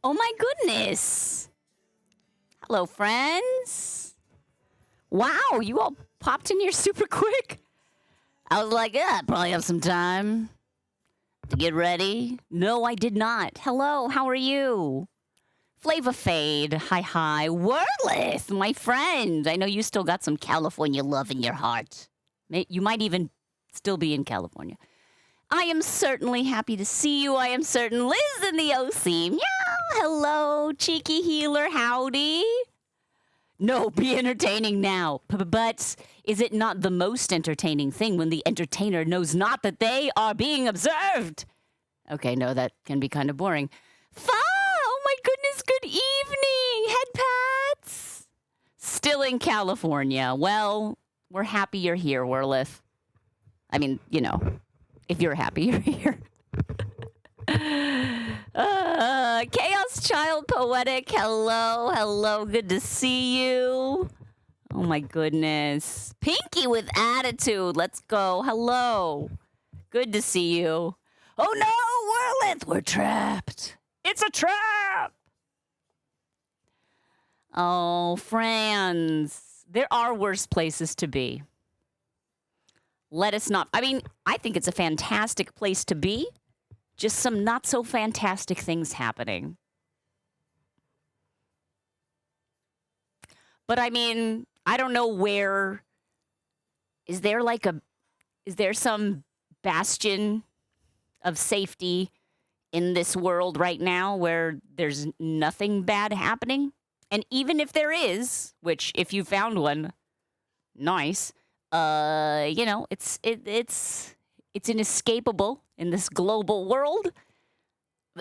Oh my goodness. Hello, friends. Wow, you all popped in here super quick. I was like, yeah, I probably have some time to get ready. No, I did not. Hello, how are you? Flava Fade, hi. Wordless, my friend. I know you still got some California love in your heart. You might even still be in California. I am certainly happy to see you. I am certain Liz in the OC. Meow. Hello, cheeky healer. Howdy. No, be entertaining now. But is it not the most entertaining thing when the entertainer knows not that they are being observed? Okay, no, that can be kind of boring. Oh my goodness, good evening. Head pats. Still in California. Well, we're happy you're here, Werlith. I mean, you know, if you're happy you're here. Chaos Child Poetic, hello, good to see you. Oh my goodness. Pinky with attitude, let's go, hello. Good to see you. Oh no, Werlith, we're trapped. It's a trap. Oh, friends, there are worse places to be. Let us not, I mean, I think it's a fantastic place to be. Just some not so fantastic things happening. But I mean, I don't know where, is there some bastion of safety in this world right now where there's nothing bad happening? And even if there is, which if you found one, nice, you know, it's inescapable in this global world.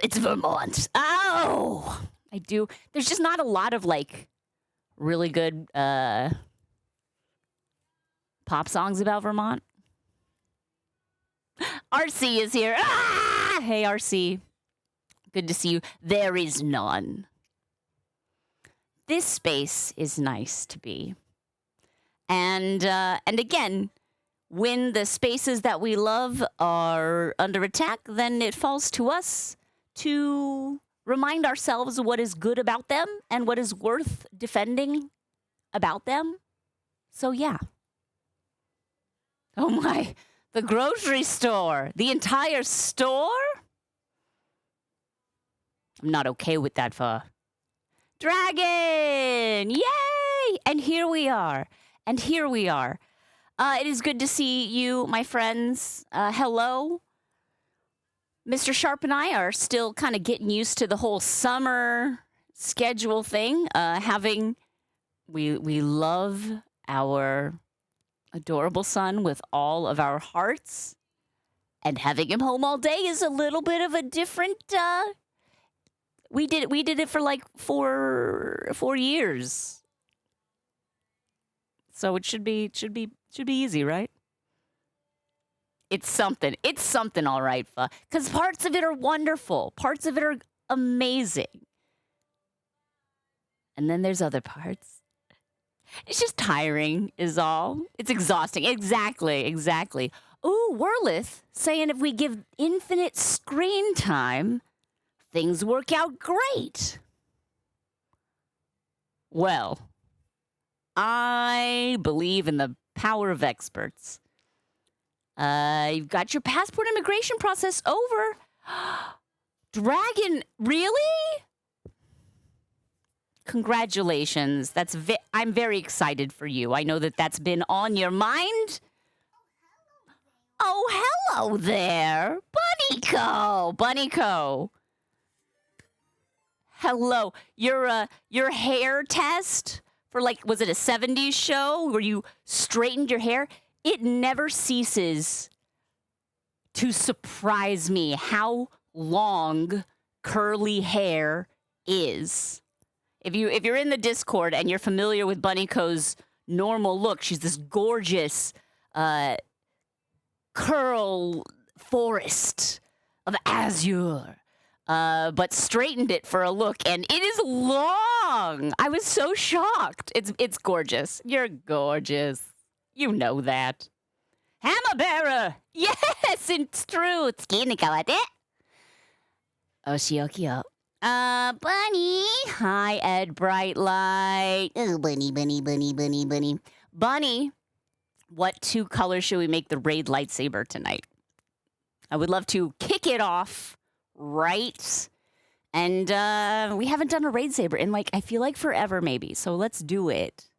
It's Vermont. Oh, I do. There's just not a lot of like really good pop songs about Vermont. RC is here. Ah! Hey, RC. Good to see you. There is none. This space is nice to be. And again, when the spaces that we love are under attack, then it falls to us to remind ourselves what is good about them and what is worth defending about them. So, yeah. Oh, my. The grocery store. The entire store? I'm not okay with that, Dragon! Yay! And here we are. It is good to see you, my friends. Hello. Mr. Sharp and I are still kind of getting used to the whole summer schedule thing. We love our adorable son with all of our hearts. And having him home all day is a little bit of a different, we did it for like four years. So it should be easy, right? It's something. It's something, all right, because parts of it are wonderful. Parts of it are amazing. And then there's other parts. It's just tiring, is all. It's exhausting. Exactly. Ooh, Werlith saying if we give infinite screen time, things work out great. Well, I believe in the power of experts. You've got your passport immigration process over. Dragon, really? Congratulations. I'm very excited for you. I know that that's been on your mind. Oh, hello there. Bunnyco. Hello. Your hair test for was it a 70s show where you straightened your hair? It never ceases to surprise me how long curly hair is. If you're in the Discord and you're familiar with Bunnyco's normal look, she's this gorgeous curl forest of azure. But straightened it for a look, and it is long. I was so shocked. It's gorgeous. You're gorgeous. You know that. Hammer bearer. Yes, it's true. 月に変わって。お仕置きを Bunny. Hi, Ed Brightlight. Oh, bunny, bunny, bunny, bunny, bunny. Bunny, what 2 colors should we make the Raid lightsaber tonight? I would love to kick it off right. And we haven't done a Raid saber in, like, I feel like forever, maybe. So let's do it.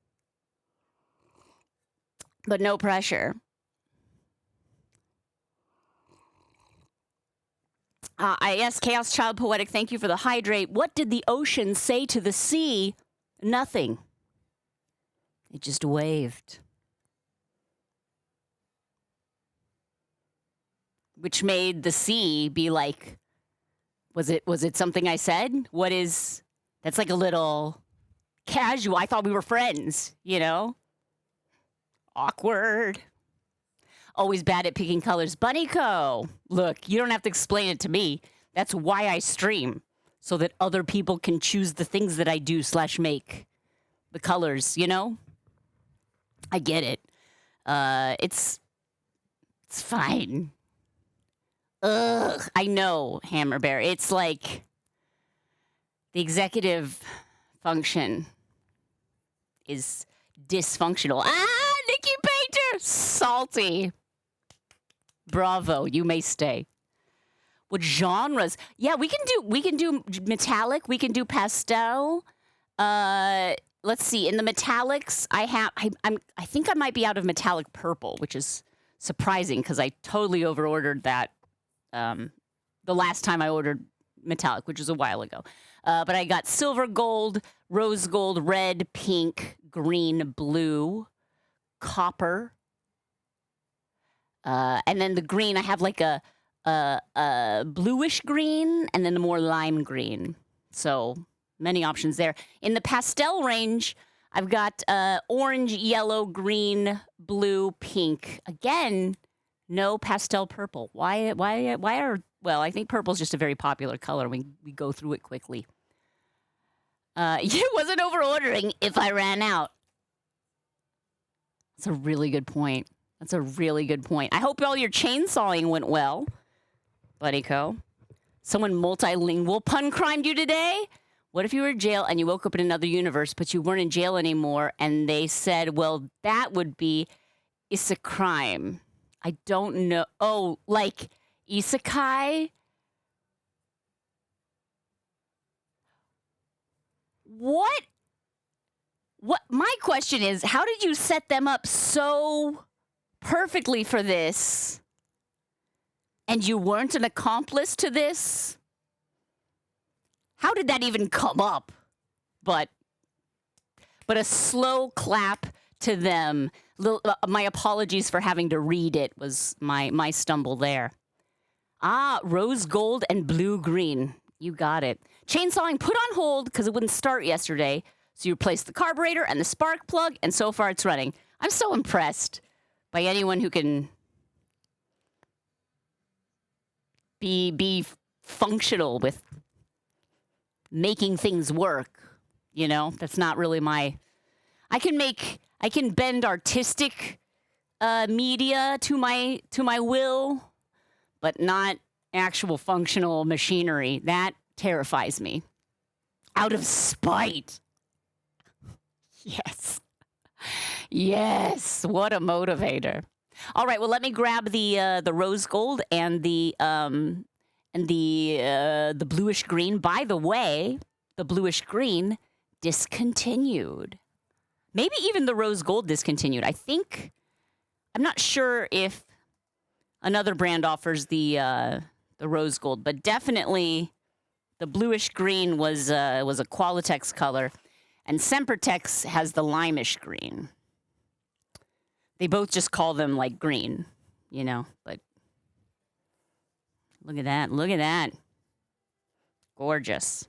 But no pressure. I asked Chaos Child Poetic, thank you for the hydrate. What did the ocean say to the sea? Nothing. It just waved. Which made the sea be like, was it something I said? That's like a little casual. I thought we were friends, you know? Awkward. Always bad at picking colors. Bunnyco, look, you don't have to explain it to me. That's why I stream, so that other people can choose the things that I do / make. The colors, you know? I get it. It's fine. Ugh, I know, Hammer Bear. It's like the executive function is dysfunctional. Ah, Nikki Painter! Salty. Bravo, you may stay. What genres? Yeah, we can do metallic, we can do pastel. Let's see. In the metallics, I think I might be out of metallic purple, which is surprising because I totally overordered that the last time I ordered metallic, which was a while ago. But I got silver gold, rose gold, red, pink, green, blue, copper. And then the green, I have like a bluish green and then a more lime green. So many options there. In the pastel range, I've got orange, yellow, green, blue, pink. Again, no pastel purple. Why are, well, I think purple's just a very popular color. We go through it quickly. It wasn't over ordering if I ran out. That's a really good point. That's a really good point. I hope all your chainsawing went well, Buddyco. Someone multilingual pun crimed you today? What if you were in jail and you woke up in another universe, but you weren't in jail anymore, and they said, well, that would be isekai. I don't know. Oh, like isekai? What? My question is, how did you set them up so perfectly for this, and you weren't an accomplice to this? How did that even come up? But a slow clap to them. My apologies for having to read it was my stumble there. Ah, rose gold and blue green. You got it. Chainsawing put on hold because it wouldn't start yesterday. So you replaced the carburetor and the spark plug, and so far it's running. I'm so impressed by anyone who can be functional with making things work. You know, that's not really my... I can bend artistic media to my will, but not actual functional machinery. That terrifies me. Out of spite. Yes. Yes. What a motivator. All right. Well, let me grab the rose gold and the bluish green. By the way, the bluish green discontinued. Maybe even the rose gold discontinued. I'm not sure if another brand offers the rose gold, but definitely the bluish green was a Qualitex color. And Sempertex has the limeish green. They both just call them like green, you know, but look at that. Look at that. Gorgeous.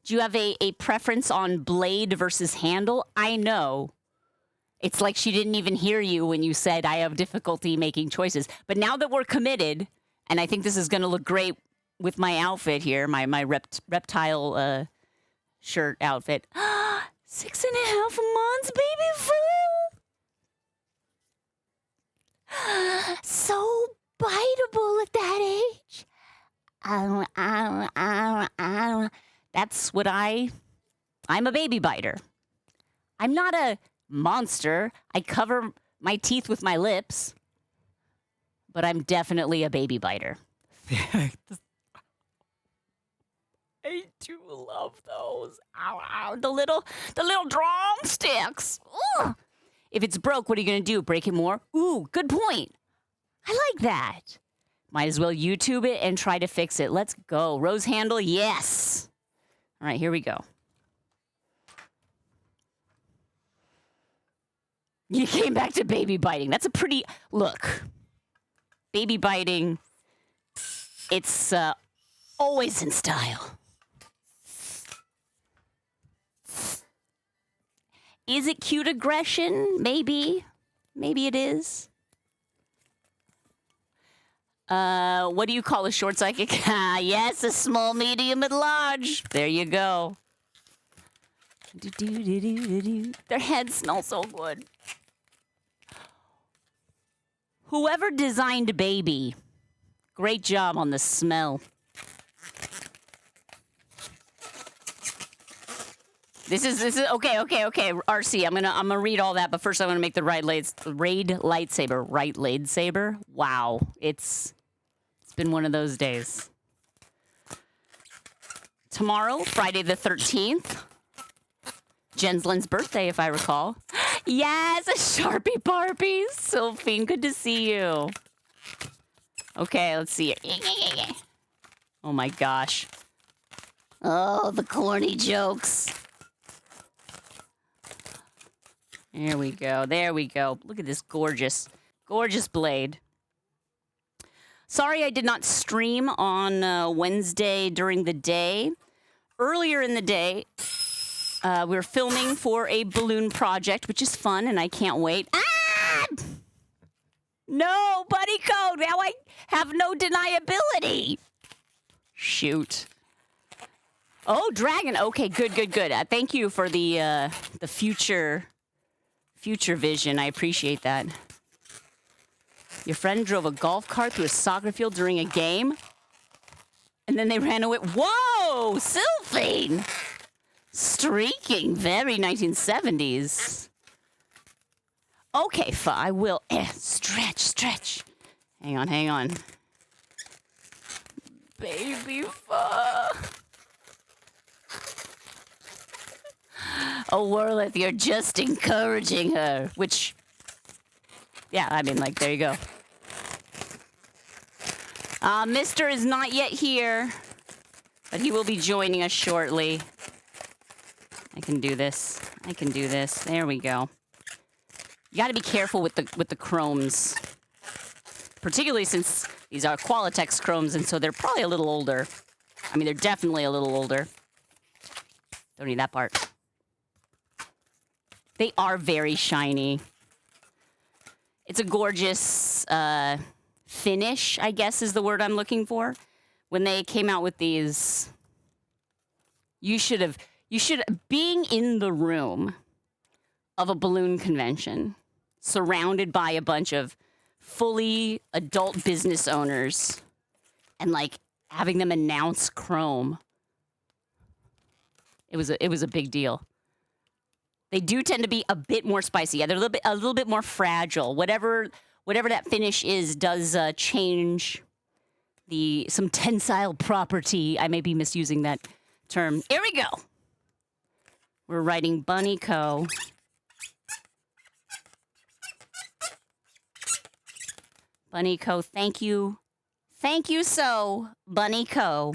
Do you have a preference on blade versus handle? I know. It's like she didn't even hear you when you said I have difficulty making choices. But now that we're committed, and I think this is going to look great with my outfit here, my reptile shirt outfit. 6.5 months, baby fool. So biteable at that age. That's what I'm a baby biter. I'm not a monster. I cover my teeth with my lips, but I'm definitely a baby biter. I do love those. Ow, ow. The little drumsticks. Ooh. If it's broke, what are you going to do? Break it more? Ooh, good point. I like that. Might as well YouTube it and try to fix it. Let's go. Rose handle, yes. All right, here we go. You came back to baby biting. That's a pretty... Look. Baby biting, it's always in style. Is it cute aggression? Maybe. Maybe it is. What do you call a short psychic? Yes, a small, medium, and large. There you go. Their heads smell so good. Whoever designed Baby, great job on the smell. This is okay. RC, I'm gonna read all that, but first I want to make the raid lightsaber. Right lightsaber. Wow, it's been one of those days. Tomorrow, Friday the 13th, Jenslin's birthday, if I recall. Yes, a Sharpie Barbie. Sylphine, good to see you. Okay, let's see it. Oh my gosh. Oh, the corny jokes. There we go. There we go. Look at this gorgeous, gorgeous blade. Sorry I did not stream on Wednesday during the day. Earlier in the day, we were filming for a balloon project, which is fun, and I can't wait. Ah! No, buddy code. Now I have no deniability. Shoot. Oh, dragon. Okay, good. Thank you for the future vision. I appreciate that. Your friend drove a golf cart through a soccer field during a game, and then they ran away. Whoa, Sylphine! Streaking, very 1970s. Okay, I will. Stretch. Hang on. Baby Fa. Oh, Warlith, you're just encouraging her. Which, yeah, I mean, like, there you go. Mister is not yet here, but he will be joining us shortly. I can do this. There we go. You got to be careful with the chromes, particularly since these are Qualitex chromes, and so they're probably a little older. I mean, they're definitely a little older. Don't need that part. They are very shiny. It's a gorgeous finish, I guess is the word I'm looking for. When they came out with these, being in the room of a balloon convention, surrounded by a bunch of fully adult business owners, and like having them announce Chrome. It was a big deal. They do tend to be a bit more spicy. Yeah, they're a little bit more fragile. Whatever that finish is does change some tensile property. I may be misusing that term. Here we go. We're writing Bunny Co. Bunny Co, thank you. Thank you so, Bunny Co,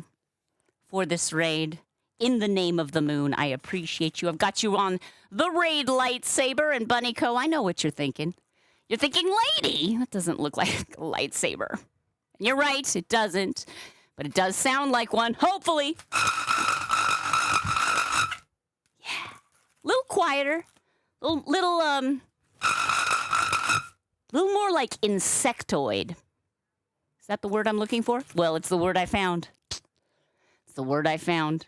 for this raid. In the name of the moon, I appreciate you. I've got you on the raid lightsaber, and Bunny Co, I know what you're thinking. You're thinking, lady, that doesn't look like a lightsaber. And you're right, it doesn't. But it does sound like one, hopefully. Yeah. A little quieter. Little more like insectoid. Is that the word I'm looking for? Well, it's the word I found. It's the word I found.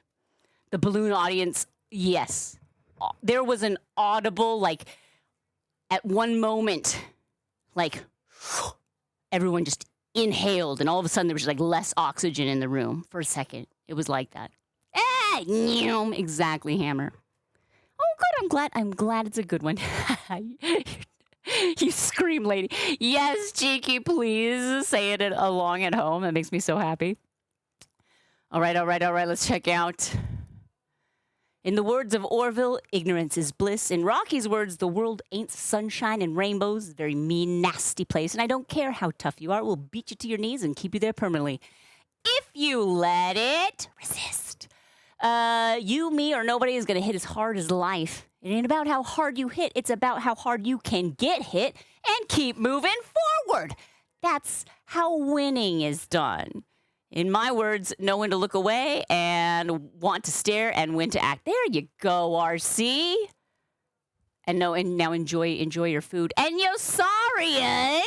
The balloon audience, yes. There was an audible, like, at one moment, like, everyone just inhaled, and all of a sudden there was just, like, less oxygen in the room for a second. It was like that. Hey! Exactly, Hammer. Oh, good. I'm glad it's a good one. You scream, lady. Yes, Cheeky, please say it along at home. That makes me so happy. All right. Let's check out. In the words of Orville, ignorance is bliss. In Rocky's words, the world ain't sunshine and rainbows. It's a very mean, nasty place. And I don't care how tough you are. We'll beat you to your knees and keep you there permanently. If you let it, resist. You, me, or nobody is going to hit as hard as life. It ain't about how hard you hit. It's about how hard you can get hit and keep moving forward. That's how winning is done. In my words, know when to look away and want to stare and when to act. There you go, RC. And now enjoy your food. And Yosarian. Yeah,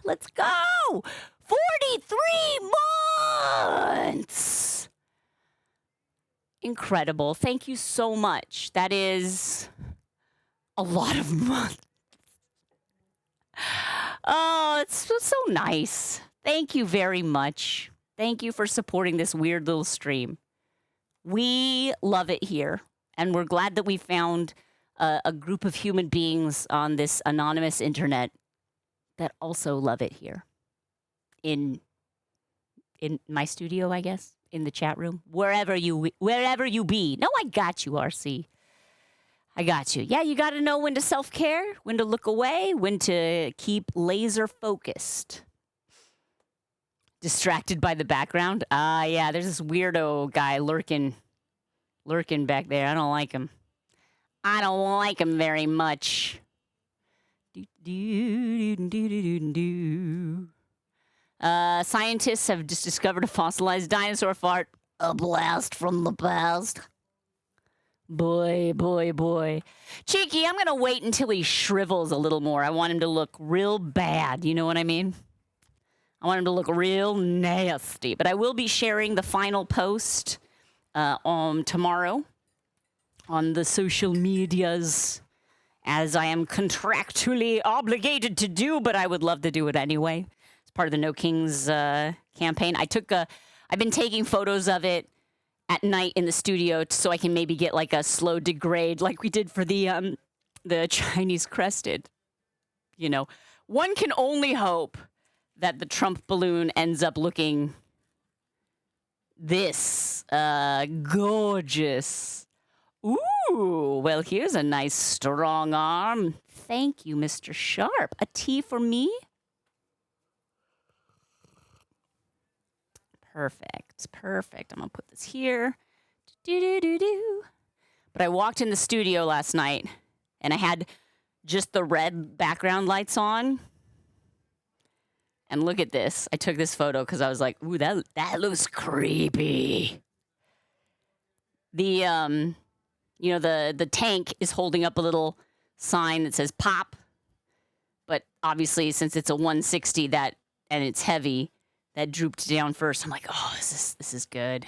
let's go. 43 months. Incredible. Thank you so much. That is a lot of months. Oh, it's so nice. Thank you very much. Thank you for supporting this weird little stream. We love it here, and we're glad that we found a group of human beings on this anonymous internet that also love it here. In my studio, I guess, in the chat room, wherever you be. No, I got you, RC. I got you. Yeah, you got to know when to self-care, when to look away, when to keep laser focused. Distracted by the background? Yeah, there's this weirdo guy lurking back there. I don't like him. I don't like him very much. Scientists have just discovered a fossilized dinosaur fart. A blast from the past. Boy. Cheeky, I'm going to wait until he shrivels a little more. I want him to look real bad. You know what I mean? I want him to look real nasty. But I will be sharing the final post tomorrow on the social medias, as I am contractually obligated to do, but I would love to do it anyway. It's part of the No Kings campaign. I've been taking photos of it at night in the studio so I can maybe get like a slow degrade like we did for the Chinese crested. You know, one can only hope that the Trump balloon ends up looking this gorgeous. Ooh, well, here's a nice strong arm. Thank you, Mr. Sharp. A tea for me? Perfect. I'm going to put this here. But I walked in the studio last night, and I had just the red background lights on. And look at this. I took this photo because I was like, ooh, that looks creepy. The tank is holding up a little sign that says pop. But obviously, since it's a 160 and it's heavy, that drooped down first. I'm like, oh, this is good.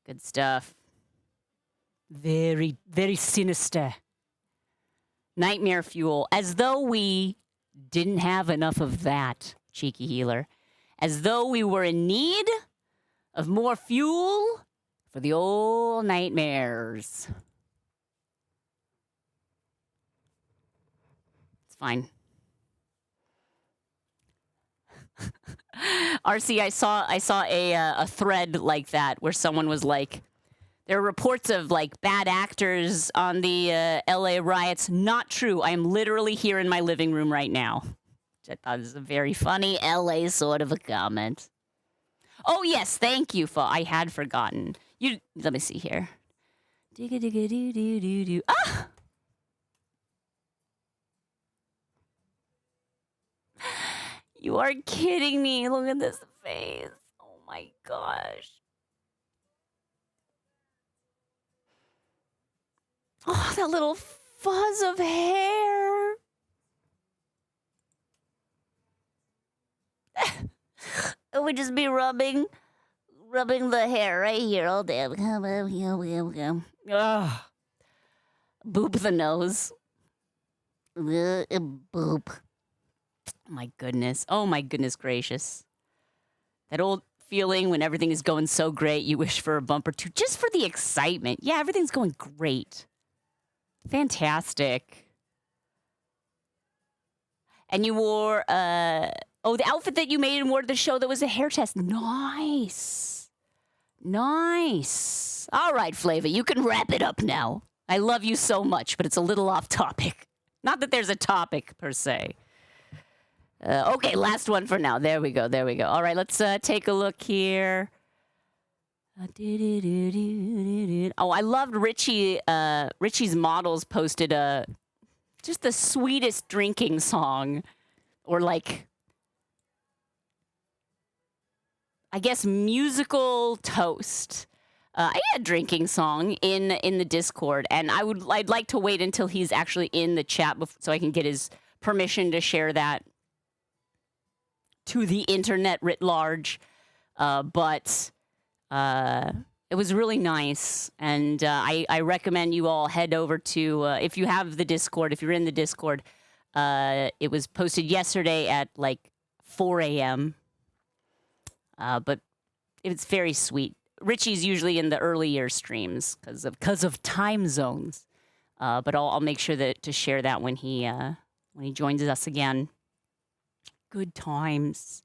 Good stuff. Very, very sinister. Nightmare fuel. As though we didn't have enough of that, Cheeky Healer. As though we were in need of more fuel for the old nightmares. It's fine. RC, I saw a thread like that where someone was like, there are reports of like bad actors on the LA riots. Not true. I am literally here in my living room right now. Which I thought was a very funny LA sort of a comment. Oh yes, thank you. I had forgotten. Let me see here. Ah! You are kidding me. Look at this face. Oh my gosh. Oh, that little fuzz of hair. It would just be rubbing the hair right here all day. Ugh. Boop the nose. Boop. Oh my goodness gracious. That old feeling when everything is going so great, you wish for a bump or two just for the excitement. Yeah, everything's going great. Fantastic. And you wore, the outfit that you made and wore to the show that was a hair test. Nice. Nice. All right, Flava, you can wrap it up now. I love you so much, but it's a little off topic. Not that there's a topic, per se. Okay, last one for now. There we go. All right, let's take a look here. Oh, I loved Richie. Richie's Models posted just the sweetest drinking song, or like, I guess, musical toast. I had a drinking song in the Discord, and I'd like to wait until he's actually in the chat so I can get his permission to share that to the internet writ large. But it was really nice, and I recommend you all head over to if you have the Discord, if you're in the Discord. It was posted yesterday at like 4 a.m. But it's very sweet. Richie's usually in the earlier streams because of time zones, but I'll make sure to share that when he joins us again. Good times.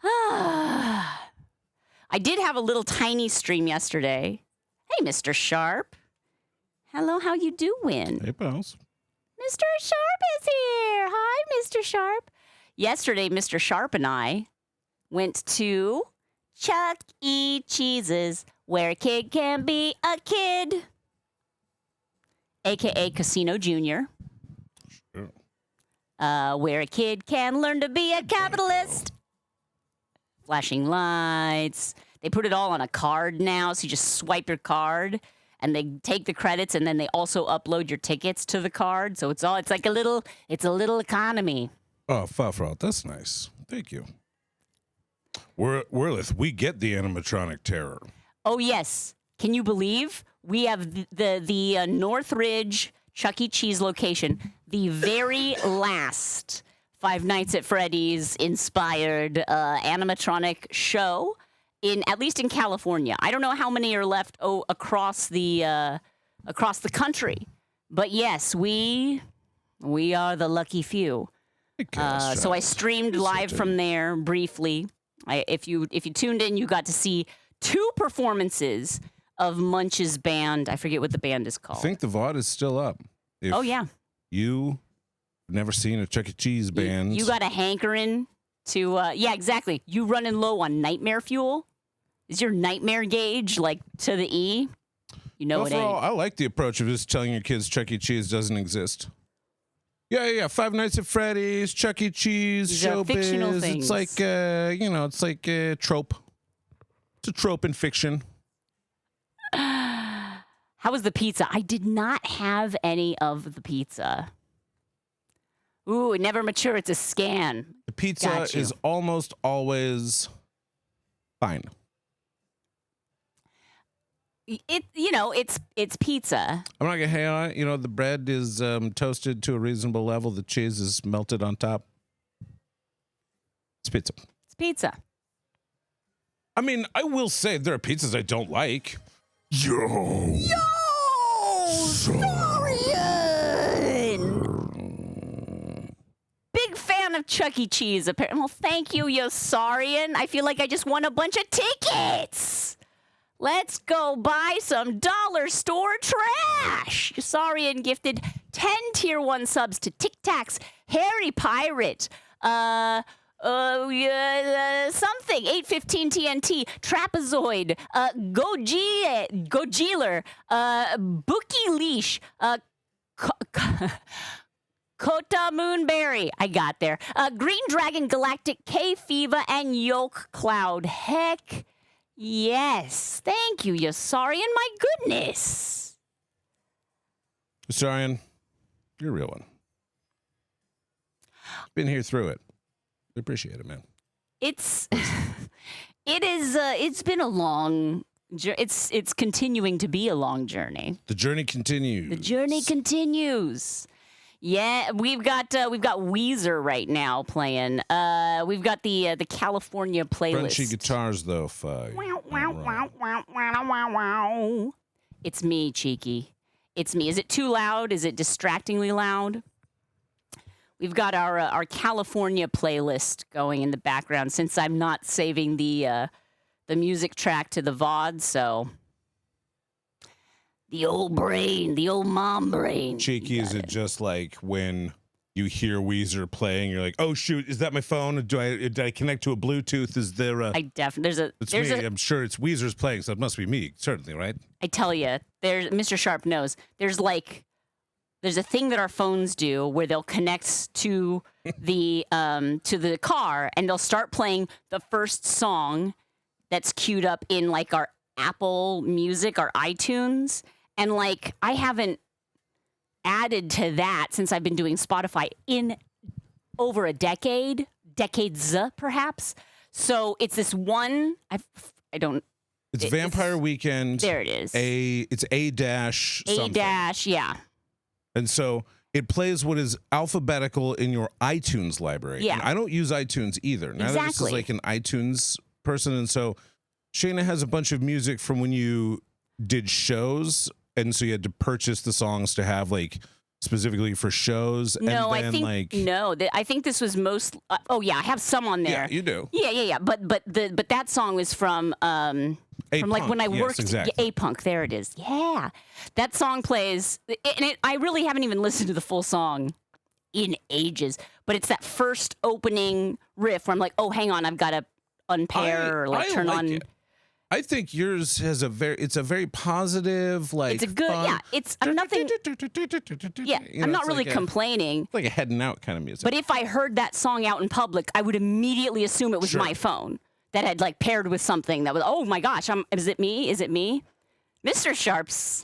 I did have a little tiny stream yesterday. Hey, Mr. Sharp. Hello, how you doing? Hey, pals. Mr. Sharp is here. Hi, Mr. Sharp. Yesterday, Mr. Sharp and I went to Chuck E. Cheese's, where a kid can be a kid, a.k.a. Casino Junior, where a kid can learn to be a capitalist. Flashing lights. They put it all on a card now, so you just swipe your card, and they take the credits, and then they also upload your tickets to the card. So it's like a little economy. Oh, Fafra, that's nice. Thank you. Worlith, we get the animatronic terror. Oh, yes. Can you believe we have the Northridge Chuck E. Cheese location, the very last Five Nights at Freddy's inspired animatronic show, at least in California. I don't know how many are left across the country, but yes, we are the lucky few. So I streamed live from there briefly. If you tuned in, you got to see 2 performances of Munch's band. I forget what the band is called. I think the VOD is still up. Oh, yeah. You've never seen a Chuck E. Cheese band. You got a hankering to, yeah, exactly. You running low on nightmare fuel? Is your nightmare gauge, like, to the E? You know it ain't. I like the approach of just telling your kids Chuck E. Cheese doesn't exist. Yeah. Five Nights at Freddy's, Chuck E. Cheese, These are showbiz. fictional things. It's like, it's like a trope. It's a trope in fiction. How was the pizza? I did not have any of the pizza. Ooh, it never mature. It's a scan. The pizza is almost always fine. It's pizza. I'm not gonna hang on it. The bread is toasted to a reasonable level. The cheese is melted on top. It's pizza. It's pizza. I mean, I will say there are pizzas I don't like. Yo, Saurian! Big fan of Chuck E. Cheese, apparently. Well, thank you, Saurian. I feel like I just won a bunch of tickets. Let's go buy some dollar store trash. Saurian gifted 10 tier 1 subs to Tic Tacs, Harry Pirate, something, 815 TNT, Trapezoid, Gojeeler, Bookie Leash, Kota Moonberry, I got there, Green Dragon Galactic, K Fiva, and Yolk Cloud. Heck yes. Thank you, Yosarian. My goodness. Yosarian, you're a real one. Been here through it. We appreciate it, man. It's been a long, it's continuing to be a long journey. The journey continues. The journey continues. Yeah, we've got Weezer right now playing. We've got the California playlist. Crunchy guitars though, fuck. It's me, Cheeky. It's me. Is it too loud? Is it distractingly loud? We've got our California playlist going in the background since I'm not saving the music track to the VOD, so the old brain, the old mom brain. Cheeky, is it just like when you hear Weezer playing, you're like, oh shoot, is that my phone? Did I connect to a Bluetooth? Is there a? I definitely It's me. I'm sure it's Weezer's playing, so it must be me, certainly, right? I tell you, there's Mr. Sharp knows. There's a thing that our phones do where they'll connect to the car and they'll start playing the first song that's queued up in like our Apple Music or iTunes. And like, I haven't added to that since I've been doing Spotify in over a decades perhaps. So it's this one, It's Vampire Weekend. There it is. It's A dash something. Yeah. And so it plays what is alphabetical in your iTunes library. Yeah. And I don't use iTunes either. Neither of us is like an iTunes person. And so Shayna has a bunch of music from when you did shows. And so you had to purchase the songs to have like specifically for shows. No, and then, I think this was most. Oh yeah, I have some on there. Yeah, you do. Yeah. But that song was from like when I worked. Exactly. Yeah, A-Punk. There it is. Yeah, that song plays, and I really haven't even listened to the full song in ages. But it's that first opening riff where I'm like, oh, hang on, I've got to unpair or like turn on. It. I think yours has it's a very positive, like, it's a good, fun, I'm nothing, yeah, I'm not really complaining. Like a heading out kind of music. But if I heard that song out in public, I would immediately assume it was my phone that had like paired with something that was, oh my gosh, is it me? Is it me? Mr. Sharps.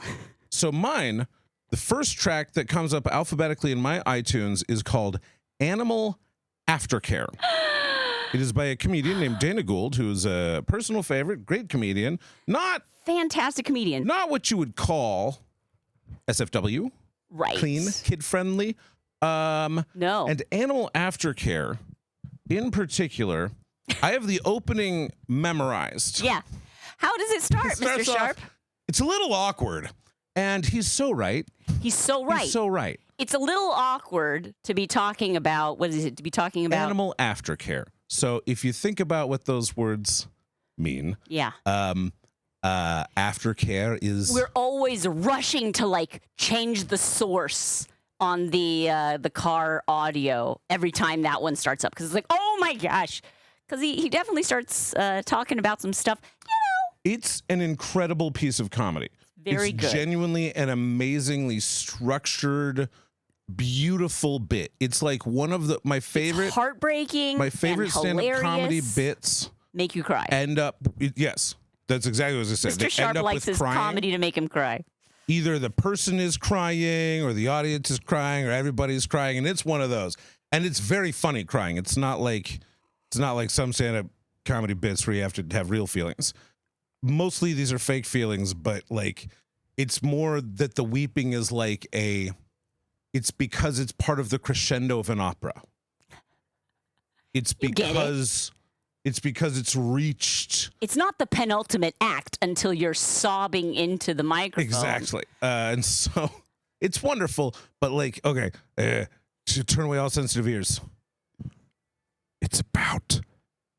So mine, the first track that comes up alphabetically in my iTunes is called Animal Aftercare. It is by a comedian named Dana Gould, who's a personal favorite, great comedian. Fantastic comedian. Not what you would call SFW. Right. Clean, kid-friendly. No. And Animal Aftercare, in particular, I have the opening memorized. Yeah. How does it start, Mr. Sharp? It's a little awkward. And he's so right. He's so right. He's so right. It's a little awkward to be talking about, what is it, to be talking about? Animal Aftercare. So if you think about what those words mean, yeah, aftercare is. We're always rushing to like change the source on the car audio every time that one starts up because it's like, oh my gosh, because he definitely starts talking about some stuff. It's an incredible piece of comedy. Very good. Genuinely an amazingly structured, beautiful bit. It's like one of my favorite, it's heartbreaking, my favorite stand-up comedy bits. Make you cry. Yes, that's exactly what I said. Mr. Sharp likes his comedy to make him cry. Either the person is crying, or the audience is crying, or everybody's crying, and it's one of those. And it's very funny crying. It's not like some stand-up comedy bits where you have to have real feelings. Mostly these are fake feelings, but like it's more that the weeping is like it's because it's part of the crescendo of an opera. It's because it's reached. It's not the penultimate act until you're sobbing into the microphone. Exactly. And so it's wonderful, but like, okay, to turn away all sensitive ears. It's about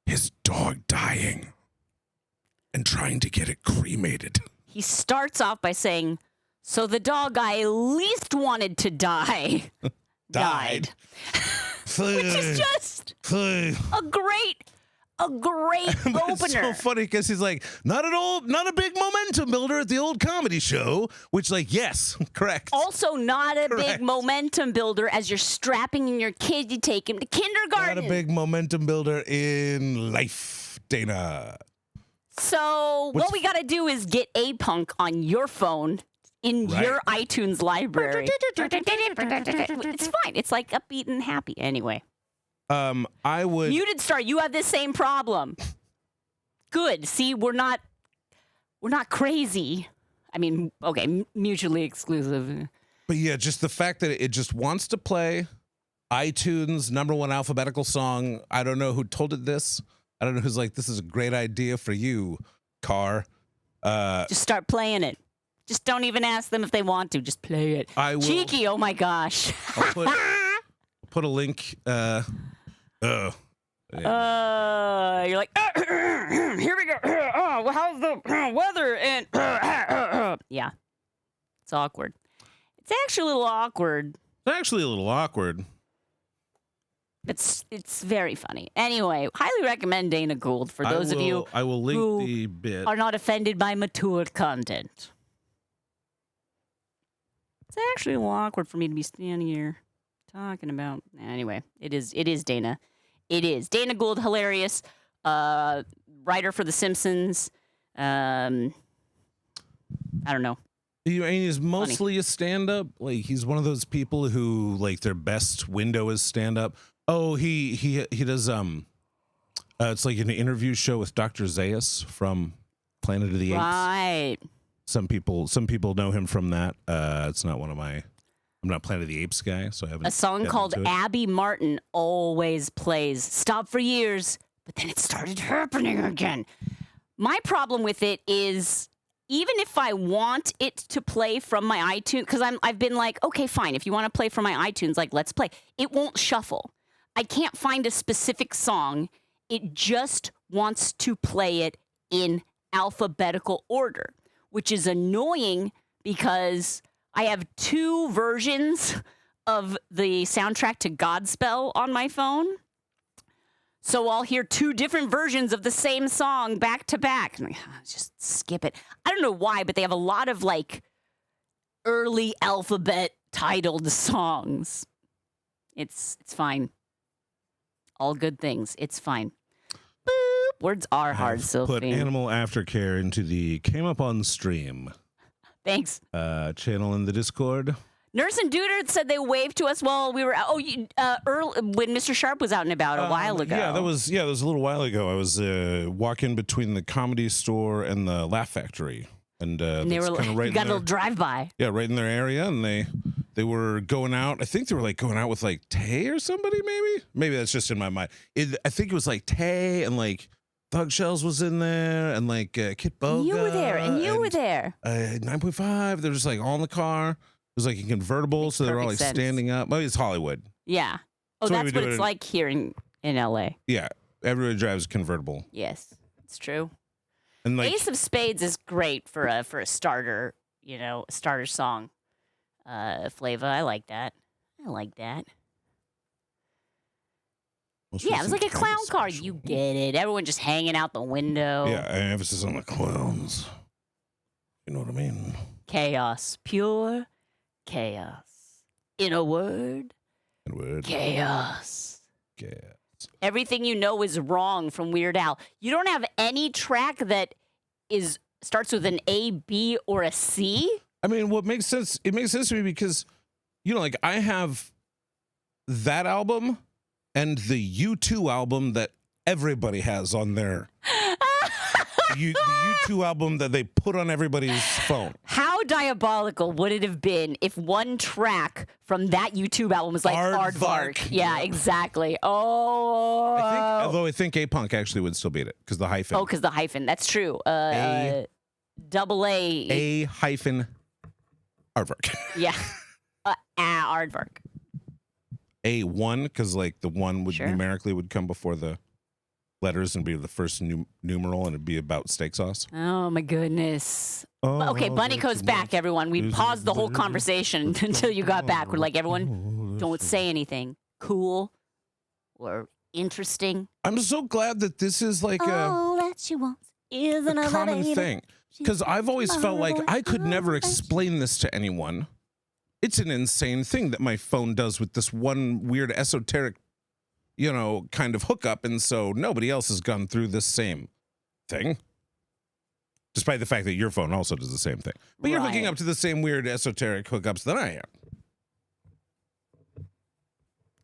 his dog dying and trying to get it cremated. He starts off by saying, so the dog I least wanted to die died. Which is just a great opener. It's so funny because he's like, not a big momentum builder at the old comedy show, which like, yes, correct. Also not a big momentum builder as you're strapping in your kid, you take him to kindergarten. Not a big momentum builder in life, Dana. So what we got to do is get A-Punk on your phone in your iTunes library. It's fine. It's like upbeat and happy. Anyway. I would. Muted Star, you have the same problem. Good. See, we're not crazy. I mean, okay, mutually exclusive. But yeah, just the fact that it just wants to play iTunes #1 alphabetical song. I don't know who told it this. I don't know who's like, this is a great idea for you, car. Just start playing it. Just don't even ask them if they want to. Just play it. I will. Cheeky, oh my gosh. I'll put a link. You're like, here we go. Oh, well, how's the weather? And yeah, it's awkward. It's actually a little awkward. It's actually a little awkward. It's very funny. Anyway, highly recommend Dana Gould for those of you I will link who the bit. are not offended by mature content. It's actually a little awkward for me to be standing here talking about. Anyway, it is Dana. It is Dana Gould, hilarious writer for The Simpsons. I don't know. He's mostly a stand-up. Like, he's one of those people who, like, their best window is stand-up. Oh, he does it's like an interview show with Dr. Zaius from Planet of the Apes. Right. Some people know him from that. It's not one of my. I'm not Planet of the Apes guy, so I haven't. A song called Abby Martin always plays. Stopped for years, but then it started happening again. My problem with it is, even if I want it to play from my iTunes, because I've been like, okay, fine. If you want to play from my iTunes, like, let's play. It won't shuffle. I can't find a specific song. It just wants to play it in alphabetical order, which is annoying because I have 2 versions of the soundtrack to Godspell on my phone. So I'll hear 2 different versions of the same song back to back. I'm like, just skip it. I don't know why, but they have a lot of like early alphabet titled songs. It's fine. All good things. It's fine. Boop. Words are hard, Sophie. Put animal aftercare into the Came Up on Stream. Thanks. Channel in the Discord. Nurse and Duder said they waved to us while we were out. Early, when Mr. Sharp was out and about a while ago. Yeah, that was a little while ago. I was walking between the Comedy Store and the Laugh Factory, and they were like, right you got a little drive-by. Yeah, right in their area, and they were going out. I think they were like going out with like Tay or somebody, maybe that's just in my mind. I think it was like Tay and like Thug Shells was in there, and like Kit Boga. You were there, and you were there. 9.5. They're just like all in the car. It was like a convertible, Makes so they're all like perfect sense. standing up. Maybe it's Hollywood. Yeah. Oh, So that's what it's like here in L.A. Yeah, everybody drives a convertible, Yes, it's true. and like Ace of Spades is great for a starter, starter song. Flava, I like that. Yeah, it was like a clown car. You get it. Everyone just hanging out the window. Yeah, emphasis on the clowns. You know what I mean? Chaos. Pure chaos. In a word, chaos. Everything you know is wrong from Weird Al. You don't have any track that starts with an A, B, or a C? I mean, what makes sense? It makes sense to me because, like I have that album and the U2 album that everybody has on their the U2 album that they put on everybody's phone. How diabolical would it have been if one track from that YouTube album was like Aardvark? Yeah, exactly. Oh. Although I think A-Punk actually would still beat it because the hyphen. Oh, because the hyphen. That's true. Double A. A hyphen Aardvark. Yeah. Aardvark. A1, because like the one would Sure. numerically would come before the letters and be the first numeral, and it'd be about steak sauce. Oh my goodness. Oh, Okay, Bunny Co's back, everyone. We paused the whole conversation until you got back. We're like, everyone, don't say anything cool or interesting. I'm so glad that this is like All that she wants is a another common lady. thing. Because I've always felt like I could never explain this to anyone. It's an insane thing that my phone does with this one weird esoteric, kind of hookup. And so nobody else has gone through this same thing. Despite the fact that your phone also does the same thing. But you're hooking Right. up to the same weird esoteric hookups that I am.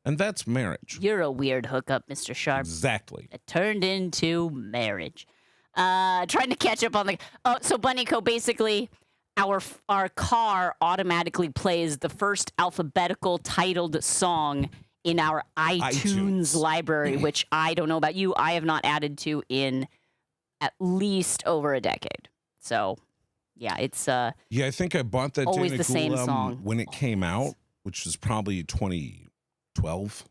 And that's marriage. You're a weird hookup, Mr. Sharp. Exactly. It turned into marriage. Trying to catch up on so Bunny Co basically, our car automatically plays the first alphabetical titled song in our iTunes library, which I don't know about you, I have not added to in at least over a decade. So, yeah, it's Yeah, I think I bought that always Dana the same Gould album song. when it came out, which was probably 2012.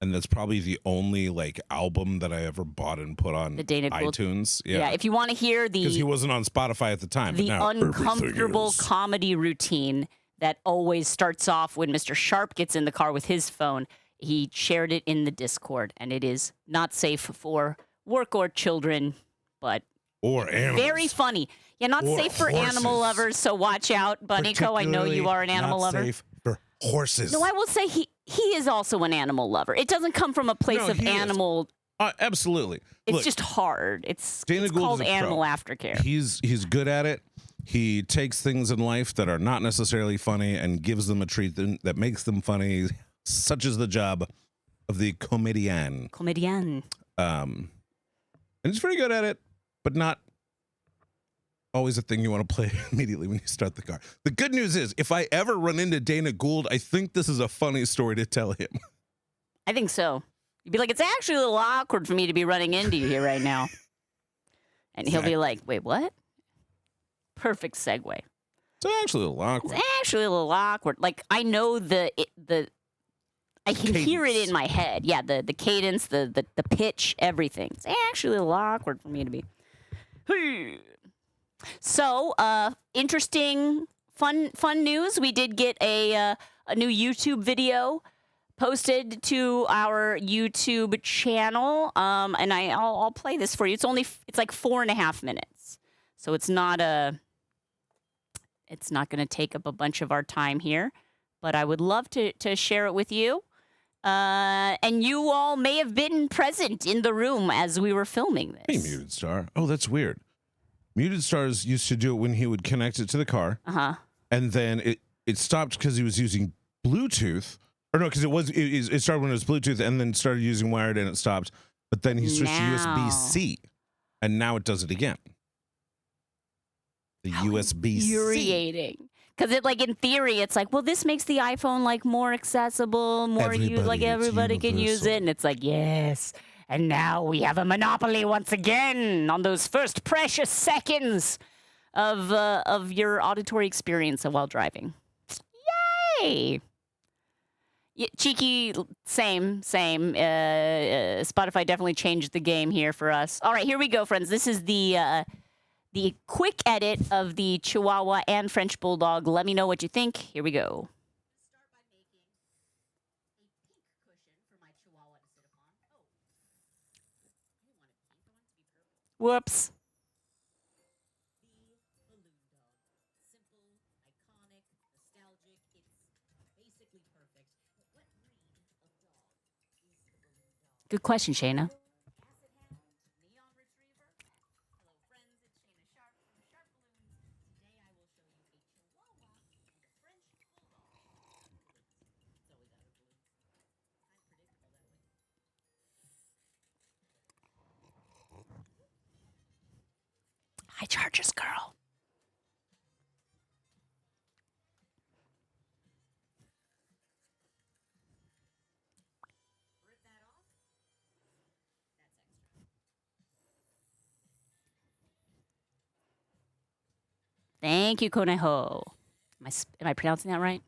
And that's probably the only like album that I ever bought and put on The Dana Gould. iTunes. Yeah, if you want to hear because he wasn't on Spotify at the time. the but now uncomfortable everything is. comedy routine that always starts off when Mr. Sharp gets in the car with his phone, he shared it in the Discord, and it is not safe for work or children, but Or animals. very funny. Yeah, not Or safe for animal horses. lovers, so watch out, Bunnyco. I know you are an animal not lover. Safe for horses. No, I will say he is also an animal lover. It doesn't come from a place No, of he is. animal. Absolutely. It's Look, just hard. It's Dana Gould called is a pro. animal aftercare. He's good at it. He takes things in life that are not necessarily funny and gives them a treat that makes them funny. Such is the job of the comedian. Comedian. And he's very good at it, but not always a thing you want to play immediately when you start the car. The good news is, if I ever run into Dana Gould, I think this is a funny story to tell him. I think so. You'd be like, it's actually a little awkward for me to be running into you here right now. And he'll be like, wait, what? Perfect segue. It's actually a little awkward. It's actually a little awkward. Like, I know I can hear it in my head. Yeah, the cadence, the pitch, everything. It's actually a little awkward for me to be. So, interesting, fun news. We did get a new YouTube video posted to our YouTube channel, and I'll play this for you. It's like 4.5 minutes, so it's not going to take up a bunch of our time here. But I would love to share it with you, and you all may have been present in the room as we were filming this. Hey, Muted Star. Oh, that's weird. Muted Stars used to do it when he would connect it to the car, and then it stopped because he was using Bluetooth. Or no, because it started when it was Bluetooth and then started using wired and it stopped. But then he switched to USB-C, and now it does it again. The USB-C. Infuriating. Because in theory, it's like, well, this makes the iPhone like more accessible, everybody can use it, and it's like, yes. And now we have a monopoly once again on those first precious seconds of your auditory experience while driving. Yay! Yeah, cheeky, same. Spotify definitely changed the game here for us. All right, here we go, friends. This is the quick edit of the Chihuahua and French Bulldog. Let me know what you think. Here we go. Start by making a pink cushion for my Chihuahua to sit upon. Oh, I didn't want it pink. I want it to be purple. Whoops. Good question, Shayna. High charges, girl. Thank you, Koneho. Am I pronouncing that right?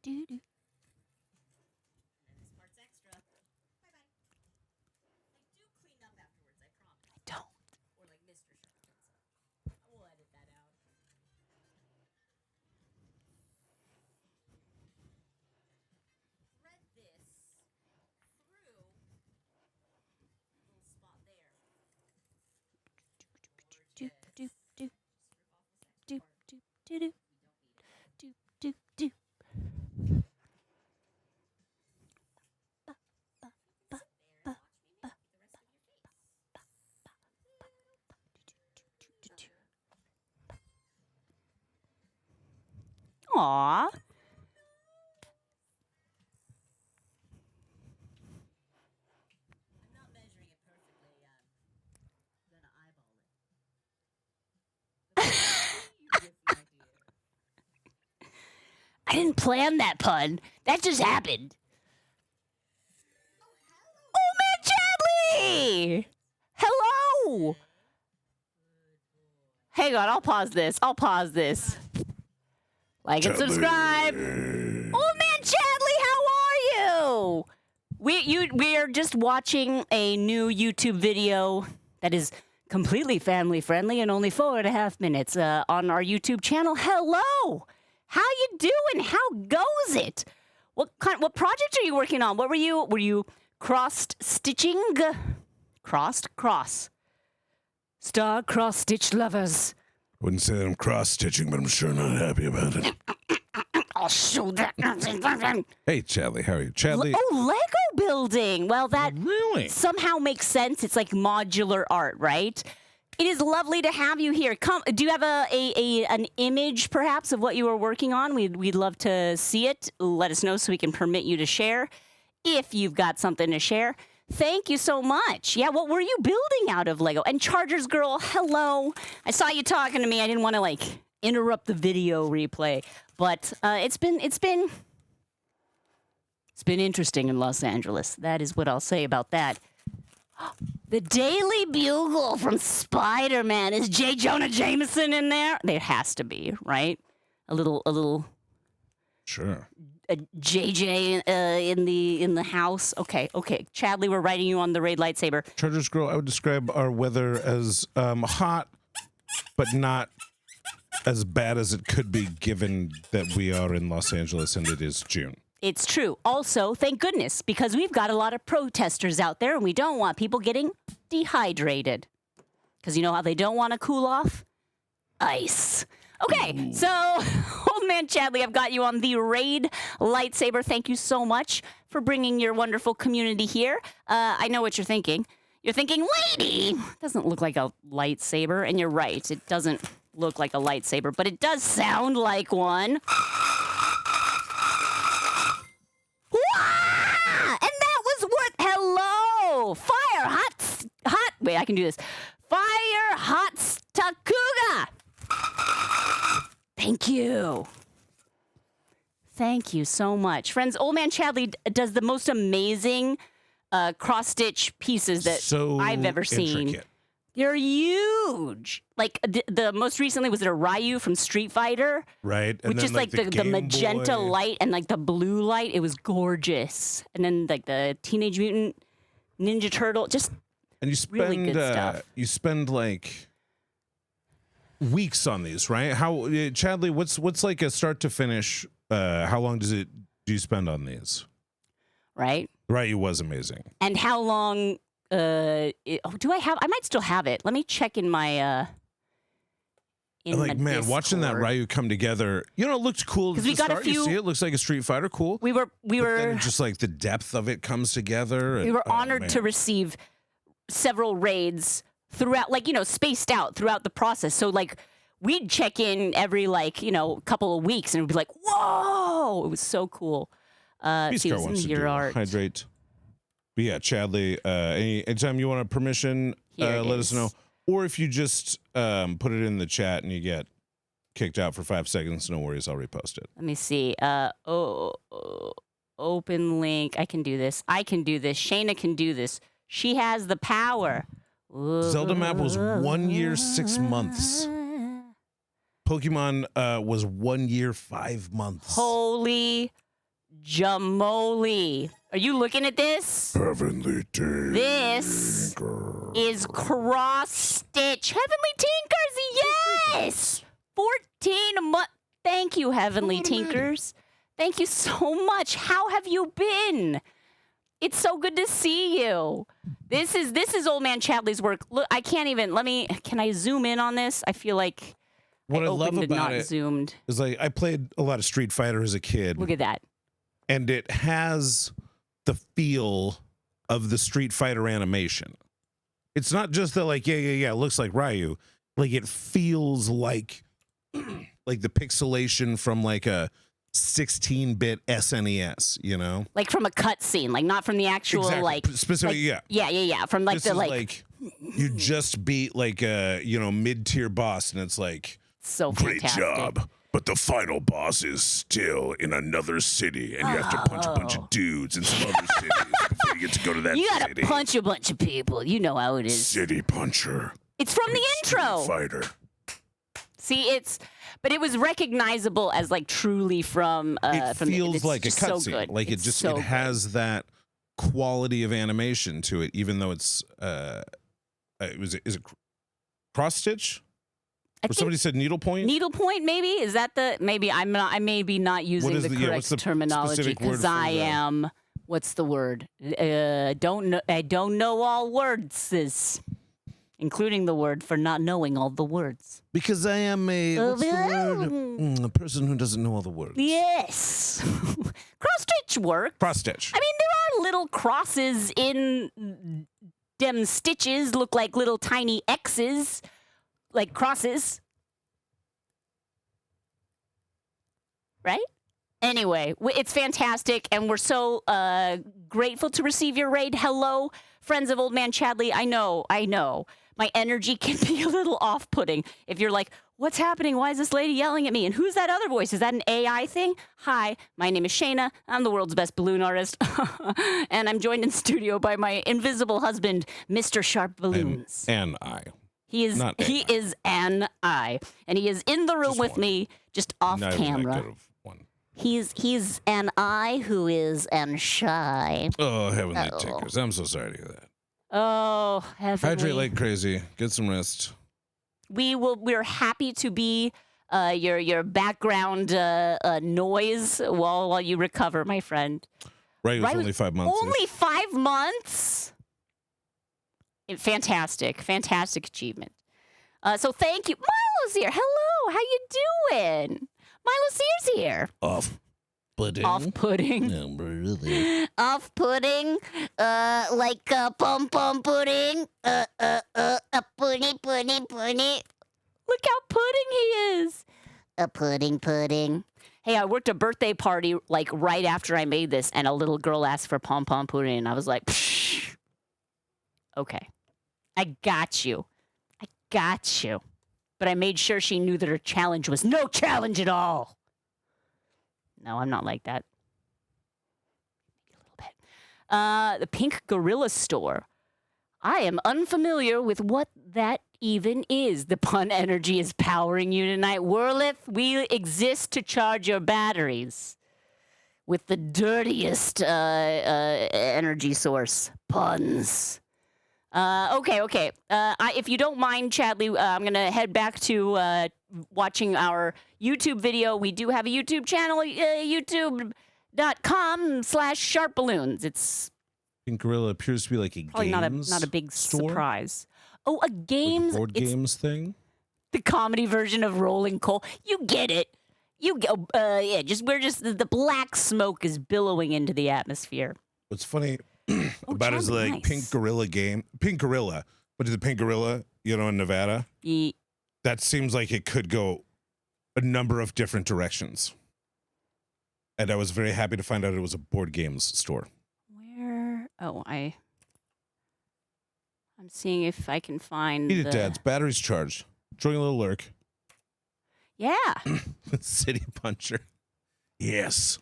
Do-do. This part's extra. Bye-bye. I do clean up afterwards, I promise. I don't. Or like Mr. Sharp. We'll edit that out. Thread this through a little spot there. Do, do, do. Do, do, do, do. Do, do, do. Aw. I didn't plan that pun. That just happened. Oh, man, Chadley! Hello! Hang on, I'll pause this. Like and subscribe. Oh, man, Chadley, how are you? We are just watching a new YouTube video that is completely family friendly and only 4.5 minutes on our YouTube channel. Hello! How you doing? How goes it? What project are you working on? What were you cross-stitching? Cross. Star cross-stitch lovers. Wouldn't say that I'm cross-stitching, but I'm sure not happy about it. I'll show that. Hey, Chadley, how are you? Chadley. Oh, Lego building. Well, that Really? somehow makes sense. It's like modular art, right? It is lovely to have you here. Do you have an image, perhaps, of what you are working on? We'd love to see it. Let us know so we can permit you to share if you've got something to share. Thank you so much. Yeah, what were you building out of Lego? And Chargers Girl, hello. I saw you talking to me. I didn't want to interrupt the video replay, but it's been interesting in Los Angeles. That is what I'll say about that. The Daily Bugle from Spider-Man. Is J. Jonah Jameson in there? There has to be, right? A little. Sure. A JJ in the house. Okay. Chadley, we're writing you on the Raid lightsaber. Chargers Girl, I would describe our weather as hot, but not as bad as it could be given that we are in Los Angeles and it is June. It's true. Also, thank goodness, because we've got a lot of protesters out there and we don't want people getting dehydrated. Because you know how they don't want to cool off? Ice. Okay, so, old man Chadley, I've got you on the Raid lightsaber. Thank you so much for bringing your wonderful community here. I know what you're thinking. You're thinking, lady, doesn't look like a lightsaber. And you're right, it doesn't look like a lightsaber, but it does sound like one. And that was what, hello, fire, hot, wait, I can do this. Fire, hot, Takuga. Thank you. Thank you so much. Friends, old man Chadley does the most amazing cross-stitch pieces that I've ever seen. Intricate. They're huge. Like the most recently was it a Ryu from Street Fighter? Right. And which is like the magenta light and like the blue light. It was gorgeous. And then like the Teenage Mutant Ninja Turtle, just and you spend really good stuff. You spend like weeks on these, right? How Chadley, what's like a start to finish? How long do you spend on these? Right. Ryu was amazing. And how long? Do I have? I might still have it. Let me check in my. In like man, Discord. watching that Ryu come together, it looked cool. Because we got a few. You see, it looks like a Street Fighter. Cool. We were just like the depth of it comes together. We were honored to receive several raids throughout, spaced out throughout the process. So we'd check in every couple of weeks, and it'd be like, whoa! It was so cool. Peace Car wants to do art. Hydrate. But yeah, Chadley, anytime you want a permission, let us know. Or if you just put it in the chat and you get kicked out for 5 seconds, no worries, I'll repost it. Let me see. Open link. I can do this. Shayna can do this. She has the power. Zelda map was 1 year, 6 months. Pokemon was 1 year, 5 months. Holy jamoli. Are you looking at this? Heavenly Tinker. This is cross-stitch. Heavenly Tinkers, yes! 14 months. Thank you, Heavenly Tinkers. Thank you so much. How have you been? It's so good to see you. This is old man Chadley's work. Look, I can't even, can I zoom in on this? I feel like what I love about it zoomed. Is I played a lot of Street Fighter as a kid. Look at that. And it has the feel of the Street Fighter animation. It's not just that it looks like Ryu. It feels like like the pixelation from like a 16-bit SNES, you know? Like from a cutscene, like not from the actual Exactly. like Specifically, like, yeah. From like this the is like you just beat like a mid-tier boss, and it's like so great fantastic. job. But the final boss is still in another city, and you have to punch a bunch of dudes in some other cities before you get to go to that You gotta city. punch a bunch of people. You know how it is. City puncher. It's from the intro. Fighter. See, but it was recognizable as like truly from. It from feels it's like a just so cutscene. good. Like It's it so has that quality of animation to it, even though it's is it cross stitch? I Or somebody said needlepoint? Needlepoint, maybe is that the maybe I may be not using the correct what's the terminology specific word because for I the- am. What's the word? Don't know. I don't know all words, including the word for not knowing all the words. Because I am a what's the word? A person who doesn't know all the words. Yes, cross stitch work. Cross stitch. I mean, there are little crosses in them stitches. Look like little tiny X's, like crosses. Right? Anyway, it's fantastic, and we're so grateful to receive your raid. Hello, friends of Old Man Chadley. I know. My energy can be a little off-putting. If you're like, what's happening? Why is this lady yelling at me? And who's that other voice? Is that an AI thing? Hi, my name is Shayna. I'm the world's best balloon artist. And I'm joined in studio by my invisible husband, Mr. SharpBalloons. And I. He is an I. And he is in the room Just with one. me, just off Not even that camera. good of one. He's an I who is and shy. Oh, heavenly Uh-oh. tinkers. I'm so sorry to hear that. Oh, heavenly. Hydrate like crazy. Get some rest. We're happy to be your background noise while you recover, my friend. Right, it was only 5 months. Only 5 months. Fantastic achievement. So thank you, Milo's here. Hello, how you doing? Milo Sears here. Off-putting. Off-putting. No, really. Off-putting, like pom-pom pudding, pudding. Look how pudding he is. A pudding. Hey, I worked a birthday party like right after I made this, and a little girl asked for pom-pom pudding, and I was like, psh. Okay, I got you. But I made sure she knew that her challenge was no challenge at all. No, I'm not like that. Maybe a little bit. The Pink Gorilla Store. I am unfamiliar with what that even is. The pun energy is powering you tonight. Whirlith, we exist to charge your batteries with the dirtiest energy source. Puns. Okay. If you don't mind, Chadley, I'm going to head back to watching our YouTube video. We do have a YouTube channel, youtube.com/SharpBalloons. It's Pink Gorilla appears to be like a probably games not a big store? surprise. Oh, a games. Like a board it's games thing? the comedy version of Rolling Coal. You get it. You go. Yeah. The black smoke is billowing into the atmosphere. What's funny about his like nice. Pink Gorilla, but the Pink Gorilla, in Nevada, that seems like it could go a number of different directions. And I was very happy to find out it was a board games store. Where? Oh, I'm seeing if I can find. Eat it, Dad's batteries charged. Enjoying a little lurk. Yeah. City Puncher. Yes.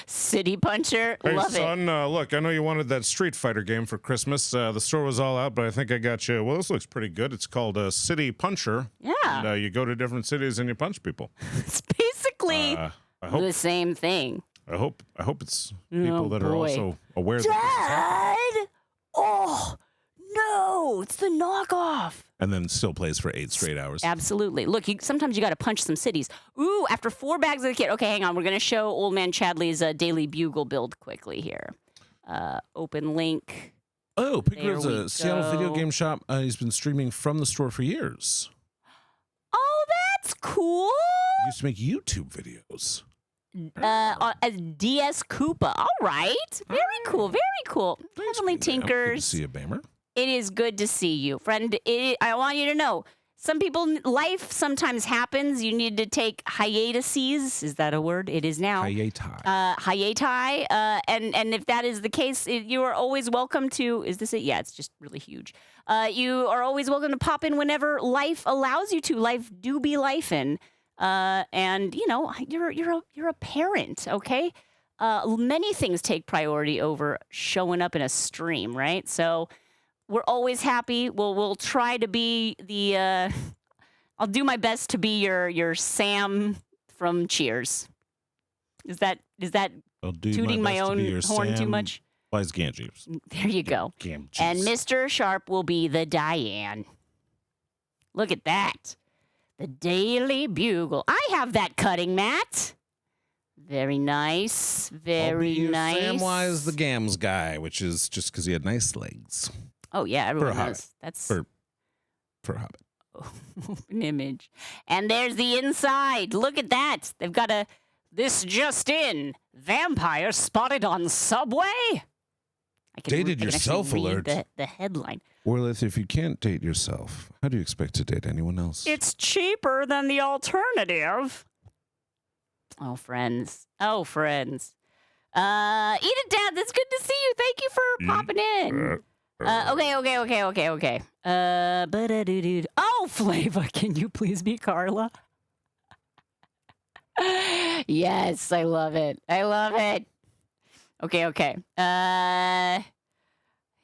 City Puncher. Hey, Love it. son, look, I know you wanted that Street Fighter game for Christmas. The store was all out, but I think I got you. Well, this looks pretty good. It's called City Puncher. Yeah. And you go to different cities and you punch people. It's basically I hope the same thing. I hope it's people that are boy. also aware that this is happening. Dad! Oh, no. It's the knockoff. And then still plays for 8 straight hours. Absolutely. Look, sometimes you got to punch some cities. Ooh, after 4 bags of the kit. Okay, hang on. We're going to show Old Man Chadley's Daily Bugle build quickly here. Open link. Oh, Pink There Gorilla's we a Seattle video go. game shop. He's been streaming from the store for years. Oh, that's cool. He used to make YouTube videos. As DS Koopa. All right. Very cool. Very cool. Heavenly Good to Tinkers. see you, Bamer. It is good to see you, friend. I want you to know some people, life sometimes happens. You need to take hiatuses. Is that a word? It is now. Hiati. And if that is the case, you are always welcome to. Is this it? Yeah, it's just really huge. You are always welcome to pop in whenever life allows you to. Life do be lifing. And you know, you're a parent, okay? Many things take priority over showing up in a stream, right? So we're always happy. We'll try to be the. I'll do my best to be your Sam from Cheers. Is that tooting my own horn too much? Wise Ganges. There you go. And Mr. Sharp will be the Diane. Look at that. The Daily Bugle. I have that cutting mat. Very nice. Very nice. Samwise the Gams guy, which is just because he had nice legs. Oh, yeah. Everyone knows. That's for Hobbit. Open image. And there's the inside. Look at that. They've got this just in. Vampire spotted on subway. Dated yourself alert. The headline. Orlith, if you can't date yourself, how do you expect to date anyone else? It's cheaper than the alternative. Oh, friends. Oh, friends. Eat it, Dad. It's good to see you. Thank you for popping in. Okay. Oh, Flava, can you please be Carla? Yes, I love it. I love it. Okay.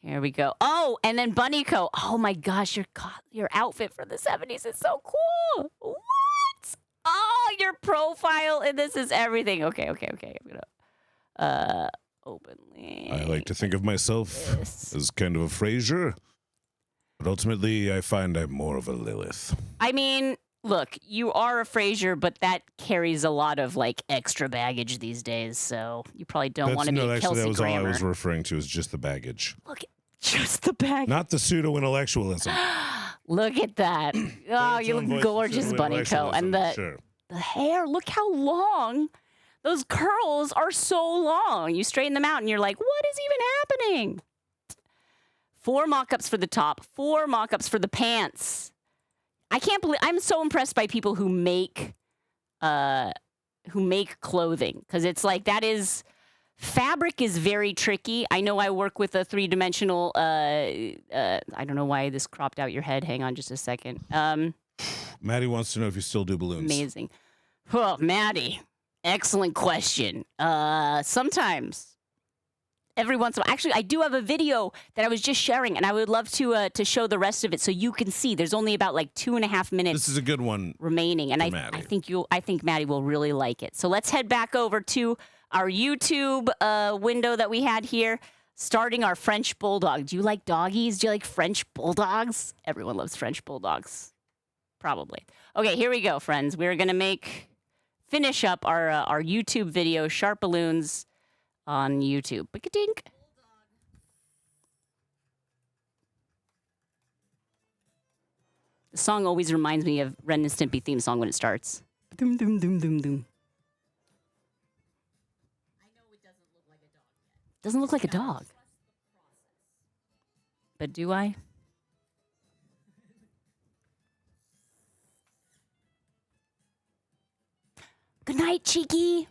Here we go. Oh, and then Bunny Co. Oh my gosh, your outfit for the 70s is so cool. What? Oh, your profile and this is everything. Okay. I'm gonna openly. I like to think of myself as kind of a Frasier, but ultimately I find I'm more of a Lilith. I mean, look, you are a Frasier, but that carries a lot of like extra baggage these days, so you probably don't want to be Kelsey actually, that was Grammer. all I was referring to, is just the baggage. Look, just the baggage. Not the pseudo-intellectualism. Look at that. Oh, you look gorgeous, Bunny Co. And the hair, look how long. Those curls are so long. You straighten them out and you're like, what is even happening? 4 mock-ups for the top, 4 mock-ups for the pants. I can't believe, I'm so impressed by people who make clothing, because it's like fabric is very tricky. I know I work with a 3-dimensional, I don't know why this cropped out your head. Hang on just a second. Maddie wants to know if you still do balloons. Amazing. Well, Maddie, excellent question. Sometimes. Every once in a while. Actually, I do have a video that I was just sharing, and I would love to show the rest of it so you can see. There's only about like 2.5 minutes. This is a good one remaining, and I think Maddie will really like it. So let's head back over to our YouTube window that we had here, starting our French Bulldog. Do you like doggies? Do you like French Bulldogs? Everyone loves French Bulldogs, probably. Okay, here we go, friends. We're gonna finish up our YouTube video, SharpBalloons, on YouTube. Pick-a-dink. The song always reminds me of Ren and Stimpy theme song when it starts. Doom, doom, doom, doom, doom. I know it doesn't look like a dog yet. Doesn't look like a dog. But do I? Good night, Cheeky.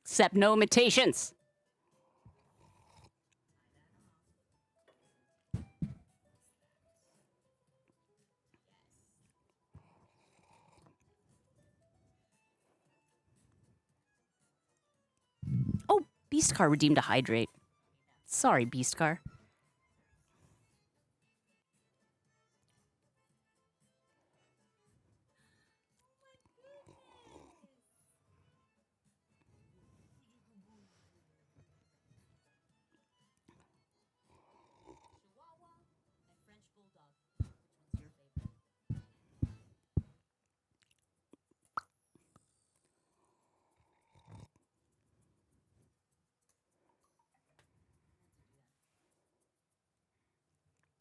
Except no imitations. Oh, Beast Car redeemed a hydrate. Sorry, Beast Car.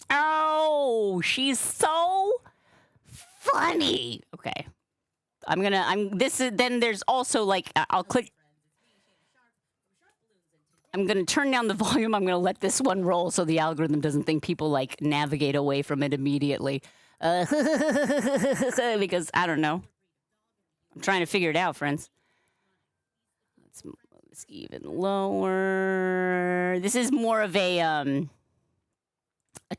Oh, she's so funny. Okay. Then there's also like, I'll click. I'm going to turn down the volume. I'm going to let this one roll so the algorithm doesn't think people like navigate away from it immediately. Because I don't know. I'm trying to figure it out, friends. Let's even lower. This is more of a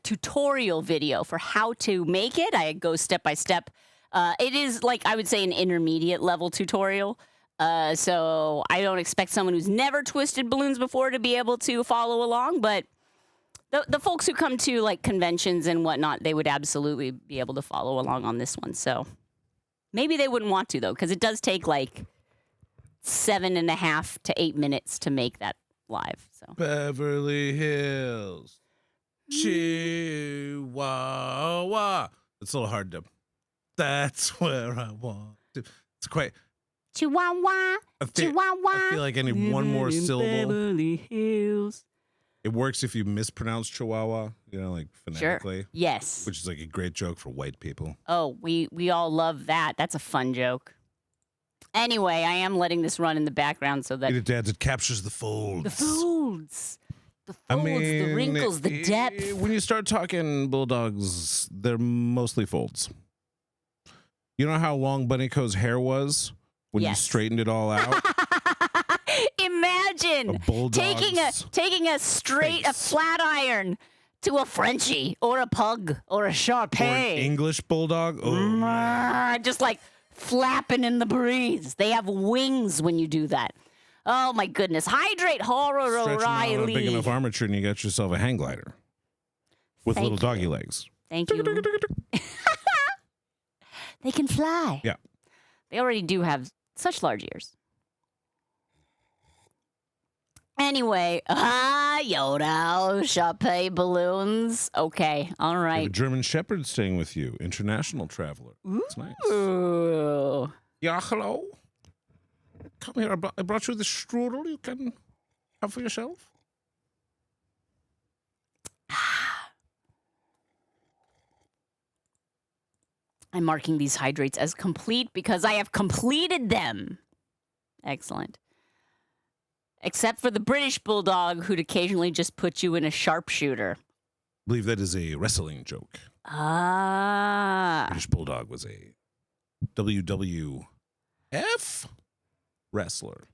tutorial video for how to make it. I go step by step. It is like, I would say, an intermediate level tutorial. So I don't expect someone who's never twisted balloons before to be able to follow along, but the folks who come to like conventions and whatnot, they would absolutely be able to follow along on this one. So maybe they wouldn't want to though, because it does take like 7.5 to 8 minutes to make that live. So Beverly Hills, Chihuahua. It's a little hard to. That's where I want to. It's quite. Chihuahua, Chihuahua. I feel like I need one more syllable. Beverly Hills. It works if you mispronounce Chihuahua, like phonetically. Sure. Yes. Which is like a great joke for white people. Oh, we all love that. That's a fun joke. Anyway, I am letting this run in the background so that... It captures the folds. The folds. The folds, the wrinkles, the depth. When you start talking bulldogs, they're mostly folds. You know how long Bunnyco's hair was when you straightened it all out? Imagine taking a flat iron to a Frenchie or a pug or a Shar-Pei. Or an English bulldog. Oh. Just like flapping in the breeze. They have wings when you do that. Oh my goodness. Hydrate, Horror O'Reilly. Stretch a big enough armature and you got yourself a hang glider with little doggy legs. Thank you. They can fly. Yeah. They already do have such large ears. Anyway, Yoda, Shar-Pei balloons. Okay, all right. You have a German Shepherd staying with you, international traveler. That's nice. Ooh. Yeah, hello. Come here. I brought you this strudel you can have for yourself. I'm marking these hydrates as complete because I have completed them. Excellent. Except for the British Bulldog, who'd occasionally just put you in a sharpshooter. I believe that is a wrestling joke. Ah. British Bulldog was a WWF wrestler.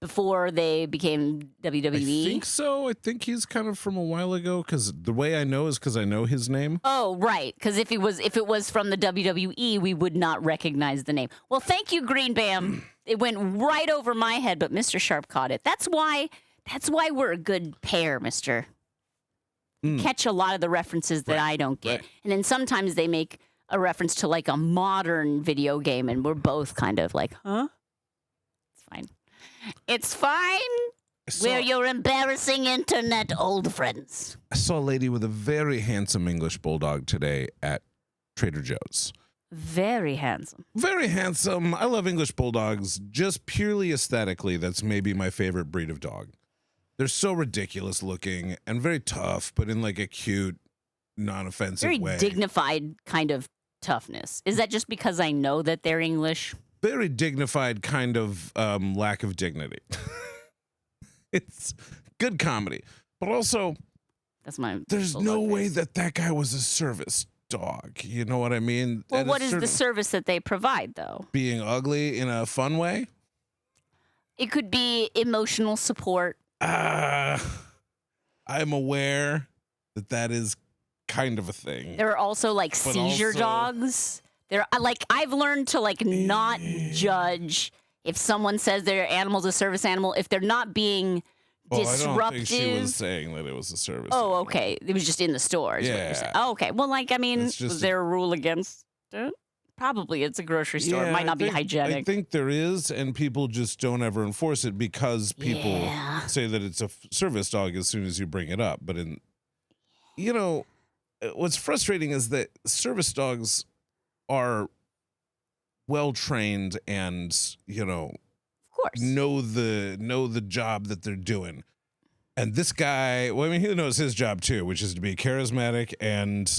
Before they became WWE? I think so. I think he's kind of from a while ago, because the way I know is because I know his name. Oh, right. Because if it was from the WWE, we would not recognize the name. Well, thank you, Green Bam. It went right over my head, but Mr. Sharp caught it. That's why we're a good pair, Mister. Catch a lot of the references that I don't get. Right. And then sometimes they make a reference to like a modern video game, and we're both kind of like, huh? It's fine. It's fine. We're your embarrassing internet old friends. I saw a lady with a very handsome English bulldog today at Trader Joe's. Very handsome. Very handsome. I love English bulldogs just purely aesthetically. That's maybe my favorite breed of dog. They're so ridiculous looking and very tough, but in like a cute, non-offensive way. Very dignified kind of toughness. Is that just because I know that they're English? Very dignified kind of lack of dignity. It's good comedy, but also there's no way that guy was a service dog. You know what I mean? Well, what is the service that they provide, though? Being ugly in a fun way? It could be emotional support. I'm aware that is kind of a thing. There are also like seizure dogs. I've learned to like not judge if someone says their animal's a service animal if they're not being disruptive. I don't think she was saying that it was a service. Oh, okay. It was just in the store. Is what you're saying. Oh, okay. Well, like, I mean, was there a rule against it? Probably. It's a grocery store. It might not be hygienic. I think there is, and people just don't ever enforce it because people say that it's a service dog as soon as you bring it up. But what's frustrating is that service dogs are well trained and, of course, know the job that they're doing. And this guy, well, I mean, he knows his job too, which is to be charismatic and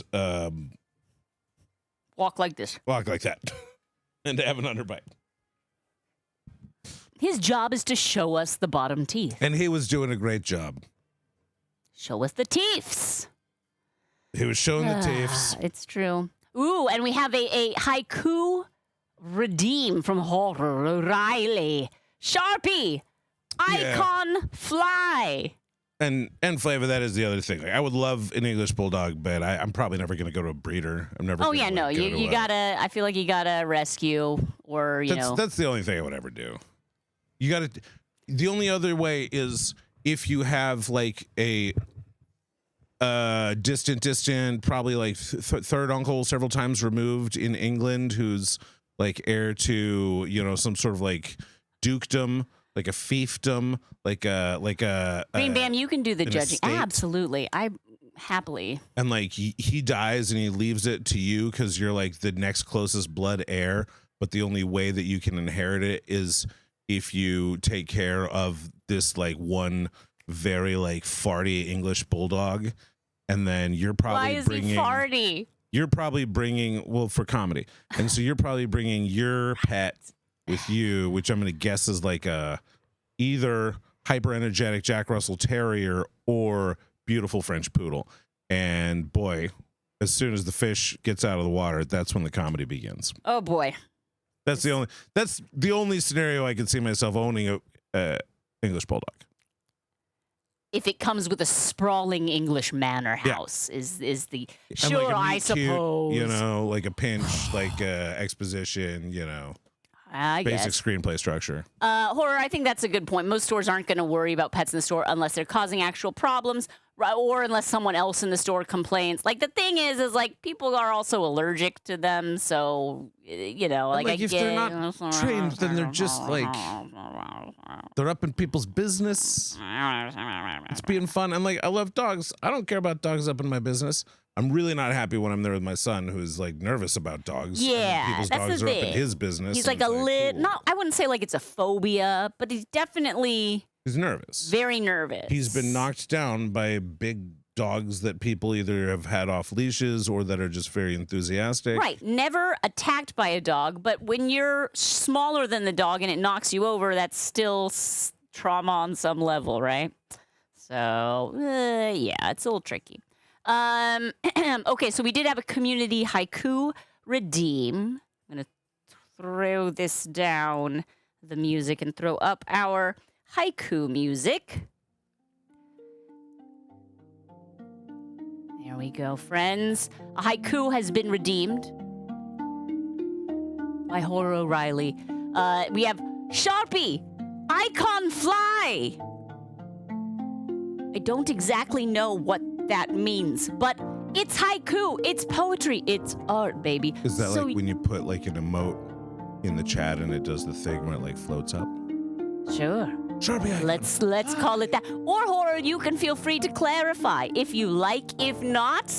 Walk like this. walk like that, and to have an underbite. His job is to show us the bottom teeth. And he was doing a great job. Show us the teeths. He was showing the teeths. It's true. Ooh, and we have a haiku redeem from Horror O'Reilly. Sharpie, icon, fly. And flavor, that is the other thing. Like, I would love an English bulldog, but I'm probably never going to go to a breeder. I'm never. Oh gonna, yeah, no, like, go you to gotta. I feel like you gotta rescue, or you know. That's the only thing I would ever do. You gotta. The only other way is if you have like a distant, probably like third uncle several times removed in England, who's like heir to, you know, some sort of like dukedom, like a fiefdom, like a Green Bam, you can do the judging. estate. Absolutely, I happily. And like he dies and he leaves it to you because you're like the next closest blood heir, but the only way that you can inherit it is if you take care of this like one very like farty English bulldog, and then you're probably Why is he farty? You're probably bringing, well, for comedy, and so you're probably bringing your pet with you, which I'm going to guess is like a either hyper energetic Jack Russell Terrier or beautiful French Poodle. And boy, as soon as the fish gets out of the water, that's when the comedy begins. Oh boy. That's the only scenario I can see myself owning a English bulldog. If it comes with a sprawling English manor house, is the And sure, like a I meet cute, suppose. you know, like a pinch, like exposition, you know, I basic guess. screenplay structure. Horror, I think that's a good point. Most stores aren't going to worry about pets in the store unless they're causing actual problems, or unless someone else in the store complains. Like, the thing is like, people are also allergic to them, so, you know, like if they're not trained, then they're just like, they're up in people's business. It's being fun. And like, I love dogs. I don't care about dogs up in my business. I'm really not happy when I'm there with my son, who's like nervous about dogs. Yeah, people's that's dogs the are up in thing. his business. He's and like a it's lit. cool. Not, I wouldn't say like it's a phobia, but he's definitely He's nervous. very nervous. He's been knocked down by big dogs that people either have had off leashes or that are just very enthusiastic. Right. Never attacked by a dog, but when you're smaller than the dog and it knocks you over, that's still trauma on some level, right? So, yeah, it's a little tricky. Okay, so we did have a community haiku redeem. I'm going to throw this down, the music, and throw up our haiku music. There we go, friends. A haiku has been redeemed by Horror O'Reilly. We have Sharpie, icon fly. I don't exactly know what that means, but it's haiku, it's poetry, it's art, baby. Is that like when you put like an emote in the chat and it does the thing where it like floats up? Sure. Sharpie icon. Let's call it that. Or Horror, you can feel free to clarify if you like. If not,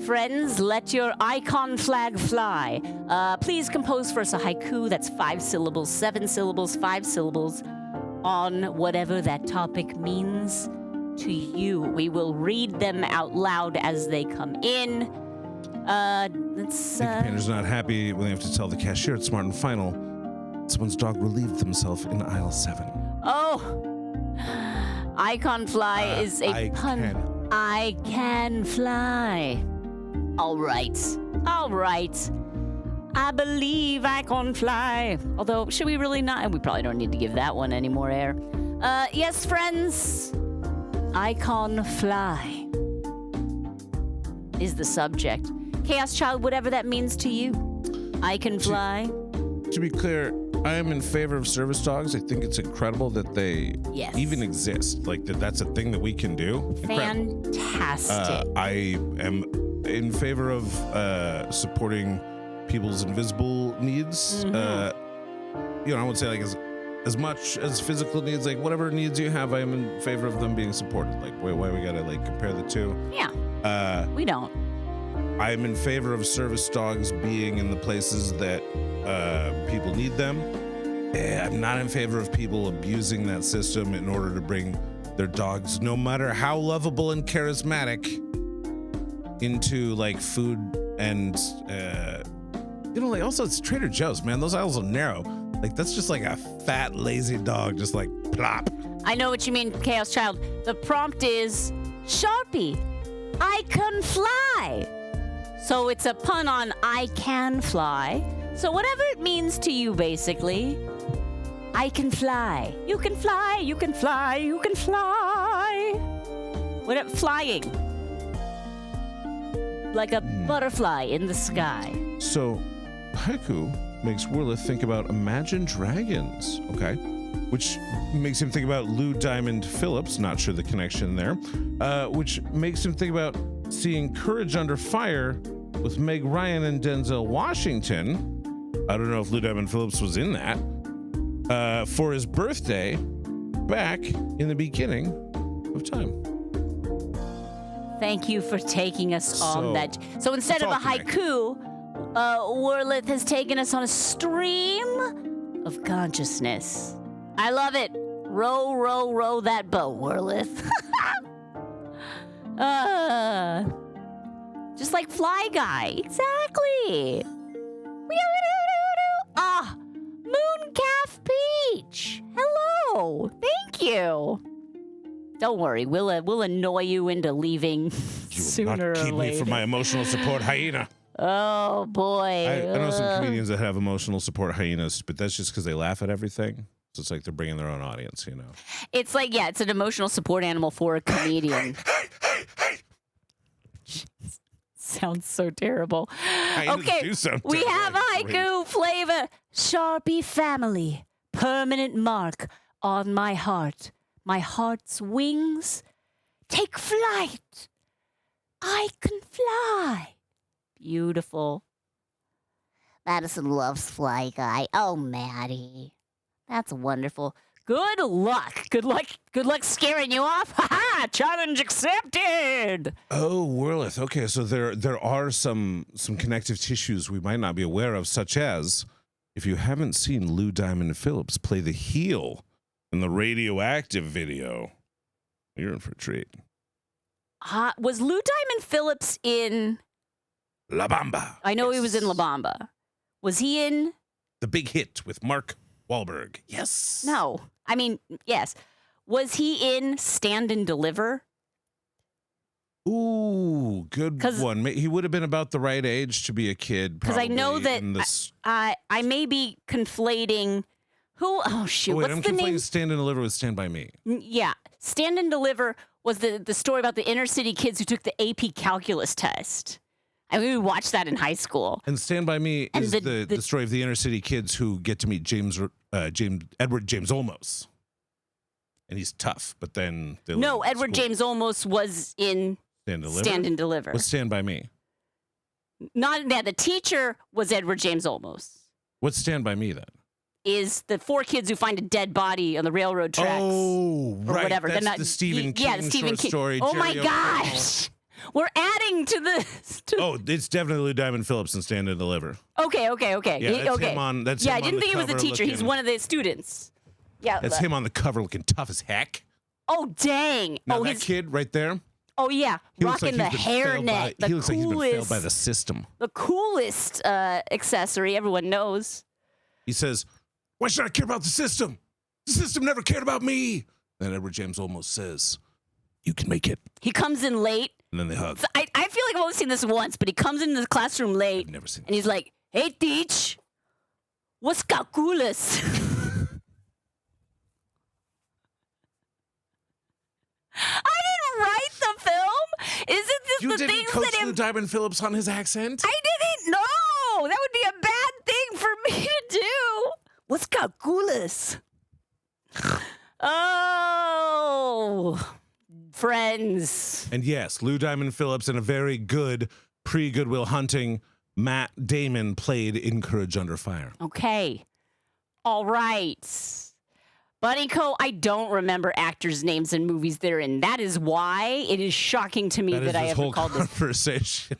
friends, let your icon flag fly. Please compose for us a haiku that's 5 syllables, 7 syllables, 5 syllables on whatever that topic means to you. We will read them out loud as they come in. Let's. Painter's not happy when they have to tell the cashier at Smart and Final someone's dog relieved themselves in aisle 7. Oh, icon fly is a pun. I can fly. All right. I believe I can fly. Although, should we really not? We probably don't need to give that one any more air. Yes, friends. Icon fly is the subject. Chaos Child, whatever that means to you. I can fly. To be clear, I am in favor of service dogs. I think it's incredible that they even exist. Like that's a thing that we can do. Incredible. Fantastic. I am in favor of supporting people's invisible needs. You know, I would say like as much as physical needs, like whatever needs you have, I am in favor of them being supported. Like why we gotta like compare the two? Yeah. We don't. I am in favor of service dogs being in the places that people need them. I'm not in favor of people abusing that system in order to bring their dogs, no matter how lovable and charismatic, into like food and like also it's Trader Joe's, man. Those aisles are narrow. Like that's just like a fat, lazy dog, just like plop. I know what you mean, Chaos Child. The prompt is Sharpie, I can fly. So it's a pun on I can fly. So whatever it means to you, basically, I can fly. You can fly, you can fly, you can fly. What flying? Like a butterfly in the sky. So haiku makes Werlith think about Imagine Dragons, okay? Which makes him think about Lou Diamond Phillips, not sure the connection there, which makes him think about seeing Courage Under Fire with Meg Ryan and Denzel Washington. I don't know if Lou Diamond Phillips was in that. For his birthday, back in the beginning of time. Thank you for taking us on that. So instead of a haiku, Werlith has taken us on a stream of consciousness. I love it. Row, row, row that boat, Werlith. Just like Fly Guy. Exactly. Mooncalf Peach. Hello. Thank you. Don't worry. We'll annoy you into leaving sooner or later. Keep me from my emotional support hyena. Oh, boy. I know some comedians that have emotional support hyenas, but that's just because they laugh at everything. So it's like they're bringing their own audience, you know? It's like, yeah, it's an emotional support animal for a comedian. Jeez, sounds so terrible. Okay, we have a haiku flavor. Sharpie family, permanent mark on my heart. My heart's wings take flight. I can fly. Beautiful. Madison loves Fly Guy. Oh, Maddie. That's wonderful. Good luck. Good luck scaring you off. Ha-ha! Challenge accepted. Oh, Werlith. Okay, so there are some connective tissues we might not be aware of, such as if you haven't seen Lou Diamond Phillips play the heel in the Radioactive video, you're in for a treat. Was Lou Diamond Phillips in La Bamba? I know he was in La Bamba. Was he in The Big Hit with Mark Wahlberg? Yes. No. I mean, yes. Was he in Stand and Deliver? Ooh, good one. He would have been about the right age to be a kid. Because I know that I may be conflating who. Oh shoot! Wait, what's the name? Stand and Deliver with Stand By Me. Yeah, Stand and Deliver was the story about the inner city kids who took the AP Calculus test. I mean, we watched that in high school. And Stand By Me is the story of the inner city kids who get to meet Edward James Olmos. And he's tough, but then Edward James Olmos was in Stand and Deliver. What's Stand By Me? Not that. The teacher was Edward James Olmos. What's Stand By Me then? Is the four kids who find a dead body on the railroad tracks. Oh, right. Or whatever. That's the Stephen King story. Oh my gosh. We're adding to the. It's definitely Lou Diamond Phillips in Stand and Deliver. Okay. Yeah, that's him on. That's him I didn't think he was the teacher. He's one of the students. Yeah, that's him on the cover, looking tough as heck. Oh dang! Now that kid right there. Oh yeah, rocking the hairnet. He looks like he's been failed by the system. The coolest accessory everyone knows. He says, "Why should I care about the system? The system never cared about me." Then Edward James almost says, "You can make it." He comes in late. And then they hug. So I feel like I've only seen this once, but he comes into the classroom late. I've never seen. And he's like, "Hey, teach, what's calculus?" I didn't write the film. Isn't this you the didn't things coach that Lou Diamond Phillips on his accent? I didn't know. That would be a bad thing for me to do. What's calculus? Oh, friends. And yes, Lou Diamond Phillips and a very good pre-Good Will Hunting Matt Damon played in Courage Under Fire. Okay. All right. Buddy Co, I don't remember actors' names in movies they're in. That is why it is shocking to me that I ever called this conversation.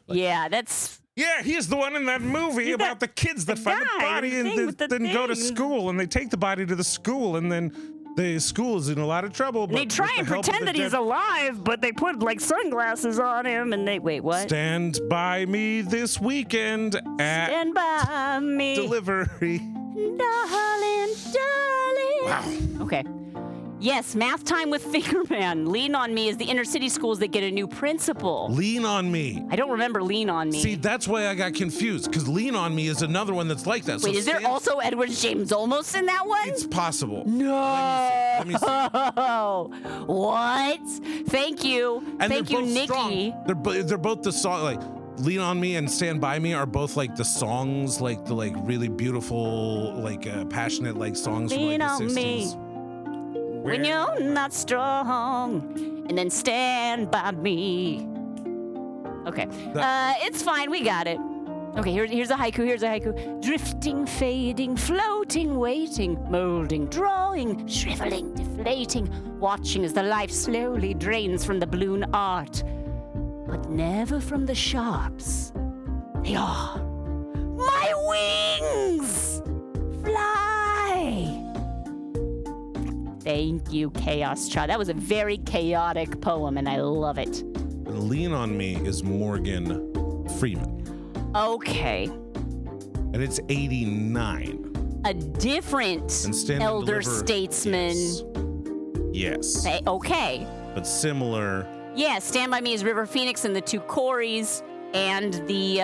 Yeah, that's. Yeah, he's the one in that movie about the kids that find the body and then go to school, and they take the body to the school, and then the school is in a lot of trouble. And they try and pretend that he's alive, but they put like sunglasses on him and they wait, what? Stand by me this weekend at Stand by me. delivery. Darling, darling. Wow. Okay. Yes, math time with Fingerman. Lean on Me is the inner city schools that get a new principal. Lean on Me. I don't remember Lean on Me. See, that's why I got confused, because Lean on Me is another one that's like that. Wait, is there also Edward James Olmos in that one? It's possible. No. Let me see. What? Thank you. And Thank they're you, both Nikki. strong. They're both the song, like Lean on Me and Stand By Me are both like the songs, like the like really beautiful, like passionate like songs Lean from on like the me 60s. when you're not strong, and then stand by me. Okay, it's fine. We got it. Okay, here's a haiku. Here's a haiku. Drifting, fading, floating, waiting, molding, drawing, shriveling, deflating, watching as the life slowly drains from the balloon art, but never from the sharps. They are my wings. Fly. Thank you, Chaos Child. That was a very chaotic poem, and I love it. Lean on Me is Morgan Freeman. Okay. And it's 89. A different And Stand and elder Deliver statesman. Yes. Okay. But similar. Yeah, Stand By Me is River Phoenix and the two Corys and the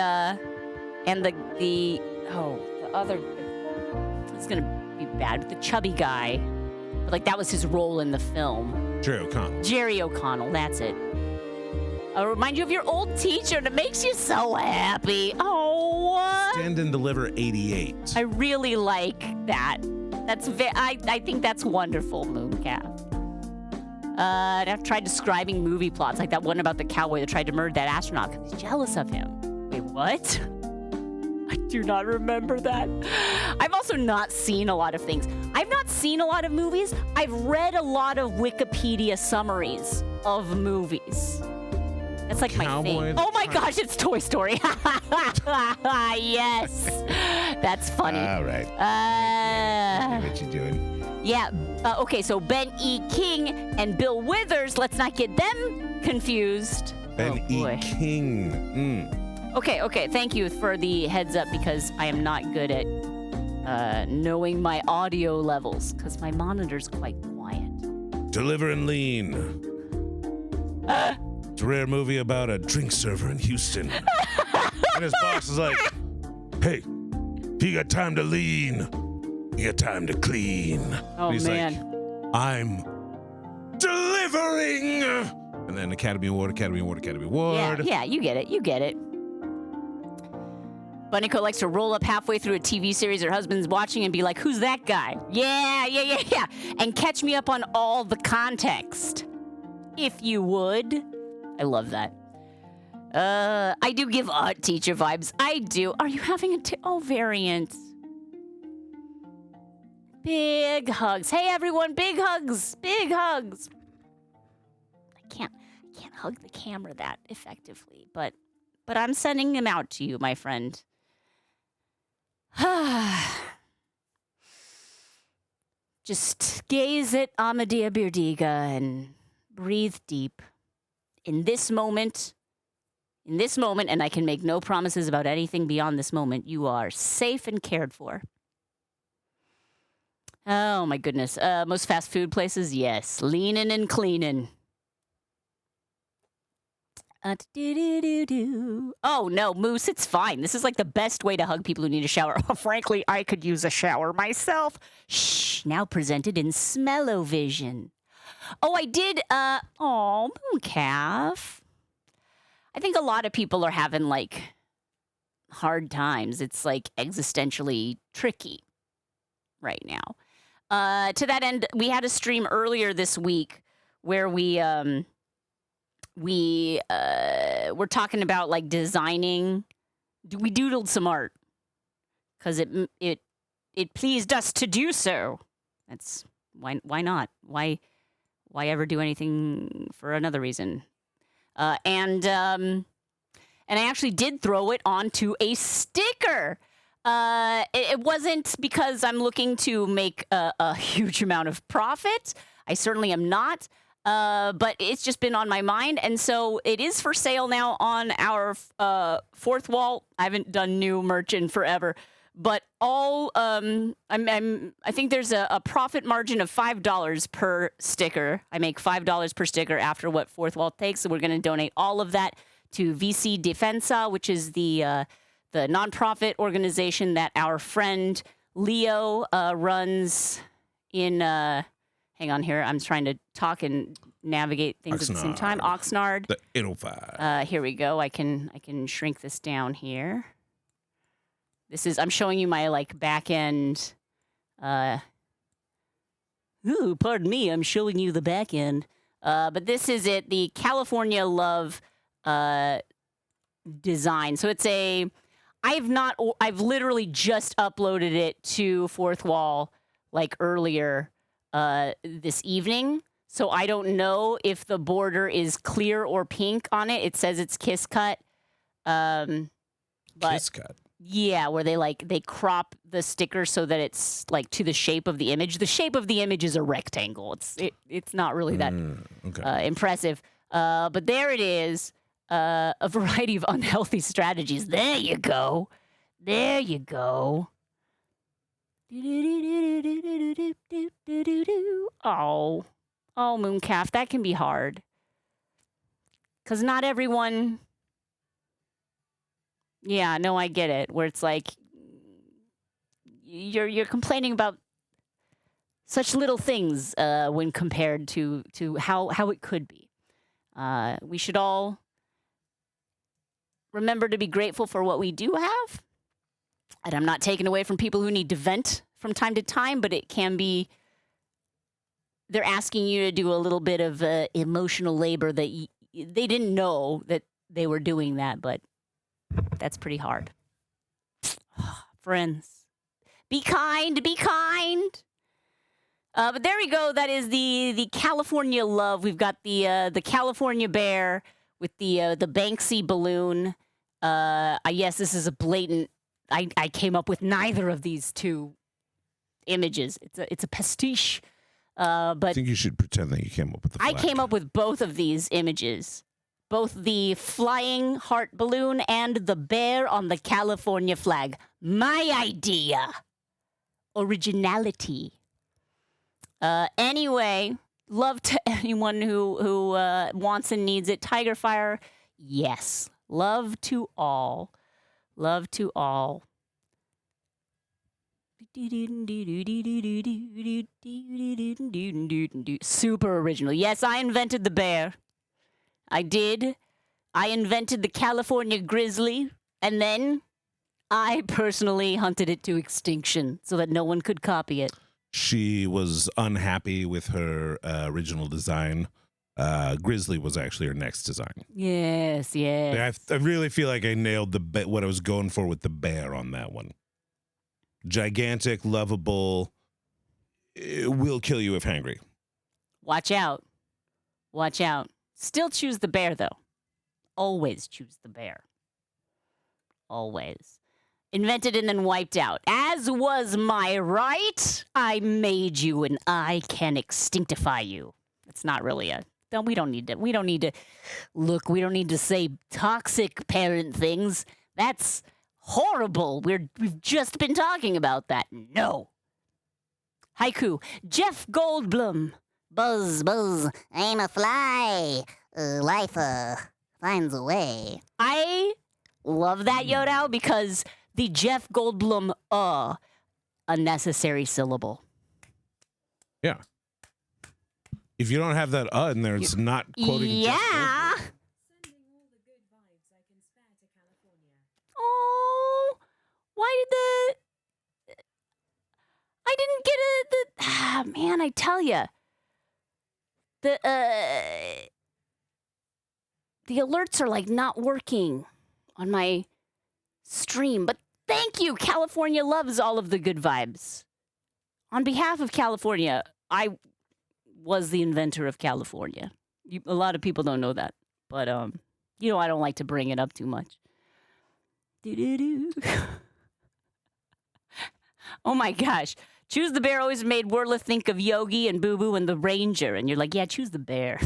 other, it's gonna be bad, but the chubby guy. But like that was his role in the film. Jerry O'Connell. Jerry O'Connell, that's it. I'll remind you of your old teacher that makes you so happy. Oh, what? Stand and Deliver 88. I really like that. I think that's wonderful, Mooncalf. I've tried describing movie plots, like that one about the cowboy that tried to murder that astronaut because he's jealous of him. Wait, what? I do not remember that. I've also not seen a lot of things. I've not seen a lot of movies. I've read a lot of Wikipedia summaries of movies. That's like my thing. Oh my gosh, it's Toy Story. Yes. That's funny. All right. What you doing? Yeah. Okay, so Ben E. King and Bill Withers, let's not get them confused. Ben E. King. Okay, thank you for the heads up because I am not good at knowing my audio levels because my monitor's quite quiet. Deliver and Lean. It's a rare movie about a drink server in Houston. And his boss is like, hey, if you got time to lean, you got time to clean. Oh, he's man. like, I'm delivering. And then Academy Award. Yeah, you get it. Bunnyco likes to roll up halfway through a TV series her husband's watching and be like, who's that guy? Yeah. And catch me up on all the context. If you would. I love that. I do give art teacher vibes. I do. Are you having a variant? Big hugs. Hey everyone, big hugs. Big hugs. I can't hug the camera that effectively, but I'm sending them out to you, my friend. Just gaze at Amadea Birdiga and breathe deep. In this moment, and I can make no promises about anything beyond this moment, you are safe and cared for. Oh my goodness. Most fast food places, yes. Leanin' and cleanin'. Oh no, Moose, it's fine. This is like the best way to hug people who need a shower. Frankly, I could use a shower myself. Shh, now presented in Smell-O-Vision. Oh, I did, Mooncalf. I think a lot of people are having, like, hard times. It's, like, existentially tricky right now. To that end, we had a stream earlier this week where we were talking about, like, designing. We doodled some art because it pleased us to do so. That's, why not? Why ever do anything for another reason? And I actually did throw it onto a sticker. It wasn't because I'm looking to make a huge amount of profit. I certainly am not. But it's just been on my mind, and so it is for sale now on our fourth wall. I haven't done new merch in forever, but all I think there's a profit margin of $5 per sticker. I make $5 per sticker after what fourth wall takes, so we're going to donate all of that to VC Defensa, which is the nonprofit organization that our friend Leo runs in. Hang on here. I'm trying to talk and navigate things at the same time. Oxnard. The 805. Here we go. I can shrink this down here. I'm showing you my like back end. Ooh, pardon me. I'm showing you the back end. But this is it. The California Love design. So it's I've literally just uploaded it to Fourth Wall like earlier this evening. So I don't know if the border is clear or pink on it. It says it's kiss cut. But Kiss cut. Yeah, where they crop the sticker so that it's like to the shape of the image. The shape of the image is a rectangle. It's not really that impressive. But there it is. A variety of unhealthy strategies. There you go. There you go. Oh, Mooncalf, that can be hard. Because not everyone... Yeah, no, I get it. Where it's like, you're complaining about such little things when compared to how it could be. We should all remember to be grateful for what we do have. And I'm not taking away from people who need to vent from time to time, but it can be, they're asking you to do a little bit of emotional labor that they didn't know that they were doing that, but that's pretty hard. Friends, be kind, be kind. But there we go. That is the California Love. We've got the California bear with the Banksy balloon. Yes, this is a blatant. I came up with neither of these two images. It's a pastiche. But I think you should pretend that you came up with the flag. I came up with both of these images. Both the flying heart balloon and the bear on the California flag. My idea. Originality. Anyway, love to anyone who wants and needs it. Tiger Fire, yes. Love to all. Love to all. Super original. Yes, I invented the bear. I did. I invented the California grizzly, and then I personally hunted it to extinction so that no one could copy it. She was unhappy with her original design. Grizzly was actually her next design. Yes, yes. I really feel like I nailed what I was going for with the bear on that one. Gigantic, lovable, it will kill you if hangry. Watch out. Watch out. Still choose the bear, though. Always choose the bear. Always. Invented and then wiped out. As was my right, I made you and I can extinctify you. It's not really we don't need to say toxic parent things. That's horrible. We've just been talking about that. No. Haiku. Jeff Goldblum. Buzz, buzz, I'm a fly. Life finds a way. I love that, Yodao, because the Jeff Goldblum, unnecessary syllable. Yeah. If you don't have that in there, it's not quoting. Yeah. Oh, why did I didn't get man, I tell you. The alerts are like not working on my stream, but thank you. California loves all of the good vibes. On behalf of California, I was the inventor of California. A lot of people don't know that, but I don't like to bring it up too much. Oh my gosh. Choose the bear always made Wurla think of Yogi and Boo Boo and the Ranger. And you're like, yeah, choose the bear.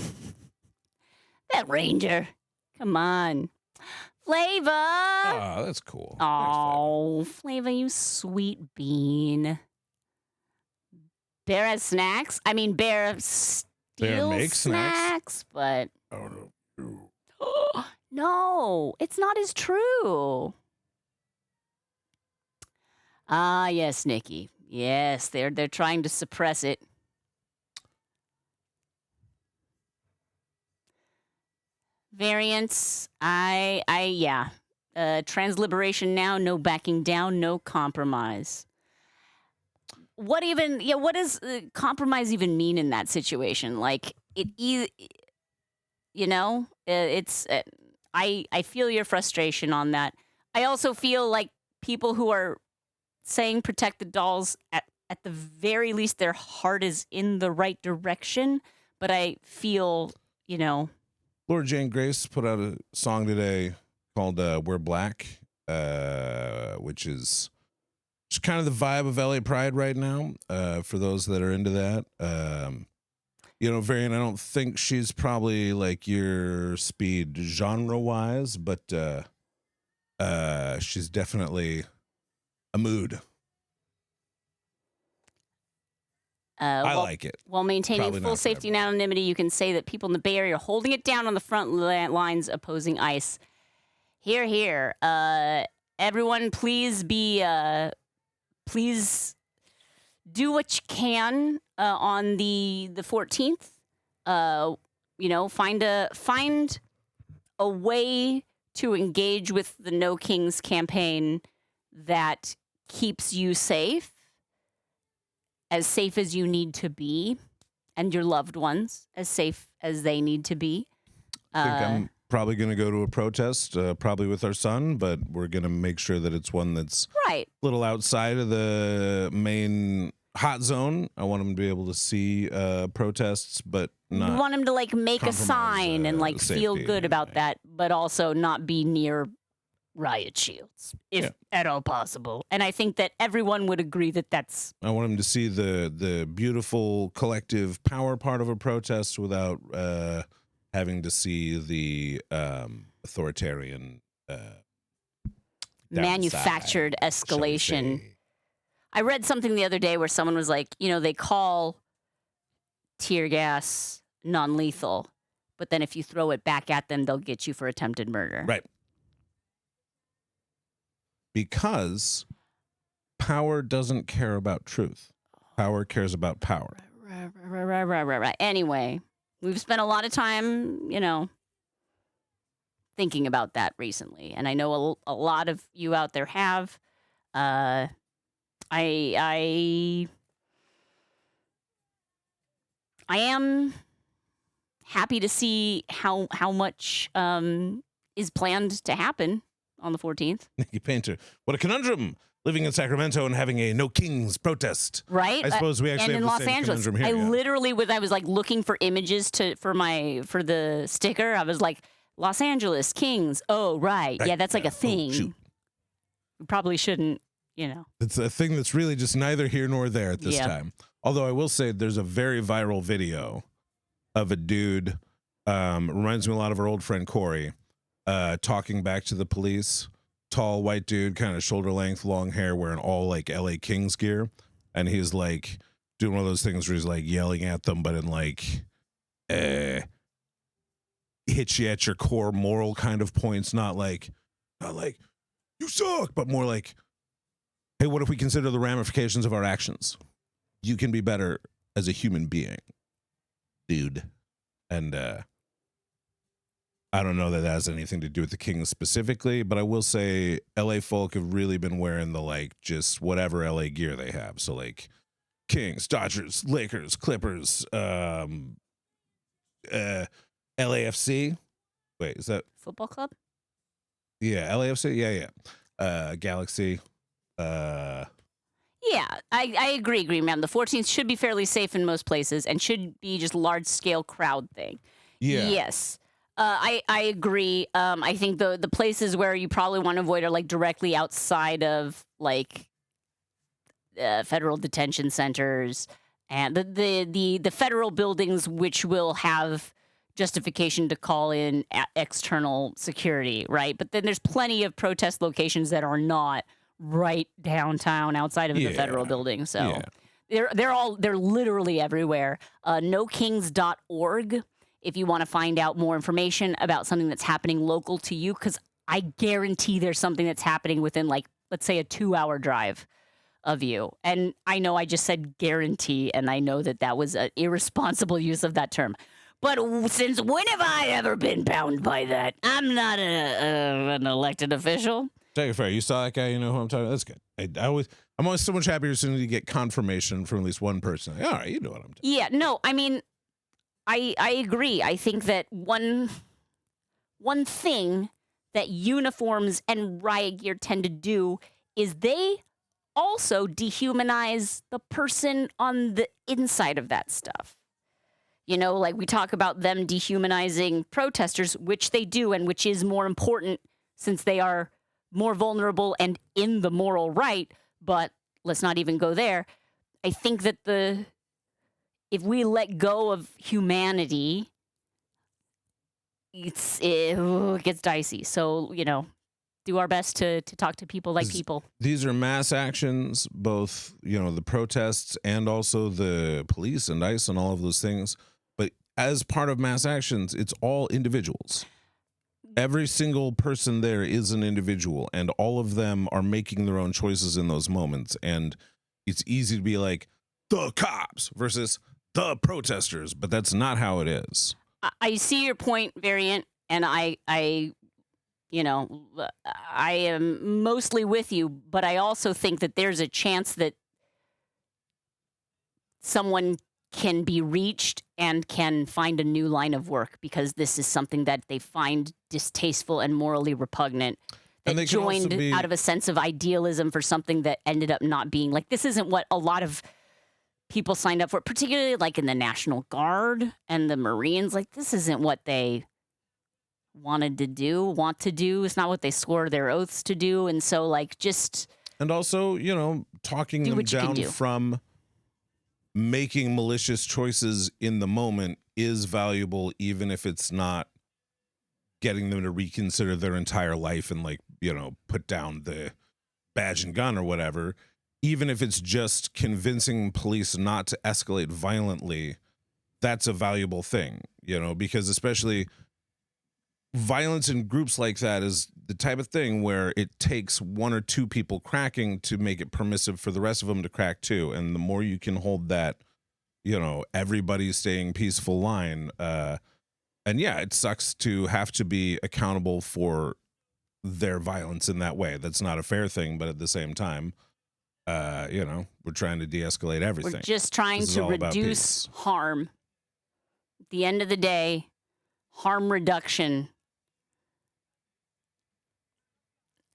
That Ranger. Come on. Flavor. Oh, that's cool. Oh, Flavor, you sweet bean. Bear has snacks? I mean, Bear steals makes snacks? but Oh, no. no, it's not as true. Ah, yes, Nikki. Yes, they're trying to suppress it. Variants, yeah. Transliberation now, no backing down, no compromise. What does compromise even mean in that situation? Like, I feel your frustration on that. I also feel like people who are saying protect the dolls, at the very least, their heart is in the right direction. But I feel, Laura Jane Grace put out a song today called "We're Black," which is just kind of the vibe of LA Pride right now. For those that are into that, Varian, I don't think she's probably like your speed genre wise, but she's definitely a mood. I like it. While maintaining Probably full not for safety and everyone. anonymity, you can say that people in the Bay Area are holding it down on the front lines opposing ICE. Hear, hear. Everyone, please please do what you can on the 14th. Find a way to engage with the No Kings campaign that keeps you safe as you need to be, and your loved ones as safe as they need to be. I think I'm probably going to go to a protest, probably with our son, but we're going to make sure that it's one that's Right. a little outside of the main hot zone. I want him to be able to see protests, but not. You want him to make a sign and feel safety good and about everything. that, but also not be near riot shields, if at all possible. And I think that everyone would agree that that's. I want him to see the beautiful collective power part of a protest without having to see the authoritarian manufactured downside, shall we escalation. say. I read something the other day where someone was like, they call tear gas non-lethal, but then if you throw it back at them, they'll get you for attempted murder. Right. Because power doesn't care about truth. Power cares about power. Right. Anyway, we've spent a lot of time, thinking about that recently, and I know a lot of you out there have. I am happy to see how much is planned to happen on the 14th. Nikki Painter. What a conundrum. Living in Sacramento and having a No Kings protest. Right? I suppose we actually and have in the Los same Angeles, conundrum here. I yeah. literally I was looking for images for the sticker. I was like, Los Angeles Kings. Oh, right. Yeah, that's like a thing. shoot. We probably shouldn't, It's a thing that's really just neither here nor there at this time. Although I will say there's a very viral video of a dude, reminds me a lot of our old friend Corey, talking back to the police. Tall white dude, kind of shoulder length, long hair, wearing all LA Kings gear, and he's doing one of those things where he's yelling at them, but in hits you at your core moral kind of points, not like you suck, but more hey, what if we consider the ramifications of our actions? You can be better as a human being, dude. And I don't know that has anything to do with the Kings specifically, but I will say LA folk have really been wearing the just whatever LA gear they have. So Kings, Dodgers, Lakers, Clippers, LAFC. Wait, is that Football club? yeah, LAFC? Yeah. Galaxy. Yeah, I agree, man. The 14th should be fairly safe in most places and should be just large scale crowd thing. Yeah. Yes. I agree. I think the places where you probably want to avoid are directly outside of federal detention centers and the federal buildings, which will have justification to call in external security, right? But then there's plenty of protest locations that are not right downtown outside of the federal building. So they're literally everywhere. NoKings.org if you want to find out more information about something that's happening local to you, because I guarantee there's something that's happening within, like, let's say a 2-hour drive of you. And I know I just said guarantee, and I know that was an irresponsible use of that term. But since when have I ever been bound by that? I'm not an elected official. Take it fair. You saw that guy, you know who I'm talking about? That's good. I'm always so much happier as soon as you get confirmation from at least one person. Like, all right, you know what I'm talking about. Yeah, no, I mean, I agree. I think that one thing that uniforms and riot gear tend to do is they also dehumanize the person on the inside of that stuff. You know, like we talk about them dehumanizing protesters, which they do, and which is more important since they are more vulnerable and in the moral right. But let's not even go there. I think that if we let go of humanity, it gets dicey. So, you know, do our best to talk to people like people. These are mass actions, both, you know, the protests and also the police and ICE and all of those things. But as part of mass actions, it's all individuals. Every single person there is an individual, and all of them are making their own choices in those moments. And it's easy to be like, the cops versus the protesters, but that's not how it is. I see your point, Variant, and I am mostly with you, but I also think that there's a chance that someone can be reached and can find a new line of work because this is something that they find distasteful and morally repugnant. That they joined out of a sense of idealism for something that ended up not being. Like, this isn't what a lot of people signed up for, particularly like in the National Guard and the Marines. Like, this isn't what they want to do. It's not what they swore their oaths to do. And so, like, just... And also, you know, talking them down from making malicious choices in the moment is valuable, even if it's not getting them to reconsider their entire life and, like, you know, put down the badge and gun or whatever. Even if it's just convincing police not to escalate violently, that's a valuable thing, you know, because especially violence in groups like that is the type of thing where it takes one or two people cracking to make it permissive for the rest of them to crack too. And the more you can hold that, you know, everybody's staying peaceful line. And yeah, it sucks to have to be accountable for their violence in that way. That's not a fair thing, but at the same time, you know, we're trying to de-escalate everything. We're just trying to reduce harm. At the end of the day, harm reduction.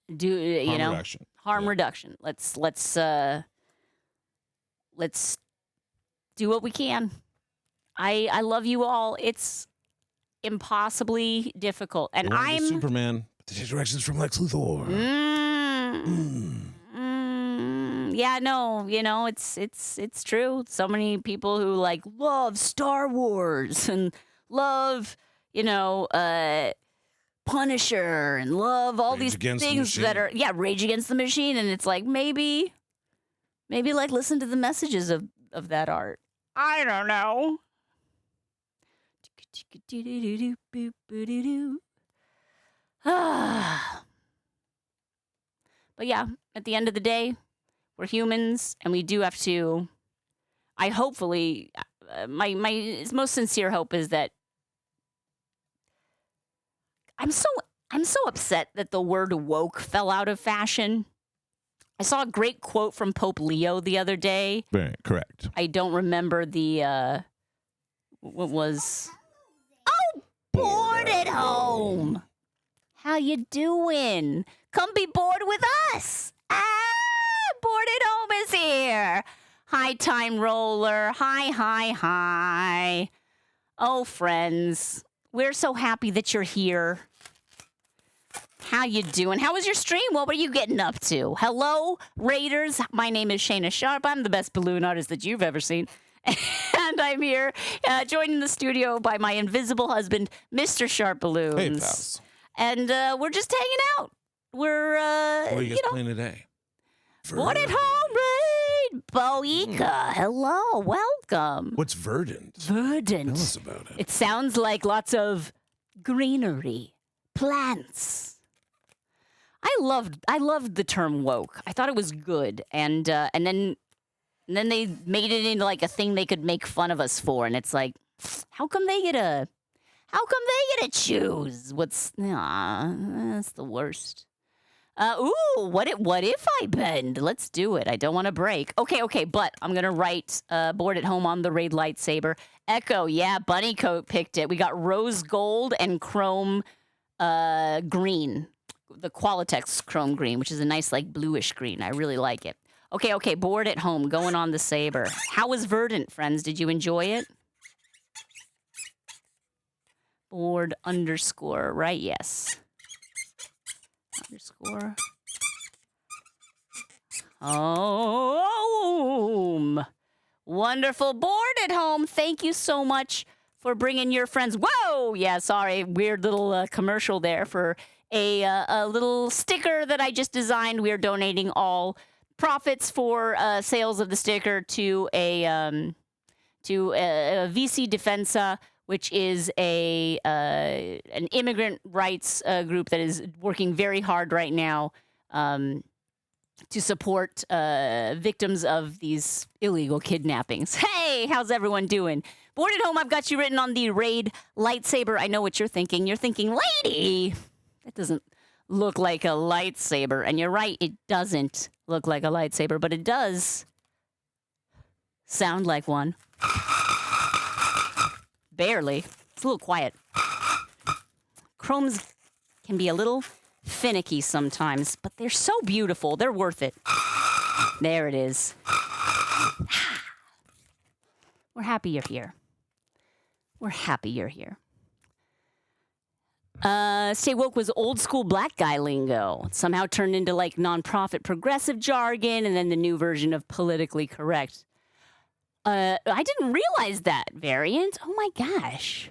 Harm reduction. Let's do what we can. I love you all. It's impossibly difficult, and I'm Superman. The directions from Lex Luthor. Yeah, no, you know, it's true. So many people who like love Star Wars and love, you know, Punisher and love all these things that are Rage Against the Machine, and it's like maybe like listen to the messages of that art. I don't know. But yeah, at the end of the day, we're humans, and we do have to. I hopefully, my most sincere hope is that I'm so upset that the word woke fell out of fashion. I saw a great quote from Pope Leo the other day. Right, correct. I don't remember the what was. Oh, bored at home. How you doing? Come be bored with us. Bored at home is here. Hi, Time Roller. Hi. Oh, friends. We're so happy that you're here. How you doing? How was your stream? What were you getting up to? Hello, Raiders. My name is Shayna Sharp. I'm the best balloon artist that you've ever seen. And I'm here joined in the studio by my invisible husband, Mr. SharpBalloons. Hey, pals. And we're just hanging out. We're, What are you guys playing today? What at home, Raid? Boika. Hello. Welcome. What's verdant? Verdant. Tell us about it. It sounds like lots of greenery, plants. I loved the term woke. I thought it was good, and then they made it into like a thing they could make fun of us for, and it's like, how come they get to choose? That's the worst. What if I bend? Let's do it. I don't want to break. Okay, but I'm gonna write board at home on the Raid lightsaber. Echo, yeah, Bunny Coat picked it. We got rose gold and chrome green. The Qualitex chrome green, which is a nice like bluish green. I really like it. Okay, board at home, going on the saber. How was Verdant, friends? Did you enjoy it? Board underscore, right? Yes. Underscore. Home. Wonderful board at home. Thank you so much for bringing your friends. Whoa! Yeah, sorry. Weird little commercial there for a little sticker that I just designed. We are donating all profits for sales of the sticker to a VC Defensa, which is an immigrant rights group that is working very hard right now to support victims of these illegal kidnappings. Hey, how's everyone doing? Board at home, I've got you written on the Raid lightsaber. I know what you're thinking. You're thinking, lady, that doesn't look like a lightsaber. And you're right, it doesn't look like a lightsaber, but it does sound like one. Barely. It's a little quiet. Chromes can be a little finicky sometimes, but they're so beautiful. They're worth it. There it is. We're happy you're here. We're happy you're here. Stay woke was old school black guy lingo. It somehow turned into like nonprofit progressive jargon and then the new version of politically correct. I didn't realize that variant. Oh my gosh.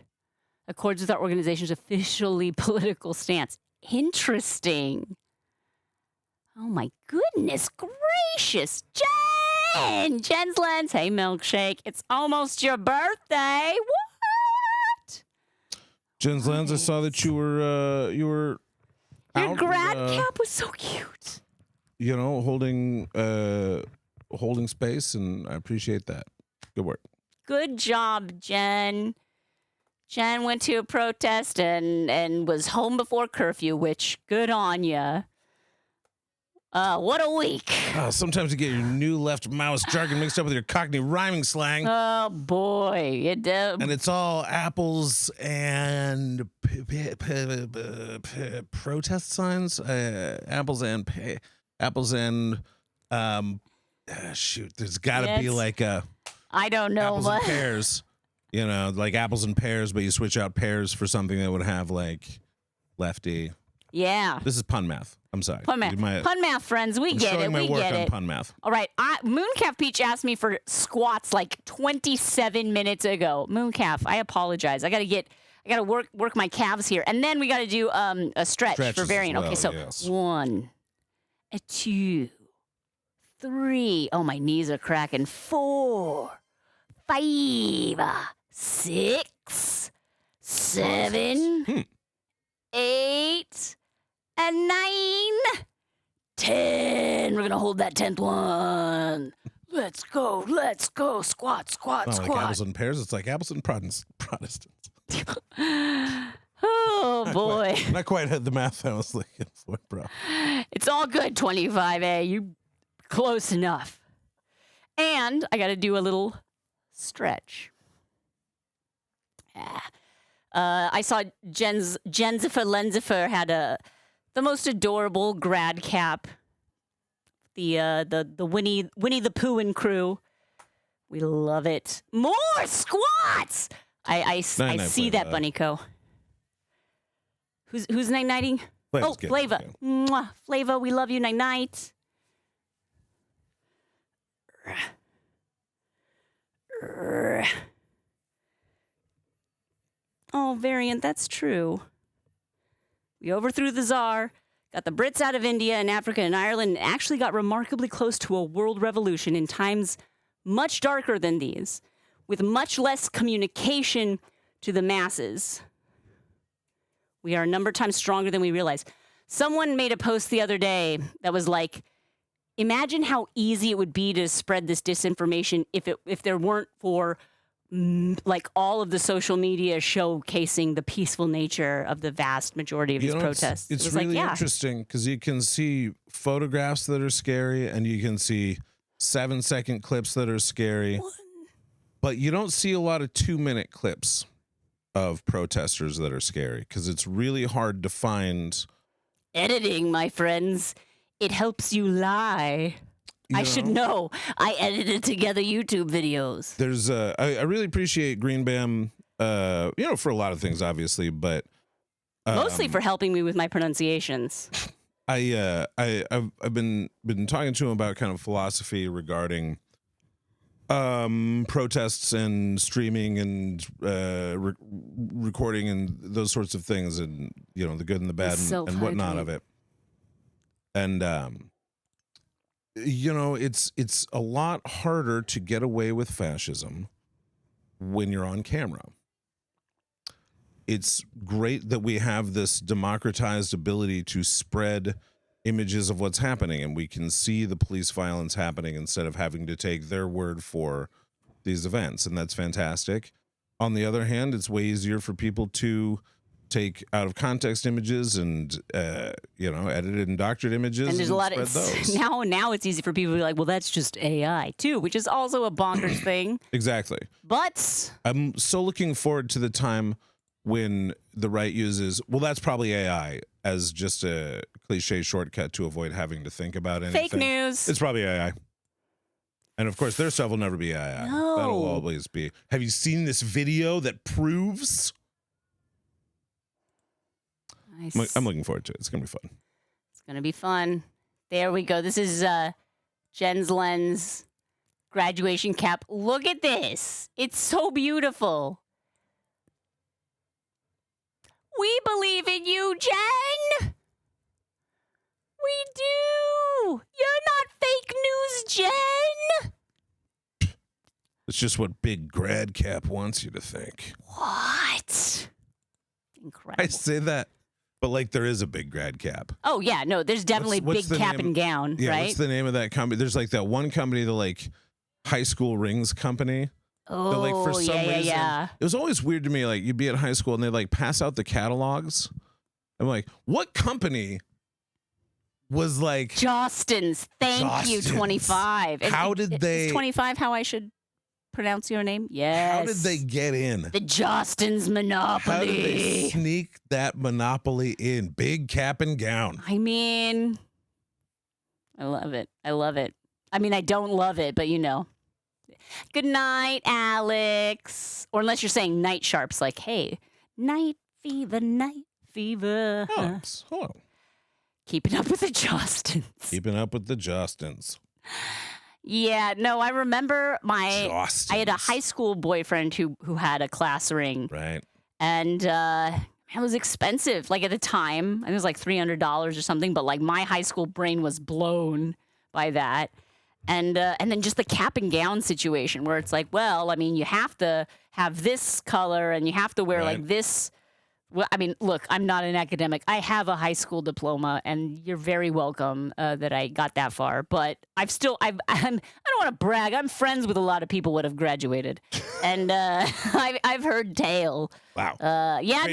Accords with our organization's officially political stance. Interesting. Oh my goodness gracious. Jen's Lens. Hey, Milkshake. It's almost your birthday. What? Jen's Lens, I saw that you were Your out, grad cap was so cute. You know, holding space, and I appreciate that. Good work. Good job, Jen. Jen went to a protest and was home before curfew, which good on ya. What a week. Sometimes you get your new left mouse jargon mixed up with your Cockney rhyming slang. Oh, boy. And it's all apples and protest signs. Apples and shoot. There's got to be like a I don't know apples what. and pears. You know, like apples and pears, but you switch out pears for something that would have like lefty. Yeah. This is pun math. I'm sorry. Pun math. Pun math, friends. We get it. We get it. Pun math. All right. Mooncalf Peach asked me for squats like 27 minutes ago. Mooncalf, I apologize. I gotta work my calves here. And then we gotta do a stretch Stretches for variant. as well, Okay, so yes. 1, 2, 3. Oh, my knees are cracking. 4, 5, 6, 7, 8, and 9, 10. We're gonna hold that 10th one. Let's go. Squat. Not like apples and pears. It's like apples and Protestants. Oh boy. Not quite had the math I was looking for, bro. It's all good, 25A. You close enough. And I got to do a little stretch. I saw Jensifer Lensifer had the most adorable grad cap. The Winnie the Pooh and crew. We love it. More squats. I see that, Bunny Co. Who's night-nighting? Flava's good. Flava. Yeah. Mwah. Flava, we love you. Night night. Oh, Variant, that's true. We overthrew the Tsar, got the Brits out of India and Africa and Ireland, and actually got remarkably close to a world revolution in times much darker than these, with much less communication to the masses. We are a number of times stronger than we realize. Someone made a post the other day that was like, imagine how easy it would be to spread this disinformation if there weren't for like all of the social media showcasing the peaceful nature of the vast majority of these protests. It's it was really like, yeah. interesting because you can see photographs that are scary and you can see 7-second clips that are scary, but you don't see a lot of 2-minute clips of protesters that are scary because it's really hard to find. Editing, my friends, it helps you lie. I should know. I edited together YouTube videos. There's I really appreciate Green Bam, for a lot of things, obviously, but Mostly for helping me with my pronunciations. I've been talking to him about kind of philosophy regarding protests and streaming and recording and those sorts of things, and the good and the bad and whatnot of it. And it's a lot harder to get away with fascism when you're on camera. It's great that we have this democratized ability to spread images of what's happening, and we can see the police violence happening instead of having to take their word for these events, and that's fantastic. On the other hand, it's way easier for people to take out of context images and edited and doctored images, and there's a lot of those. now it's easy for people to be like, well, that's just AI too, which is also a bonkers thing. Exactly. But I'm so looking forward to the time when the right uses, well, that's probably AI as just a cliche shortcut to avoid having to think about anything. Fake news. It's probably AI. And of course, their stuff will never be AI. No. That'll always be. Have you seen this video that proves? Nice. I'm looking forward to it. It's going to be fun. It's going to be fun. There we go. This is Jen's Lens graduation cap. Look at this. It's so beautiful. We believe in you, Jen. We do. You're not fake news, Jen. It's just what Big Grad Cap wants you to think. What? Incredible. I say that, but like there is a Big Grad Cap. Oh, yeah. No, there's definitely What's big cap and gown, Yeah, right? what's the name of that company? There's like that one company, the like high school rings company. Oh, That, like, for some reason, yeah. It was always weird to me. Like you'd be at high school and they'd like pass out the catalogs. I'm like, what company was like Jostens? Thank you, Jostens. 25. How did they? Is 25 how I should pronounce your name? Yes. How did they get in? The Jostens monopoly. How did they sneak that monopoly in? Big cap and gown. I mean, I love it. I love it. I mean, I don't love it, but Good night, Alex. Or unless you're saying night sharps, like, hey, night fever, night fever. Oh, hello. Keeping up with the Jostens. Keeping up with the Jostens. Yeah, no, I remember Jostens. I had a high school boyfriend who had a class ring. Right. And it was expensive. Like at the time, it was like $300 or something, but like my high school brain was blown by that. And then just the cap and gown situation where it's like, well, I mean, you have to have this color and you have to wear like this. Well, I mean, look, I'm not an academic. I have a high school diploma, and you're very welcome that I got that far. But I don't want to brag. I'm friends with a lot of people that have graduated, and I've heard tale. Wow. Yeah, Great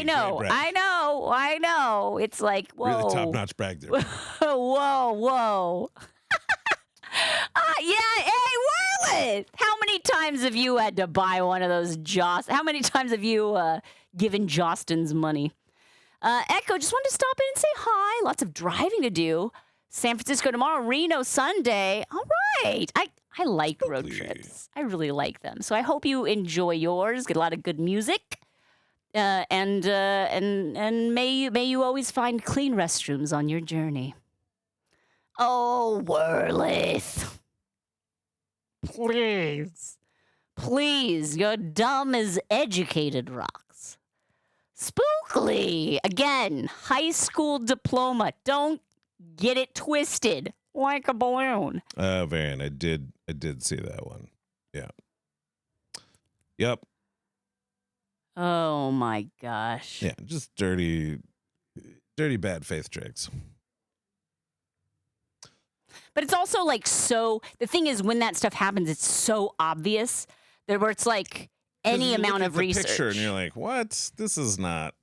no, brag. I know. It's like, whoa. Really top-notch brag there. Whoa. Yeah, hey, Warlet! How many times have you had to buy one of those How many times have you given Jostens money? Echo, just wanted to stop in and say hi. Lots of driving to do. San Francisco tomorrow, Reno Sunday. All right. I like road trips. I really like them. So I hope you enjoy yours. Get a lot of good music. And may you always find clean restrooms on your journey. Oh, Whirlith. Please, you're dumb as educated rocks. Spookily. Again, high school diploma. Don't get it twisted like a balloon. Varian, I did see that one. Yeah. Yep. Oh my gosh. Yeah, just dirty bad faith tricks. But it's also like so. The thing is, when that stuff happens, it's so obvious that where it's like any amount of research. Picture and you're like, what? This is not.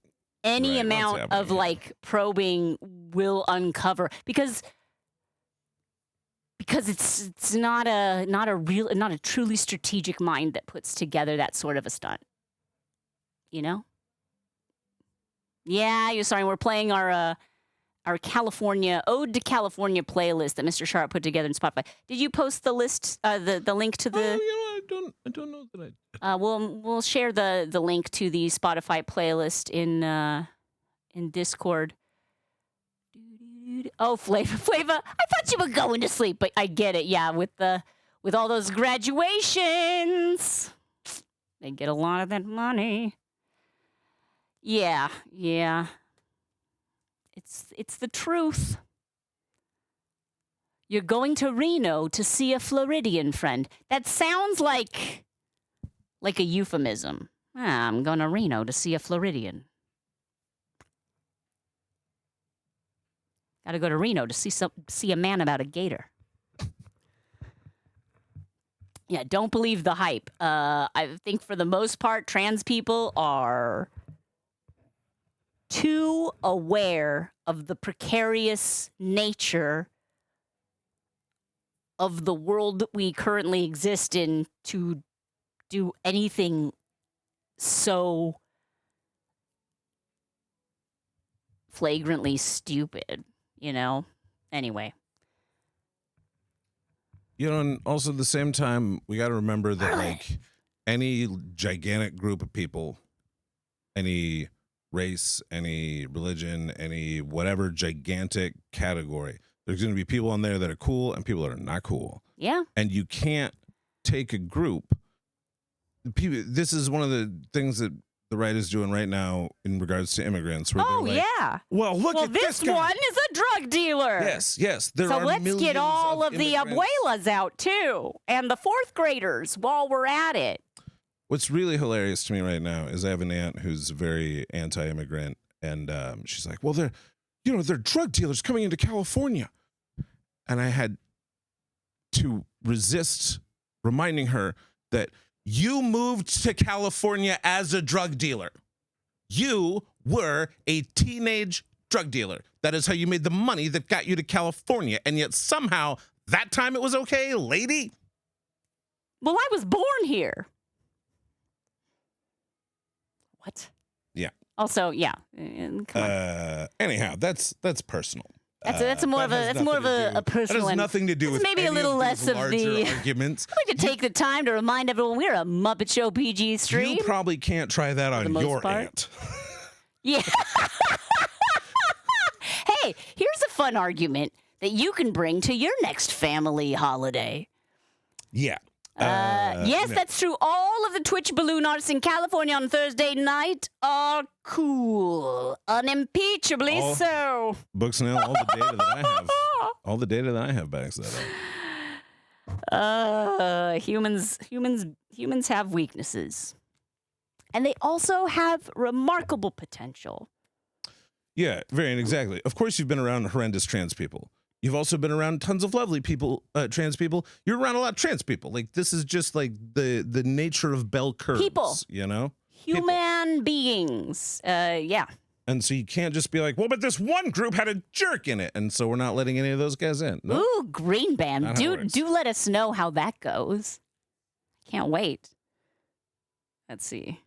Any right. amount of like probing will uncover because it's not a truly strategic mind that puts together that sort of a stunt. You know? Yeah, you're sorry. We're playing our California Ode to California playlist that Mr. Sharp put together in Spotify. Did you post the list, the link to the? Oh, I don't know that I. We'll share the link to the Spotify playlist in Discord. Oh, Flava, I thought you were going to sleep, but I get it. Yeah, with all those graduations, they get a lot of that money. Yeah. It's the truth. You're going to Reno to see a Floridian friend. That sounds like a euphemism. I'm going to Reno to see a Floridian. Got to go to Reno to see a man about a gator. Yeah, don't believe the hype. I think for the most part, trans people are too aware of the precarious nature of the world that we currently exist in to do anything so flagrantly stupid, you know? Anyway. You know, and also at the same time, we got to remember that, like, any gigantic group of people, any race, any religion, any whatever gigantic category, there's going to be people on there that are cool and people that are not cool. Yeah. And you can't take a group. This is one of the things that the right is doing right now in regards to immigrants. Where Oh, they're like, yeah. Well, look at this guy. one is a drug dealer. Yes. There So are let's get millions all of the immigrants. abuelas out, too. And the fourth graders while we're at it. What's really hilarious to me right now is I have an aunt who's very anti-immigrant, and she's like, "Well, they're drug dealers coming into California," and I had to resist reminding her that you moved to California as a drug dealer. You were a teenage drug dealer. That is how you made the money that got you to California, and yet somehow that time it was okay, lady. Well, I was born here. What? Yeah. Also, yeah. Come on. Anyhow, that's personal. That's more of a personal. That has nothing to do with maybe a any little of less these of larger the arguments. I'd like to take the time to remind everyone we're a Muppet Show PG stream. You probably can't try that on most your part. aunt. Yeah. Hey, here's a fun argument that you can bring to your next family holiday. Yeah. Yes, that's true. All of the Twitch balloon artists in California on Thursday night are cool. Unimpeachably so. Books and all the data that I have. All the data that I have backs that up. Humans have weaknesses. And they also have remarkable potential. Yeah, exactly. Of course, you've been around horrendous trans people. You've also been around tons of lovely people, trans people. You're around a lot of trans people. Like, this is just like the nature of bell curves. People. You know? Human beings. Yeah. And so you can't just be like, well, but this one group had a jerk in it, and so we're not letting any of those guys in. No. Ooh, Green Band. Not how it works. Do let us know how that goes. Can't wait. Let's see.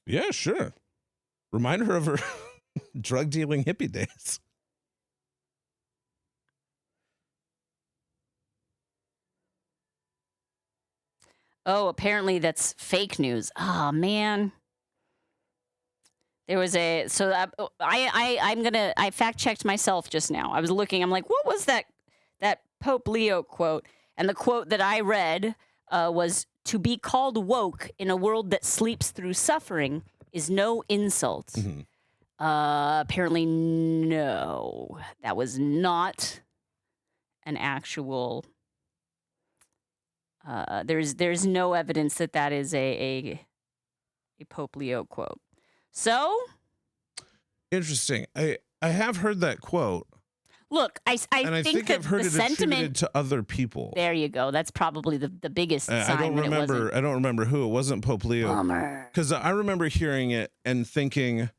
Yeah, sure. Remind her of her drug dealing hippie days. Oh, apparently that's fake news. Oh, man. There was I fact checked myself just now. I was looking. I'm like, what was that Pope Leo quote? And the quote that I read was, "To be called woke in a world that sleeps through suffering is no insult." Mhm. Apparently, no, that was not an actual. There's no evidence that is a Pope Leo quote. So, Interesting. I have heard that quote, look, I and I think that I've heard the it sentiment. attributed to other people. There you go. That's probably the biggest sign. I don't that it remember. wasn't. I don't remember who. It wasn't Pope Leo. Bummer. Because I remember hearing it and thinking,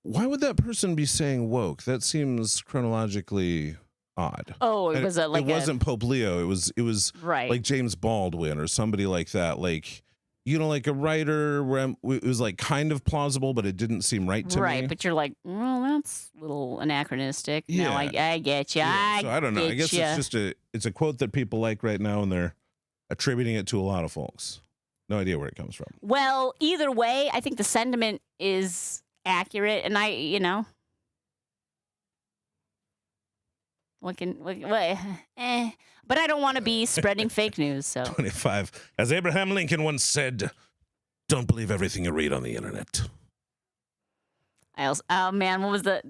why would that person be saying woke? That seems chronologically odd. Oh, it And was it wasn't Pope Leo. It was right. like James Baldwin or somebody like that. Like, you know, like a writer where it was like kind of plausible, but it didn't seem right to me. Right, but you're like, well, that's a little anachronistic. Yeah. No, I get you. Yeah, so I don't know. I guess getcha. it's just it's a quote that people like right now, and they're attributing it to a lot of folks. No idea where it comes from. Well, either way, I think the sentiment is accurate, and what, but I don't want to be spreading fake news. So 25. As Abraham Lincoln once said, don't believe everything you read on the internet. oh man, what was the?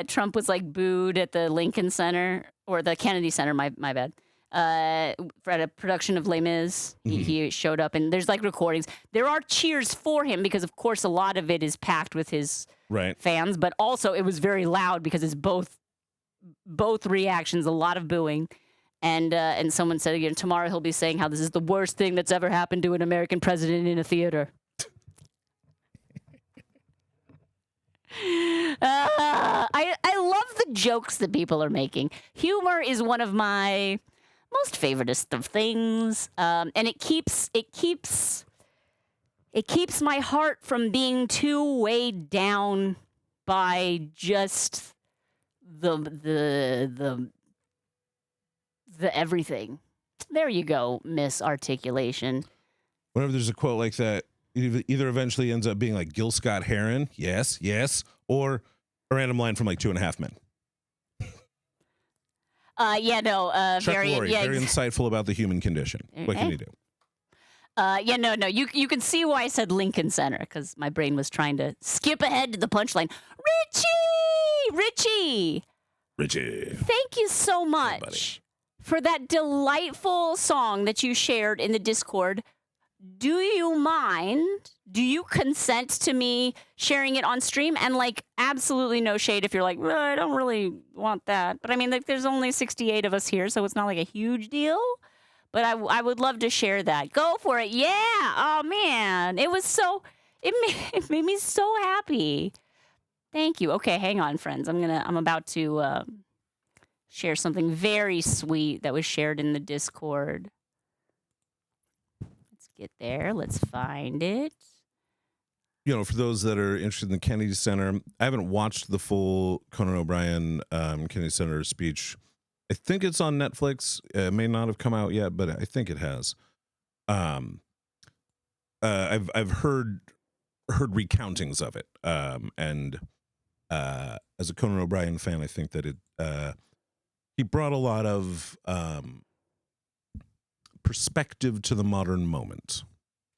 Trump was like booed at the Lincoln Center or the Kennedy Center. My bad. For at a production of Les Mis, he showed up, and there's like recordings. There are cheers for him because, of course, a lot of it is packed with his fans, but also it was very loud because it's both reactions, a lot of booing. And someone said, you know, tomorrow he'll be saying how this is the worst thing that's ever happened to an American president in a theater. I love the jokes that people are making. Humor is one of my most favoritist of things, and it keeps my heart from being too weighed down by just the everything. There you go, Miss Articulation. Whenever there's a quote like that, it either eventually ends up being like Gil Scott Heron, yes, or a random line from like 2.5 Men. Chuck very insightful about the human condition. What can you do? No. You can see why I said Lincoln Center, because my brain was trying to skip ahead to the punchline. Richie, thank you so much for that delightful song that you shared in the Discord. Do you consent to me sharing it on stream? And like, absolutely no shade if you're like, well, I don't really want that. But I mean, like, there's only 68 of us here, so it's not like a huge deal. But I would love to share that. Go for it. Yeah. Oh man, it made me so happy. Thank you. Okay, hang on, friends. I'm about to share something very sweet that was shared in the Discord. Let's get there. Let's find it. You know, for those that are interested in the Kennedy Center, I haven't watched the full Conan O'Brien Kennedy Center speech. I think it's on Netflix. It may not have come out yet, but I think it has. I've heard recountings of it, and as a Conan O'Brien fan, I think that he brought a lot of perspective to the modern moment.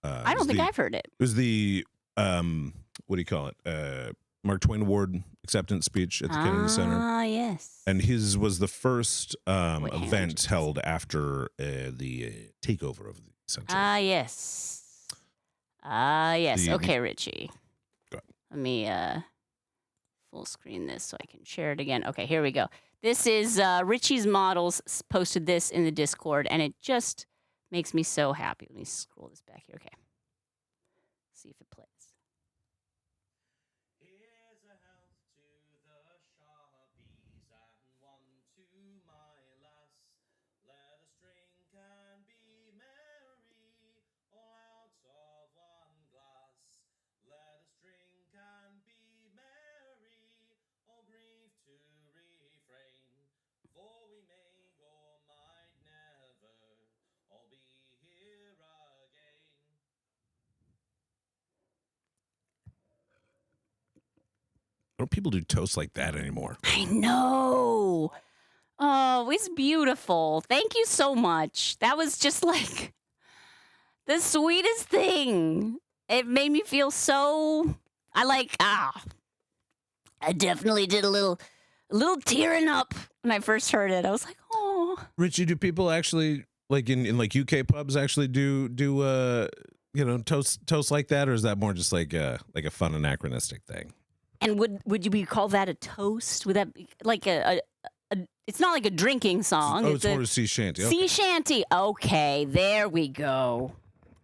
I don't think I've heard it. It was the what do you call it? Mark Twain Award acceptance speech at the Kennedy Center. Ah, yes. And his was the first event held after the takeover of the center. Ah, yes. Okay, Richie. Go ahead. Let me full screen this so I can share it again. Okay, here we go. This is Richie's Models posted this in the Discord, and it just makes me so happy. Let me scroll this back here. Okay. See if it plays. Here's a health to the sharpies and one to my lass. Let us drink and be merry, all out of one glass. Let us drink and be merry, all grieve to refrain. For we may or might never all be here again. Don't people do toast like that anymore? I know. Oh, it's beautiful. Thank you so much. That was just like the sweetest thing. It made me feel so. I definitely did a little tearing up when I first heard it. I was like, oh. Richie, do people actually like in like UK pubs actually do toast like that, or is that more just like a fun anachronistic thing? And would you call that a toast? Would that be like a it's not like a drinking song. Oh, it's more a sea shanty. Okay. Sea shanty. Okay, there we go.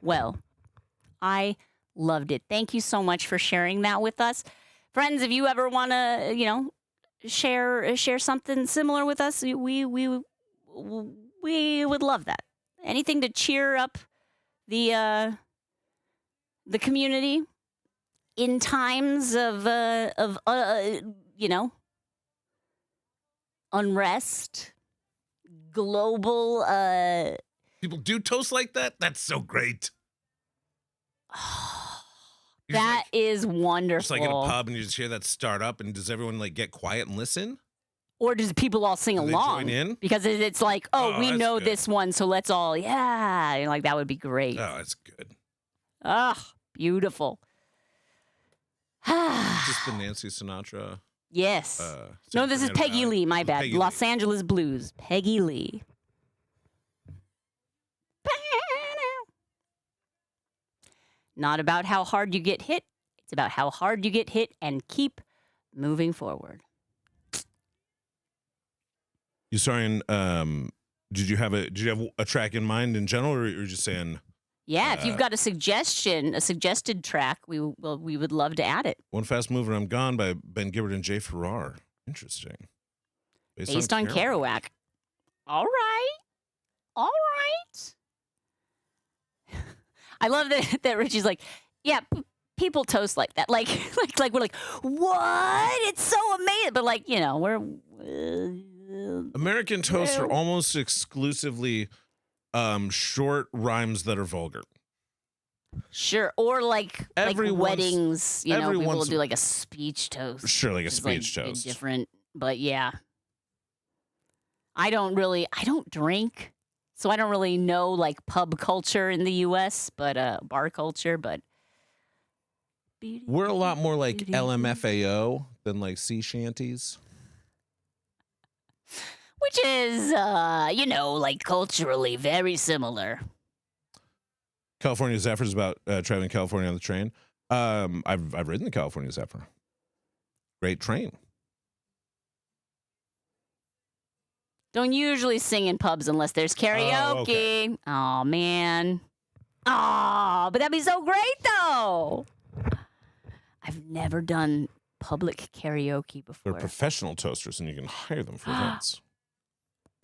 Well, I loved it. Thank you so much for sharing that with us. Friends, if you ever want to, share something similar with us, we would love that. Anything to cheer up the community in times of unrest, global. People do toast like that? That's so great. That is wonderful. Just like in a pub, and you just hear that start up, and does everyone like get quiet and listen? Or does people all sing Do they along? join in? Because it's like, Oh, we that's know good. this one, so let's all, like that would be great. Oh, that's good. Ah, beautiful. Just the Nancy Sinatra. Yes. San No, this is Fernando Peggy Valley. Lee. My bad. Peggy Los Lee. Angeles Blues. Peggy Lee. Not about how hard you get hit. It's about how hard you get hit and keep moving forward. You starring? Did you have a track in mind in general, or you're just saying Yeah, if you've got a suggested track, we would love to add it. "One Fast Mover I'm Gone" by Ben Gibbard and Jay Farrar? Interesting. Based on Kerouac. All right. I love that Richie's like, yeah, people toast like that. Like we're like, what? It's so amazing. But like, we're American toasts are almost exclusively short rhymes that are vulgar. sure. Or like Every once- weddings, every people will once- do like a speech toast. Sure, like a which is, like, speech toast. Different, but yeah. I don't drink, so I don't really know like pub culture in the U.S., but bar culture, but. We're a lot more like LMFAO than like sea shanties. Which is, like culturally very similar. California Zephyr is about traveling California on the train. I've ridden the California Zephyr. Great train. Don't usually sing in pubs unless there's karaoke. okay. Oh, man. Oh, but that'd be so great, though. I've never done public karaoke They're before. professional toasters, and you can hire them for events.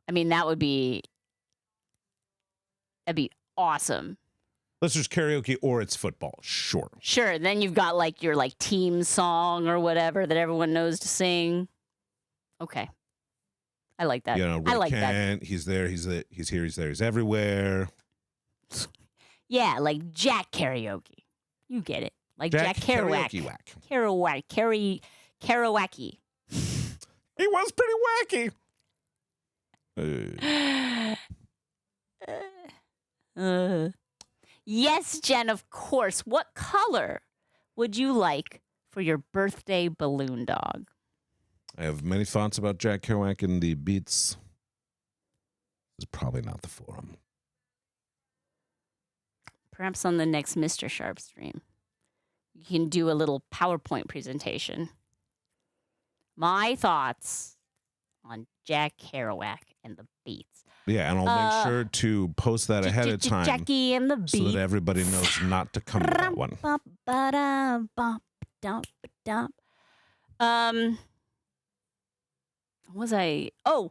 I mean, that'd be awesome. Let's just karaoke or it's football. Sure. Sure. Then you've got like your like team song or whatever that everyone knows to sing. Okay. I like that. Ray I like that. Kent, he's there, he's here, he's there, he's everywhere. Yeah, like Jack karaoke. You get it. Like Jack Kerouac. Karaoke whack. Kerouac. He was pretty wacky. Yes, Jen, of course. What color would you like for your birthday balloon dog? I have many thoughts about Jack Kerouac and the Beats. This is probably not the forum. Perhaps on the next Mr. Sharp stream, you can do a little PowerPoint presentation. My thoughts on Jack Kerouac and the Beats. Yeah, and I'll make sure to post that ahead of time Jackie and the Beats. so that everybody knows not to come to that one. Was I? Oh,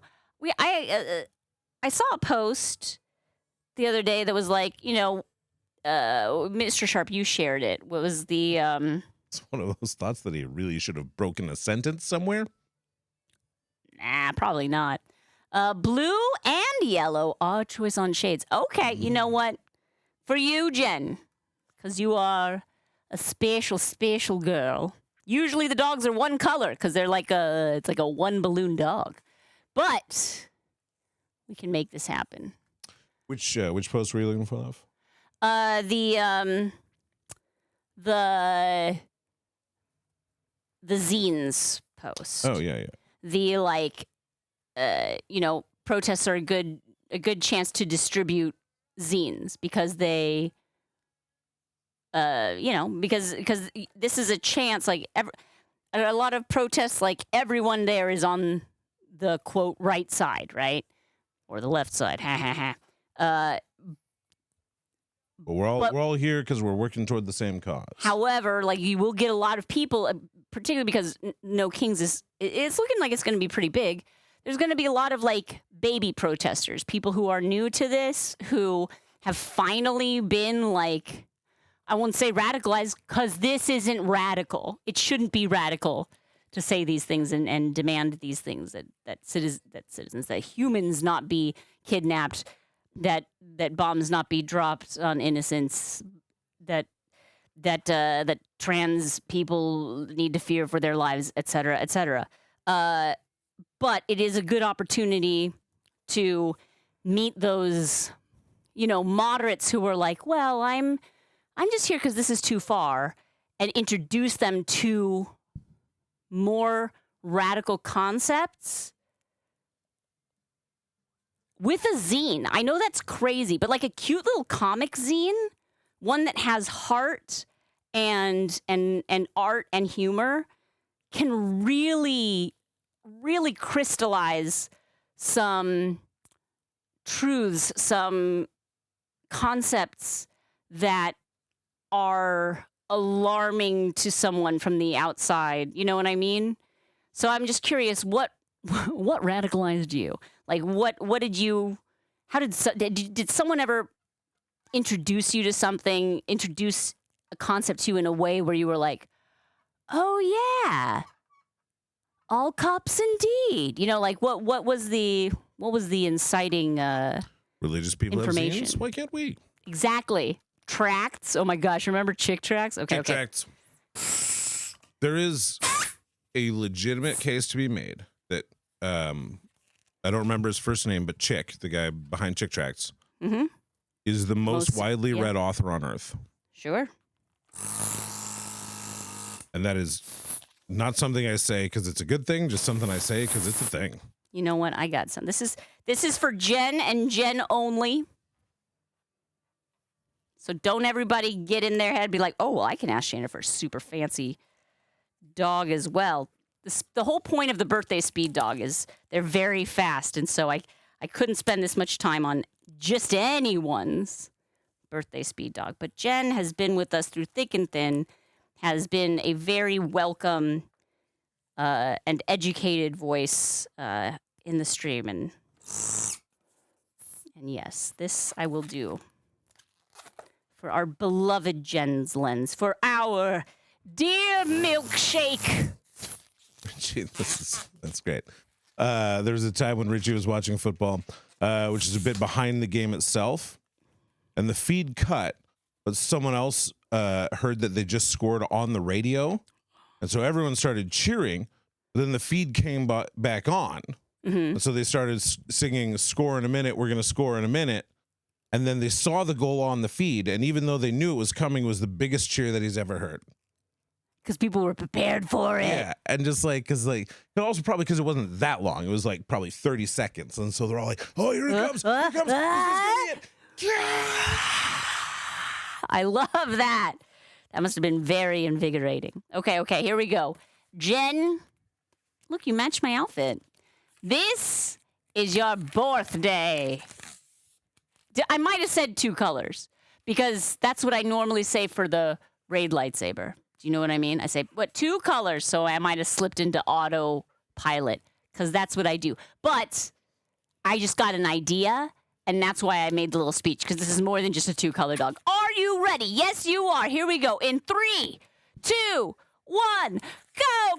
I saw a post the other day that was like, Mr. Sharp, you shared it. What was the It's one of those thoughts that he really should have broken a sentence somewhere. Nah, probably not. Blue and yellow. Odd choice on shades. Okay, you know what? For you, Jen, because you are a special, special girl. Usually the dogs are one color because they're it's like a one balloon dog. But we can make this happen. Which post were you looking for, love? The zines post. Oh yeah. The protests are a good chance to distribute zines because they because this is a chance, like a lot of protests, like everyone there is on the quote right side, right? Or the left side. Ha ha ha. But we're all here because we're working toward the same cause. However, like you will get a lot of people, particularly because No Kings it's looking like it's going to be pretty big. There's going to be a lot of like baby protesters, people who are new to this, who have finally been like, I won't say radicalized because this isn't radical. It shouldn't be radical to say these things and demand these things that citizens, that humans not be kidnapped, that bombs not be dropped on innocents, that trans people need to fear for their lives, et cetera, et cetera. But it is a good opportunity to meet those, moderates who are like, well, I'm just here because this is too far, and introduce them to more radical concepts with a zine. I know that's crazy, but like a cute little comic zine, one that has heart and art and humor, can really, really crystallize some truths, some concepts that are alarming to someone from the outside. You know what I mean? So I'm just curious, what radicalized you? Like, what did you? How did someone ever introduce you to something? Introduce a concept to you in a way where you were like, oh yeah, all cops indeed. Like what was the inciting religious people information? Have zines? Why can't we? Exactly. Tracts. Oh my gosh, remember Chick Tracts? Okay. Chick Tracts. There is a legitimate case to be made that I don't remember his first name, but Chick, the guy behind Chick Tracts, is the most widely read author on earth. Sure. And that is not something I say because it's a good thing, just something I say because it's a thing. You know what? I got some. This is for Jen and Jen only. So don't everybody get in their head and be like, oh, well, I can ask Shannon for a super fancy dog as well. The whole point of the birthday speed dog is they're very fast. And so I couldn't spend this much time on just anyone's birthday speed dog. But Jen has been with us through thick and thin, has been a very welcome and educated voice in the stream. And yes, this I will do for our beloved Jen's Lens, for our dear milkshake. Richie, that's great. There was a time when Richie was watching football, which is a bit behind the game itself, and the feed cut, but someone else heard that they just scored on the radio, and so everyone started cheering. Then the feed came back on, and so they started singing "Score in a minute, we're going to score in a minute." And then they saw the goal on the feed, and even though they knew it was coming, it was the biggest cheer that he's ever heard. Because people were prepared for it. Yeah, and just also probably because it wasn't that long. It was like probably 30 seconds, and so they're all like, "Oh, here it comes! Here it comes! I love that. That must have been very invigorating. Okay, here we go. Jen, look, you matched my outfit. This is your birthday. I might have said 2 colors because that's what I normally say for the Raid lightsaber. Do you know what I mean? I say, 2 colors? So I might have slipped into autopilot because that's what I do. But I just got an idea, and that's why I made the little speech, because this is more than just a 2-color dog. Are you ready? Yes, you are. Here we go. In 3, 2, 1, go,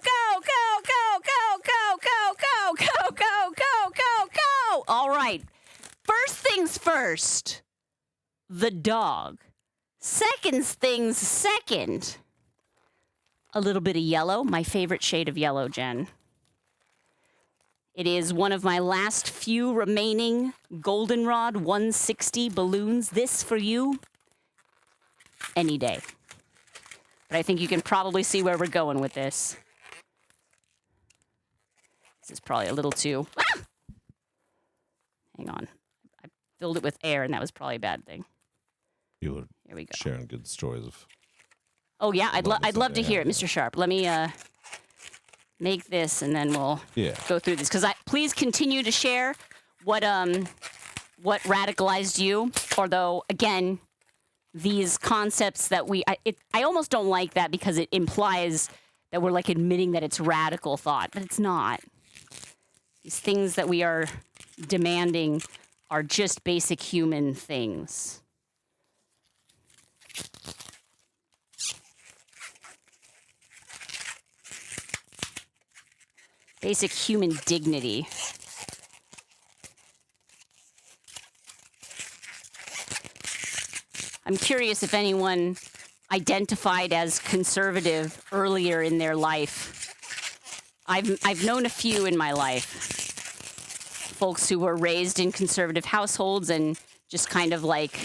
go, go, go, go, go, go, go, go, go, go, go, go. All right. First things first, the dog. Second things second, a little bit of yellow, my favorite shade of yellow, Jen. It is one of my last few remaining Goldenrod 160 balloons. This for you any day. But I think you can probably see where we're going with this. This is probably a little too... Ah! Hang on. I filled it with air, and that was probably a bad thing. You were Here we go. sharing good stories of. Oh, yeah, I'd love to hear it, yeah. Mr. Sharp. Let me make this, and then we'll go through this. Because please continue to share what radicalized you. Although, again, these concepts that I almost don't like that because it implies that we're like admitting that it's radical thought, but it's not. These things that we are demanding are just basic human things. Basic human dignity. I'm curious if anyone identified as conservative earlier in their life. I've known a few in my life. Folks who were raised in conservative households and just kind of like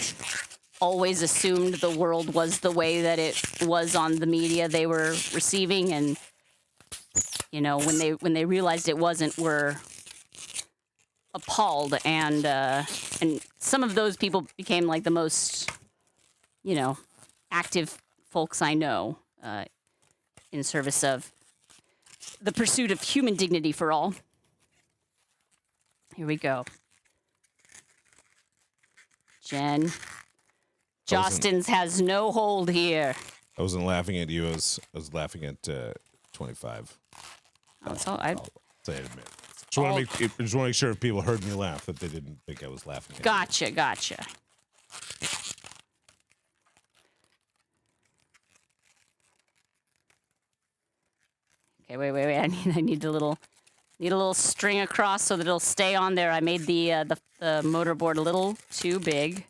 always assumed the world was the way that it was on the media they were receiving, and you know, when they realized it wasn't, were appalled, and some of those people became like the most, you know, active folks I know in service of the pursuit of human dignity for all. Here we go. Jen. Jostens has no hold here. I wasn't laughing at you. I was laughing at 25. Oh, so I Say it a minute. Just want to make sure if people heard me laugh that they didn't think I was laughing at gotcha. Okay, wait. I need a little string across so that it'll stay on there. I made the motorboard a little too big.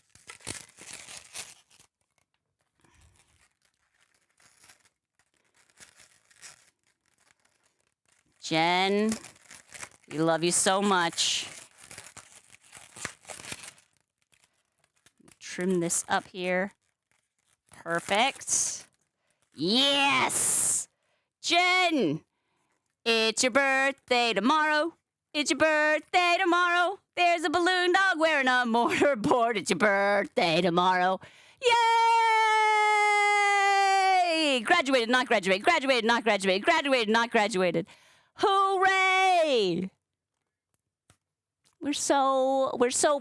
Jen, we love you so much. Trim this up here. Perfect. Yes! Jen! It's your birthday tomorrow. It's your birthday tomorrow. There's a balloon dog wearing a motorboard. It's your birthday tomorrow. Yay! Graduated, not graduated. Graduated, not graduated. Graduated, not graduated. Hooray! We're so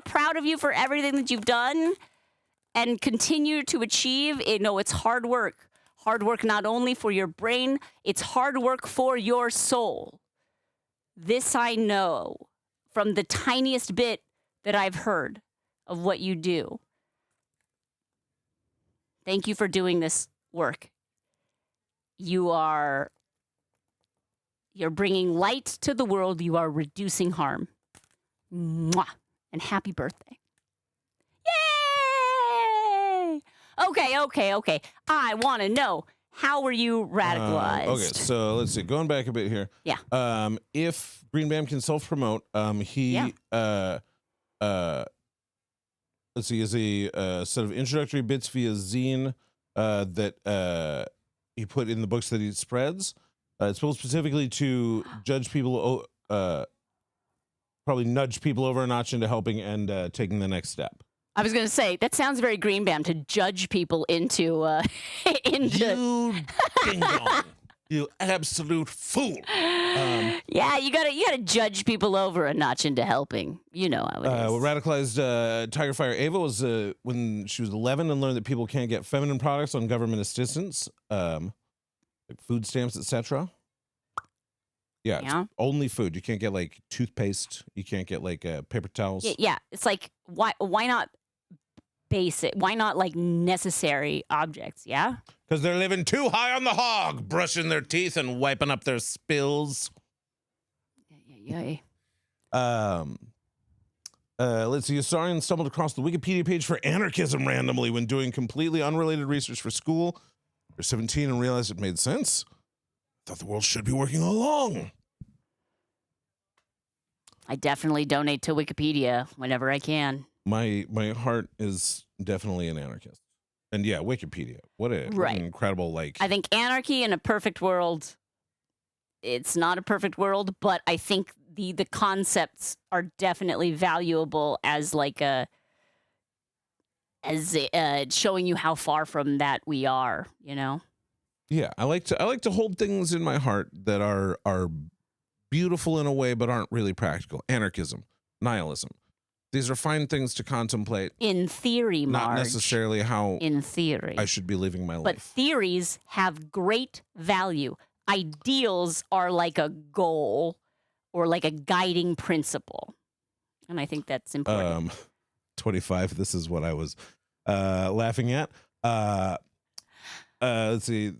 proud of you for everything that you've done and continue to achieve. It's hard work. Hard work not only for your brain, it's hard work for your soul. This I know from the tiniest bit that I've heard of what you do. Thank you for doing this work. You're bringing light to the world. You are reducing harm. Mwah! And happy birthday. Yay! Okay. I want to know, how were you radicalized? Okay, so let's see. Going back a bit here. Yeah. If Green Bam can self-promote, he let's see, is a set of introductory bits via zine that he put in the books that he spreads. It's built specifically to judge people, probably nudge people over a notch into helping and taking the next step. I was going to say, that sounds very Green Bam, to judge people into... You ding dong. You absolute fool. Yeah, you gotta judge people over a notch into helping. You know how it is. What radicalized Tiger Fire Ava was when she was 11 and learned that people can't get feminine products on government assistance, like food stamps, etc. Yeah, Yeah. It's only food. You can't get like toothpaste. You can't get like paper towels. Yeah, it's like, why not basic? Why not like necessary objects? Yeah. Because they're living too high on the hog, brushing their teeth and wiping up their spills. Yay. Let's see. Historian stumbled across the Wikipedia page for anarchism randomly when doing completely unrelated research for school. They're 17 and realized it made sense. thought the world should be working all along. I definitely donate to Wikipedia whenever I can. My heart is definitely an anarchist. And yeah, Wikipedia. What an incredible, like... I think anarchy in a perfect world, it's not a perfect world, but I think the concepts are definitely valuable as like showing you how far from that we are, you know? Yeah, I like to hold things in my heart that are beautiful in a way but aren't really practical. Anarchism, nihilism. These are fine things to contemplate. In theory, Marge. Not necessarily how in theory I should be living my life. But theories have great value. Ideals are like a goal or like a guiding principle. And I think that's important. 25, this is what I was laughing at. Let's see.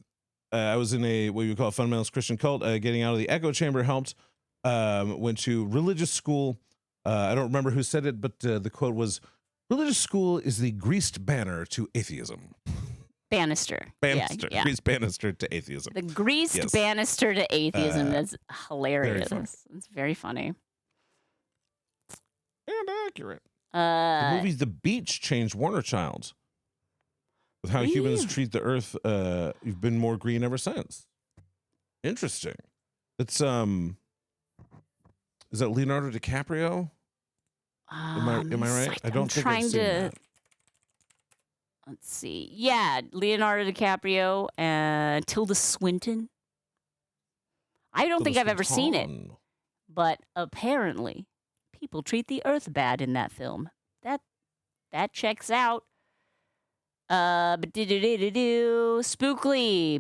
I was in a what you would call a fundamentalist Christian cult. Getting out of the echo chamber helped. Went to religious school. I don't remember who said it, but the quote was, "Religious school is the greased banner to atheism." Banister. Banister. Yeah. Greased banister to atheism. The greased banister to atheism. That's hilarious. Very It's very funny. And accurate. The movie The Beach changed Warner Child. With how humans treat the earth, you've been more green ever since. Interesting. It's is that Leonardo DiCaprio? Am I right? I don't think I've seen that. Let's see. Yeah, Leonardo DiCaprio and Tilda Swinton. I don't think I've ever seen it, but apparently people treat the earth bad in that film. That checks out. Spookly,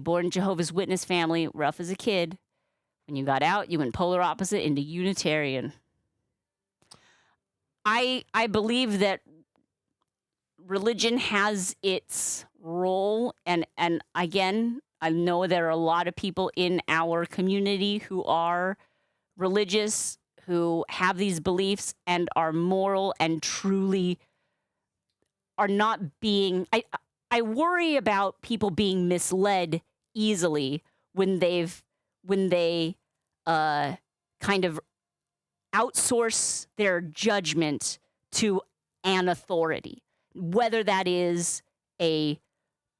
born Jehovah's Witness family, rough as a kid. When you got out, you went polar opposite into Unitarian. I believe that religion has its role, and again, I know there are a lot of people in our community who are religious, who have these beliefs and are moral and truly are not being... I worry about people being misled easily when they kind of outsource their judgment to an authority, whether that is a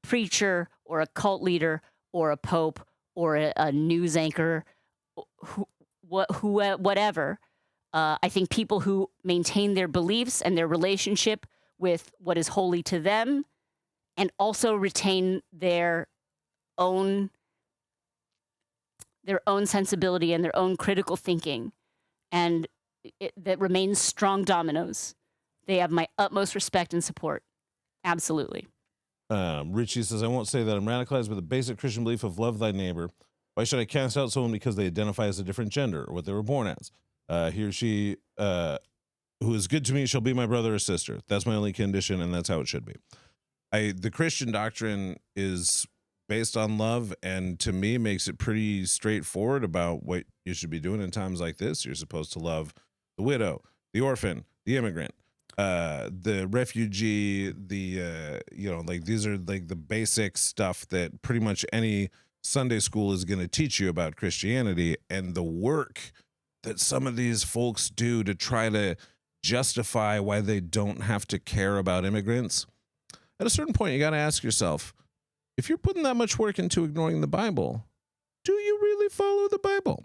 preacher or a cult leader or a pope or a news anchor, whatever. I think people who maintain their beliefs and their relationship with what is holy to them and also retain their own sensibility and their own critical thinking, and that remains strong dominoes. They have my utmost respect and support. Absolutely. Richie says, I won't say that I'm radicalized with the basic Christian belief of love thy neighbor. Why should I cast out someone because they identify as a different gender or what they were born as? He or she who is good to me shall be my brother or sister. That's my only condition, and that's how it should be. The Christian doctrine is based on love, and to me makes it pretty straightforward about what you should be doing in times like this. You're supposed to love the widow, the orphan, the immigrant, the refugee, like these are like the basic stuff that pretty much any Sunday school is going to teach you about Christianity, and the work that some of these folks do to try to justify why they don't have to care about immigrants. At a certain point, you got to ask yourself, if you're putting that much work into ignoring the Bible, do you really follow the Bible?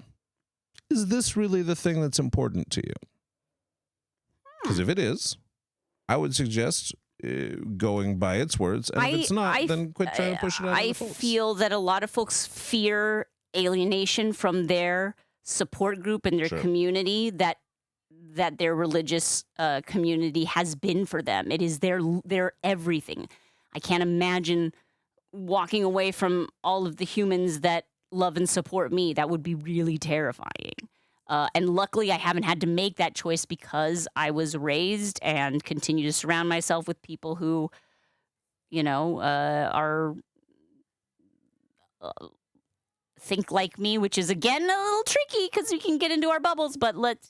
Is this really the thing that's important to you? Because if it is, I would suggest going by its words. And if it's not, then quit trying to push it on other folks. I feel that a lot of folks fear alienation from their support group and their community that their religious community has been for them. It is their everything. I can't imagine walking away from all of the humans that love and support me. That would be really terrifying. And luckily, I haven't had to make that choice because I was raised and continue to surround myself with people who, are think like me, which is again a little tricky because we can get into our bubbles. But that's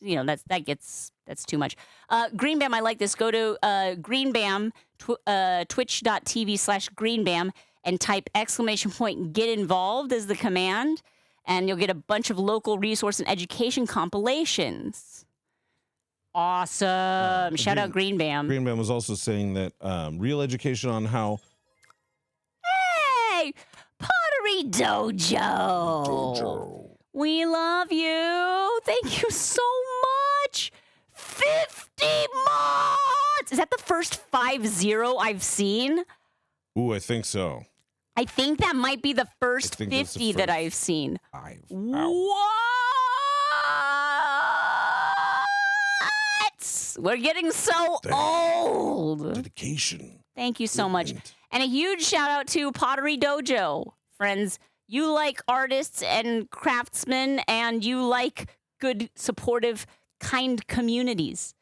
too much. Green Bam, I like this. Go to Green Bam, twitch.tv/Green Bam, and type !get involved as the command. and you'll get a bunch of local resource and education compilations. Awesome. Shout out Green Bam. Green Bam was also saying that real education on how Hey, Pottery Dojo. We love you. Thank you so much. 50 mods. Is that the first 50 I've seen? Ooh, I think so. I think that might be the first think that's the 50 that first I've seen. 5. What? We're getting so old. Dedication. Thank you so much. Commitment. And a huge shout out to Pottery Dojo. Friends, you like artists and craftsmen, and you like good, supportive, kind communities.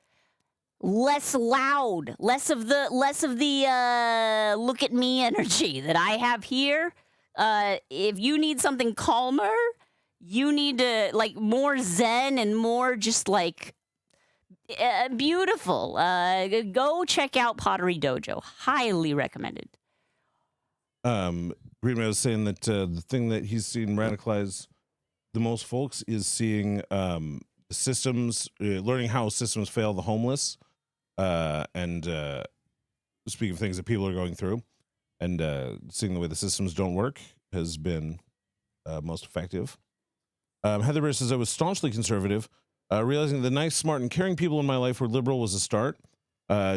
Less loud, less of the look at me energy that I have here. If you need something calmer, you need to like more zen and more just like beautiful. Go check out Pottery Dojo. Highly recommended. Green Man was saying that the thing that he's seen radicalize the most folks is seeing systems, learning how systems fail the homeless, and speaking of things that people are going through, and seeing the way the systems don't work has been most effective. Heather Bear says, I was staunchly conservative, realizing the nice, smart, and caring people in my life were liberal was a start.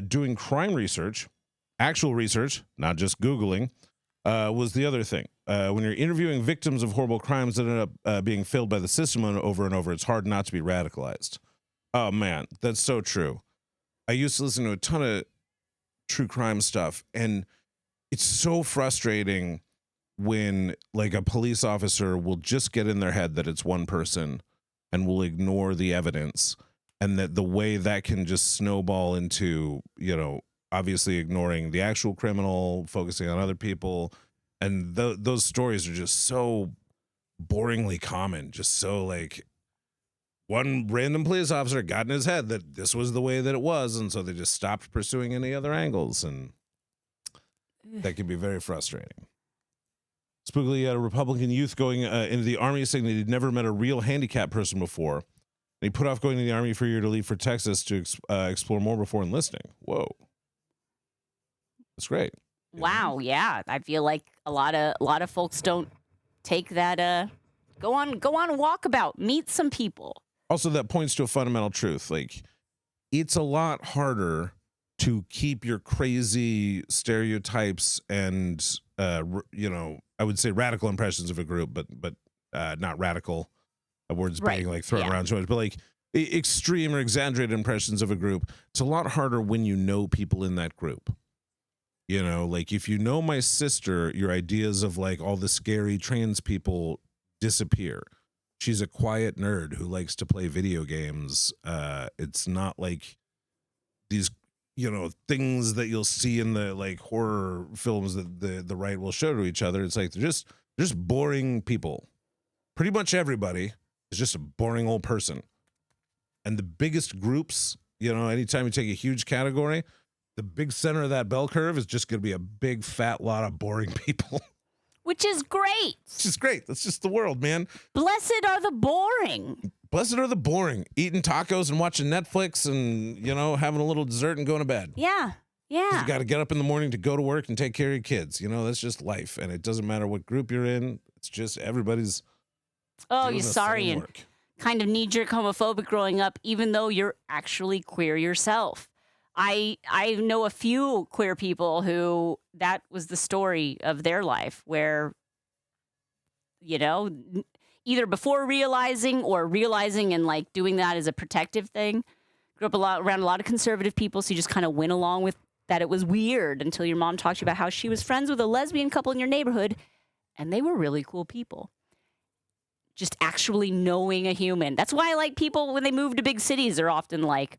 Doing crime research, actual research, not just Googling, was the other thing. When you're interviewing victims of horrible crimes that end up being failed by the system over and over, it's hard not to be radicalized. Oh, man, that's so true. I used to listen to a ton of true crime stuff, and it's so frustrating when, like, a police officer will just get in their head that it's one person and will ignore the evidence, and that the way that can just snowball into, you know, obviously ignoring the actual criminal, focusing on other people. And those stories are just so boringly common. Just so like one random police officer got in his head that this was the way that it was. And so they just stopped pursuing any other angles. And that can be very frustrating. Spookily, a Republican youth going into the Army saying that he'd never met a real handicapped person before. And he put off going to the Army for a year to leave for Texas to explore more before enlisting. Whoa. That's great. Wow, yeah. I feel like a lot of folks don't take that go on walkabout, meet some people. Also, that points to a fundamental truth. Like, it's a lot harder to keep your crazy stereotypes and you know, I would say radical impressions of a group, but not radical. Words being like thrown around so much, but like extreme or exaggerated impressions of a group. It's a lot harder when you know people in that group. You know, like if you know my sister, your ideas of like all the scary trans people disappear. She's a quiet nerd who likes to play video games. It's not like these, you know, things that you'll see in the like horror films that the right will show to each other. It's like they're just boring people. Pretty much everybody is just a boring old person. And the biggest groups, you know, anytime you take a huge category, the big center of that bell curve is just going to be a big fat lot of boring people. Which is great. It's just great. That's just the world, man. Blessed are the boring. Blessed are the boring. Eating tacos and watching Netflix and, you know, having a little dessert and going to bed. Yeah. Yeah. You got to get up in the morning to go to work and take care of your kids. You know, that's just life. And it doesn't matter what group you're in. It's just everybody's. Oh, doing you're the sorry same and work. kind of knee-jerk homophobic growing up, even though you're actually queer yourself. I know a few queer people who that was the story of their life, where, you know, either before realizing or realizing and like doing that as a protective thing. Grew up around a lot of conservative people, so you just kind of went along with that. It was weird until your mom talked to you about how she was friends with a lesbian couple in your neighborhood, and they were really cool people. Just actually knowing a human. That's why I like people when they move to big cities are often like,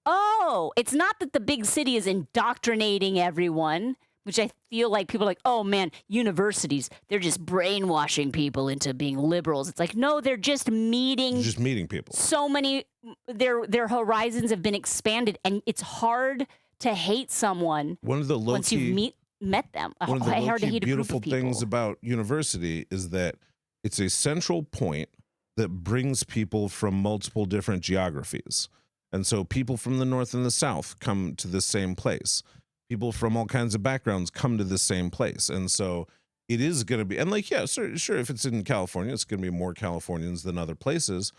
oh, it's not that the big city is indoctrinating everyone, which I feel like people are like, oh man, universities, they're just brainwashing people into being liberals. It's like, no, they're just meeting people. So many, their horizons have been expanded, and it's hard to hate someone once you've met them. One of the hard to low-key hate a group beautiful of people. things about university is that it's a central point that brings people from multiple different geographies. And so people from the north and the south come to the same place. People from all kinds of backgrounds come to the same place. And so it is going to be, and like, yeah, sure, if it's in California, it's going to be more Californians than other places.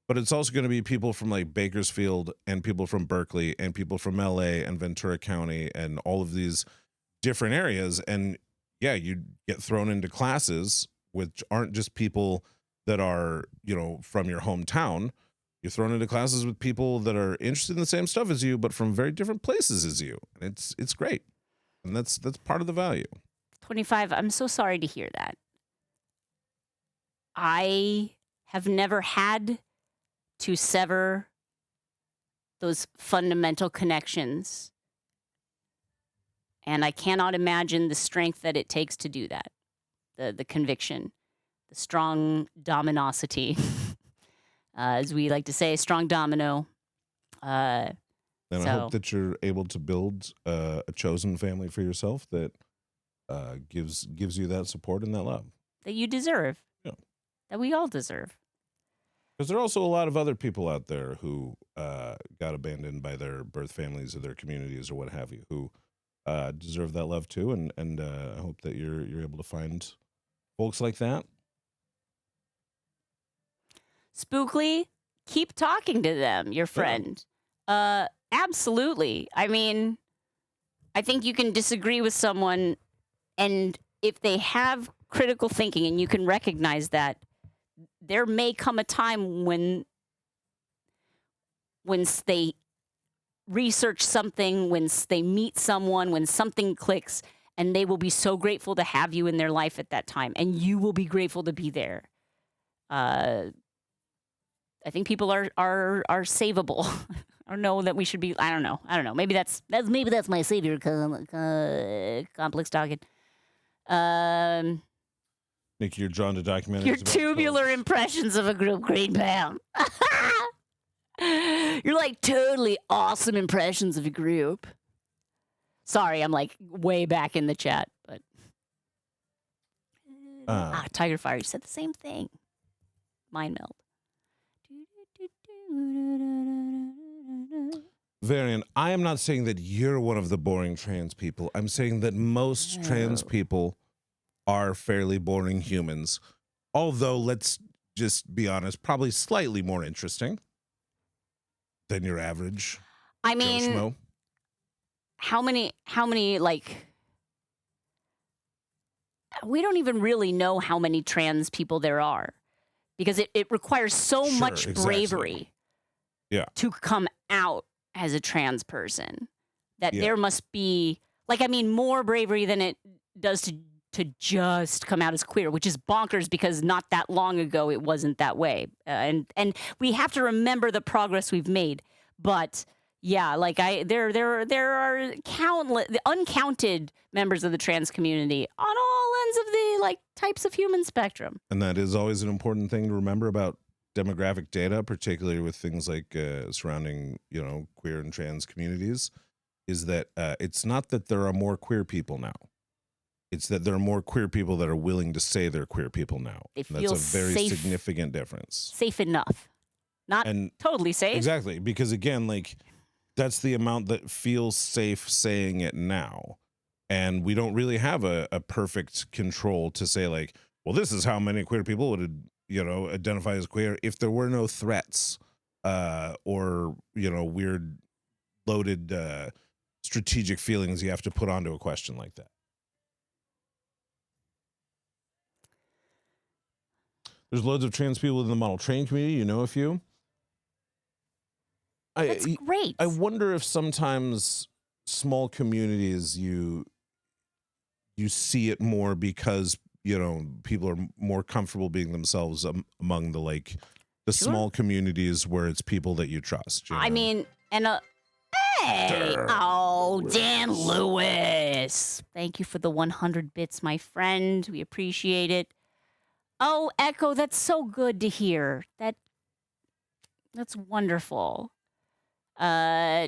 But it's also going to be people from like Bakersfield and people from Berkeley and people from LA and Ventura County and all of these different areas. And yeah, you get thrown into classes which aren't just people that are, you know, from your hometown. You're thrown into classes with people that are interested in the same stuff as you, but from very different places as you. And it's great. And that's part of the value. 25, I'm so sorry to hear that. I have never had to sever those fundamental connections. And I cannot imagine the strength that it takes to do that. The conviction, the strong dominosity, as we like to say, strong domino. And I hope that you're able to build a chosen family for yourself that gives you that support and that love. That you deserve. Yeah. That we all deserve. Because there are also a lot of other people out there who got abandoned by their birth families or their communities or what have you, who deserve that love too. And I hope that you're able to find folks like that. Spookly, keep talking to them, your friend. Absolutely. I mean, I think you can disagree with someone, and if they have critical thinking and you can recognize that, there may come a time when they research something, when they meet someone, when something clicks, and they will be so grateful to have you in their life at that time, and you will be grateful to be there. I think people are savable. I don't know that we should be. I don't know. Maybe that's my savior complex talking. Nick, you're drawn to documentaries. Your about tubular cults. impressions of a group, Green Pound. You're like totally awesome impressions of a group. Sorry, I'm like way back in the chat, but Tiger Fire, you said the same thing. Mind meld. Varian, I am not saying that you're one of the boring trans people. I'm saying that most trans people are fairly boring humans. Although, let's just be honest, probably slightly more interesting than your average I mean, Joe Schmo. how many, like, we don't even really know how many trans people there are because it requires so Sure, much exactly. bravery to come out as a trans person that there must be, like, I mean, more bravery than it does to just come out as queer, which is bonkers because not that long ago it wasn't that way. And we have to remember the progress we've made. But yeah, like there are countless, uncounted members of the trans community on all ends of the like types of human spectrum. And that is always an important thing to remember about demographic data, particularly with things like surrounding, you know, queer and trans communities, is that it's not that there are more queer people now. It's that there are more queer people that are willing to say they're queer people now. They And feel that's a very safe, significant difference. safe enough, not totally safe. Exactly, because again, like that's the amount that feels safe saying it now. And we don't really have a perfect control to say like, well, this is how many queer people would, you know, identify as queer if there were no threats or, you know, weird loaded strategic feelings you have to put onto a question like that. There's loads of trans people within the model train community. You know a few. That's great. I wonder if sometimes small communities you see it more because, you know, people are more comfortable being themselves among the like the small communities where it's people that you trust. You know? I mean, and hey, Dan Lewis, thank you for the 100 bits, my friend. We appreciate it. Oh, Echo, that's so good to hear. That's wonderful. David,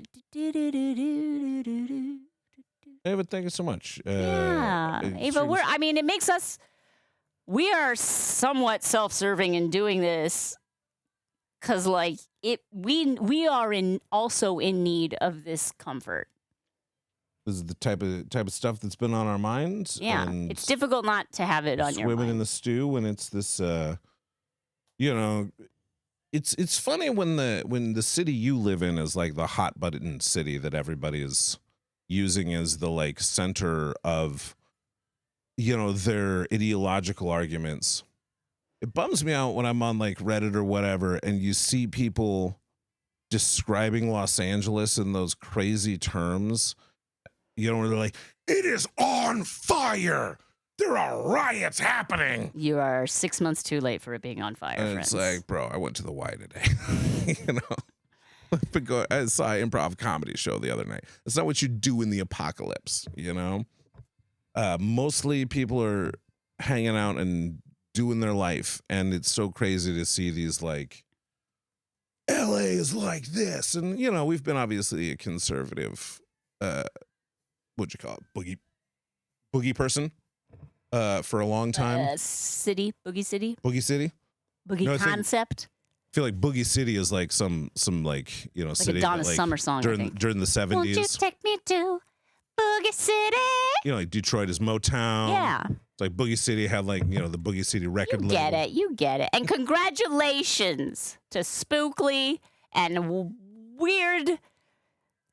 thank you so much. Yeah, Ava, seriously. I mean, it makes us we are somewhat self-serving in doing this because, like, we are also in need of this comfort. This is the type of stuff that's been on our minds. Yeah, and it's difficult not to have it on your swimming mind. in the stew when it's this. It's funny when the city you live in is like the hot button city that everybody is using as the like center of their ideological arguments. It bums me out when I'm on like Reddit or whatever and you see people describing Los Angeles in those crazy terms, where they're like, it is on fire, there are riots happening. You are 6 months too late for it being on fire, And friends. it's like, bro, I went to the Y today. I saw an improv comedy show the other night. That's not what you do in the apocalypse, Mostly people are hanging out and doing their life, and it's so crazy to see these like LA is like this, and we've been obviously a conservative what'd you call it, boogie person for a long time. Boogie City, Boogie City. Boogie No, I think- concept. I feel like Boogie City is like some like Like city a Donna that, like, Summer song, I think. during the 70s. Won't you take me to Boogie City? Like Detroit is Motown. Yeah. It's like Boogie City had like, the Boogie City record You get it. And congratulations to Spookly and weird,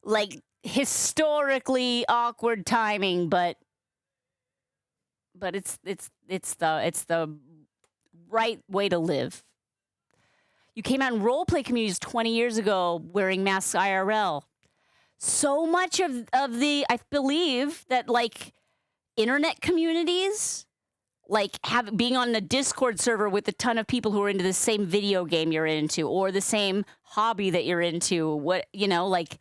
like historically awkward timing, but it's the right way to live. You came out in roleplay communities 20 years ago wearing masks IRL. So much of the, I believe that like internet communities, like being on a Discord server with a ton of people who are into the same video game you're into or the same hobby that you're into, like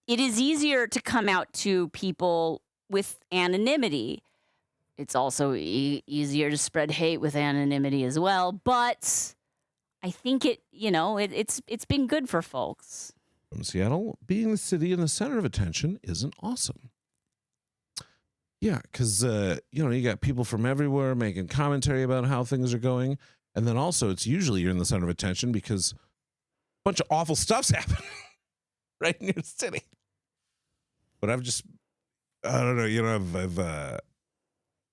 it is easier to come out to people with anonymity. It's also easier to spread hate with anonymity as well, but I think it's been good for folks. From Seattle, being the city in the center of attention isn't awesome. Yeah, because you got people from everywhere making commentary about how things are going, and then also it's usually you're in the center of attention because a bunch of awful stuff's happening right in your city. But I don't know, I've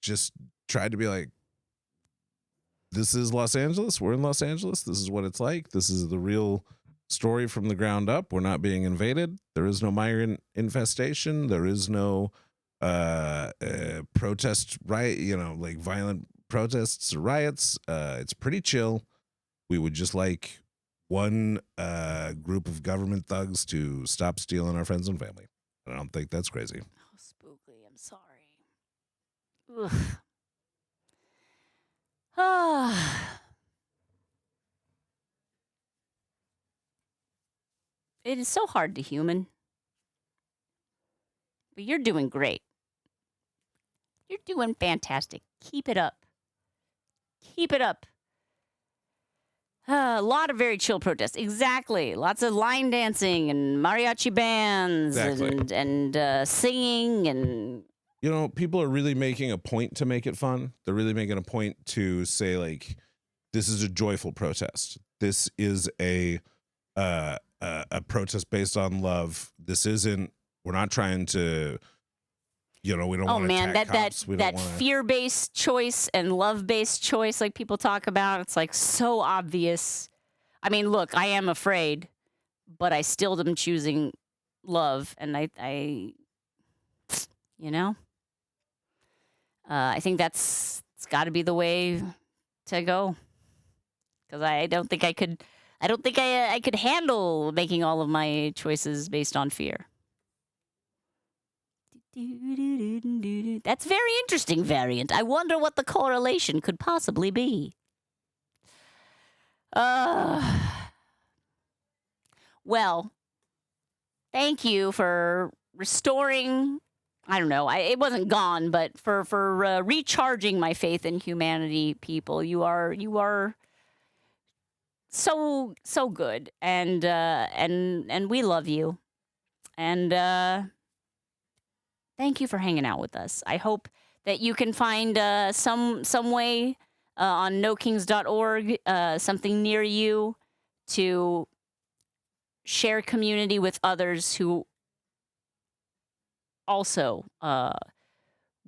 just tried to be like, this is Los Angeles. We're in Los Angeles. This is what it's like. This is the real story from the ground up. We're not being invaded. There is no migrant infestation. There is no protest riot, like violent protests or riots. It's pretty chill. We would just like one group of government thugs to stop stealing our friends and family. I don't think that's crazy. Oh, Spookly, I'm sorry. Ugh. It is so hard to human. But you're doing great. You're doing fantastic. Keep it up. Keep it up. A lot of very chill protests. Exactly. Lots of line dancing and mariachi bands Exactly. and singing and People are really making a point to make it fun. They're really making a point to say like, this is a joyful protest. This is a protest based on love. This isn't. We're not trying to. We don't want to. oh man, attack that cops. We don't that wanna, fear-based choice and love-based choice, like people talk about, it's like so obvious. I mean, look, I am afraid, but I still am choosing love, and I think it's got to be the way to go. Because I don't think I could handle making all of my choices based on fear. That's very interesting, Variant. I wonder what the correlation could possibly be. Well, thank you for restoring. I don't know. It wasn't gone, but for recharging my faith in humanity, people. You are so good, and we love you, and thank you for hanging out with us. I hope that you can find some way on nokings.org, something near you to share community with others who also